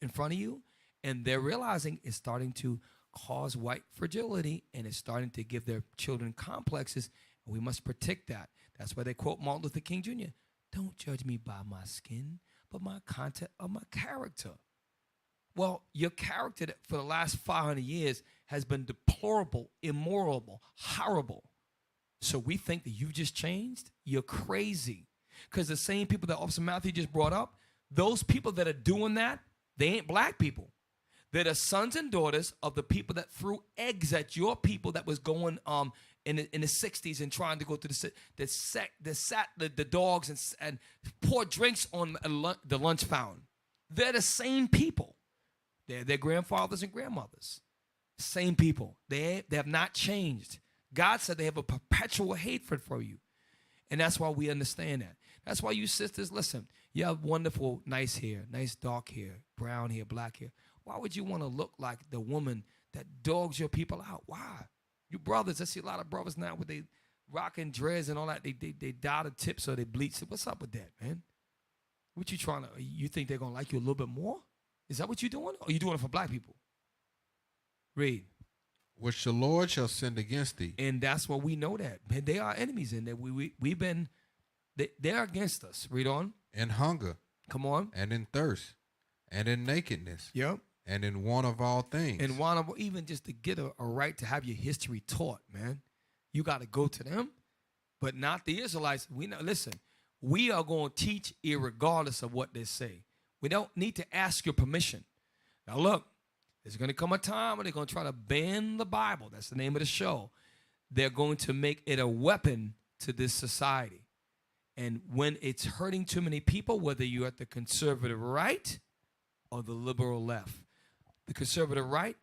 in front of you? And they're realizing it's starting to cause white fragility, and it's starting to give their children complexes, and we must protect that. That's why they quote Martin Luther King Jr. Don't judge me by my skin, but my content of my character. Well, your character for the last 500 years has been deplorable, immoral, horrible. So we think that you've just changed? You're crazy. Because the same people that Officer Matthew just brought up, those people that are doing that, they ain't black people. They're the sons and daughters of the people that threw eggs at your people that was going in the 60s and trying to go to the dogs and pour drinks on the lunch fountain. They're the same people. They're their grandfathers and grandmothers. Same people. They have not changed. God said they have a perpetual hatred for you. And that's why we understand that. That's why you sisters, listen, you have wonderful, nice hair, nice dark hair, brown hair, black hair. Why would you want to look like the woman that dogs your people out? Why? You brothers, I see a lot of brothers now with they rocking dreads and all that. They dye the tips or they bleach it. What's up with that, man? What you trying to, you think they're going to like you a little bit more? Is that what you're doing? Or are you doing it for black people? Read. Which the Lord shall send against thee. And that's what we know that. Man, they are enemies in that. We've been, they're against us. Read on. In hunger. Come on. And in thirst. And in nakedness. Yep. And in want of all things. And want of, even just to get a right to have your history taught, man. You got to go to them, but not the Israelites. We know, listen, we are going to teach irregardless of what they say. We don't need to ask your permission. Now look, there's going to come a time when they're going to try to ban the Bible. That's the name of the show. They're going to make it a weapon to this society. And when it's hurting too many people, whether you're at the conservative right or the liberal left, the conservative right,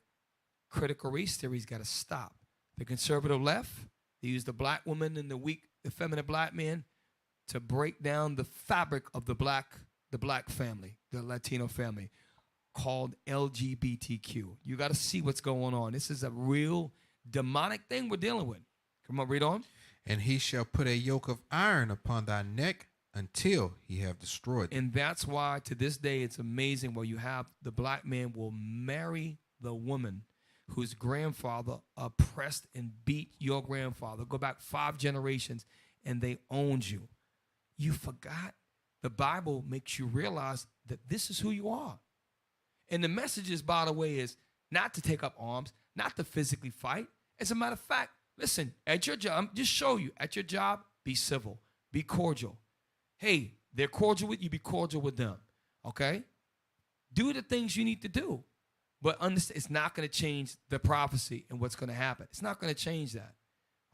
critical race theory's got to stop. The conservative left, they use the black woman and the weak, effeminate black man to break down the fabric of the black family, the Latino family, called LGBTQ. You got to see what's going on. This is a real demonic thing we're dealing with. Come on, read on. And he shall put a yoke of iron upon thy neck until he have destroyed thee. And that's why to this day it's amazing where you have the black man will marry the woman whose grandfather oppressed and beat your grandfather. Go back 5 generations and they owned you. You forgot. The Bible makes you realize that this is who you are. And the messages, by the way, is not to take up arms, not to physically fight. As a matter of fact, listen, at your job, just show you, at your job, be civil, be cordial. Hey, they're cordial with you, be cordial with them, okay? Do the things you need to do. But understand, it's not going to change the prophecy and what's going to happen. It's not going to change that,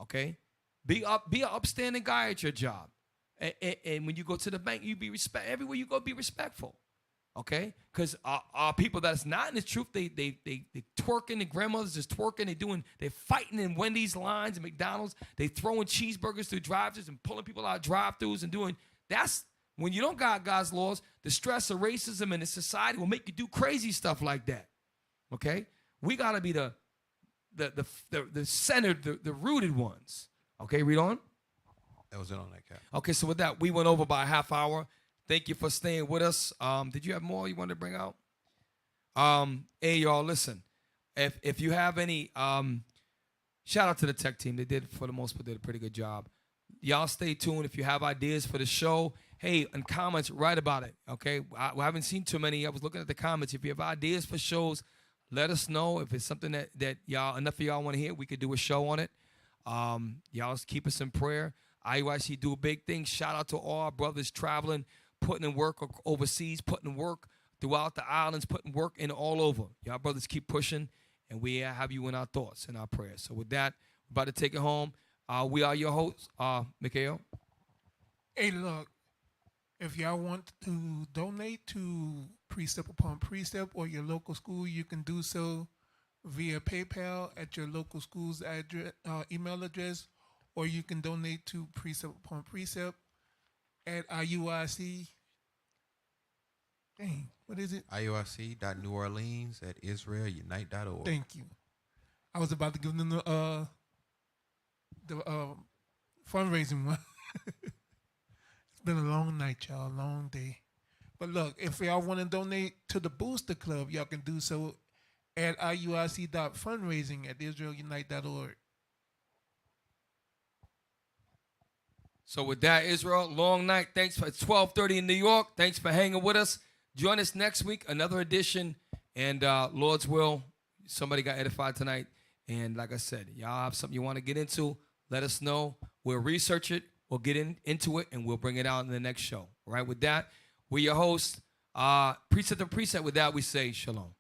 okay? Be an upstanding guy at your job. And when you go to the bank, you be everywhere you go, be respectful. Okay, because our people that's not in the truth, they twerking, the grandmothers is twerking, they fighting in Wendy's lines and McDonald's, they throwing cheeseburgers through drive-thrus and pulling people out of drive-thrus and doing, that's, when you don't got God's laws, the stress of racism in the society will make you do crazy stuff like that. Okay, we gotta be the centered, the rooted ones. Okay, read on. That was it on that, Cap. Okay, so with that, we went over by a half hour. Thank you for staying with us. Did you have more you wanted to bring out? Hey, y'all, listen. If you have any, shout out to the tech team. They did, for the most part, did a pretty good job. Y'all stay tuned. If you have ideas for the show, hey, in comments, write about it, okay? I haven't seen too many. I was looking at the comments. If you have ideas for shows, let us know. If it's something that y'all, enough of y'all want to hear, we could do a show on it. Y'all keep us in prayer. IUIC do big things. Shout out to all our brothers traveling, putting in work overseas, putting in work throughout the islands, putting work in all over. Y'all brothers keep pushing, and we have you in our thoughts and our prayers. So with that, we're about to take it home. We are your hosts, Mikhail. Hey, look, if y'all want to donate to Precept Upon Precept or your local school, you can do so via PayPal at your local school's address, email address, or you can donate to Precept Upon Precept at IUIC. Dang, what is it? IUIC.NewOrleans@IsraelUnite.org. Thank you. I was about to give them the fundraising one. It's been a long night, y'all, long day. But look, if y'all want to donate to the Booster Club, y'all can do so at IUIC.fundraising@IsraelUnite.org. So with that, Israel, long night. Thanks for 12:30 in New York. Thanks for hanging with us. Join us next week, another edition. And Lord's will, somebody got edified tonight. And like I said, y'all have something you want to get into, let us know. We'll research it. we'll get into it and we'll bring it out in the next show. All right, with that, we're your hosts, Precept and Precept. With that, we say shalom.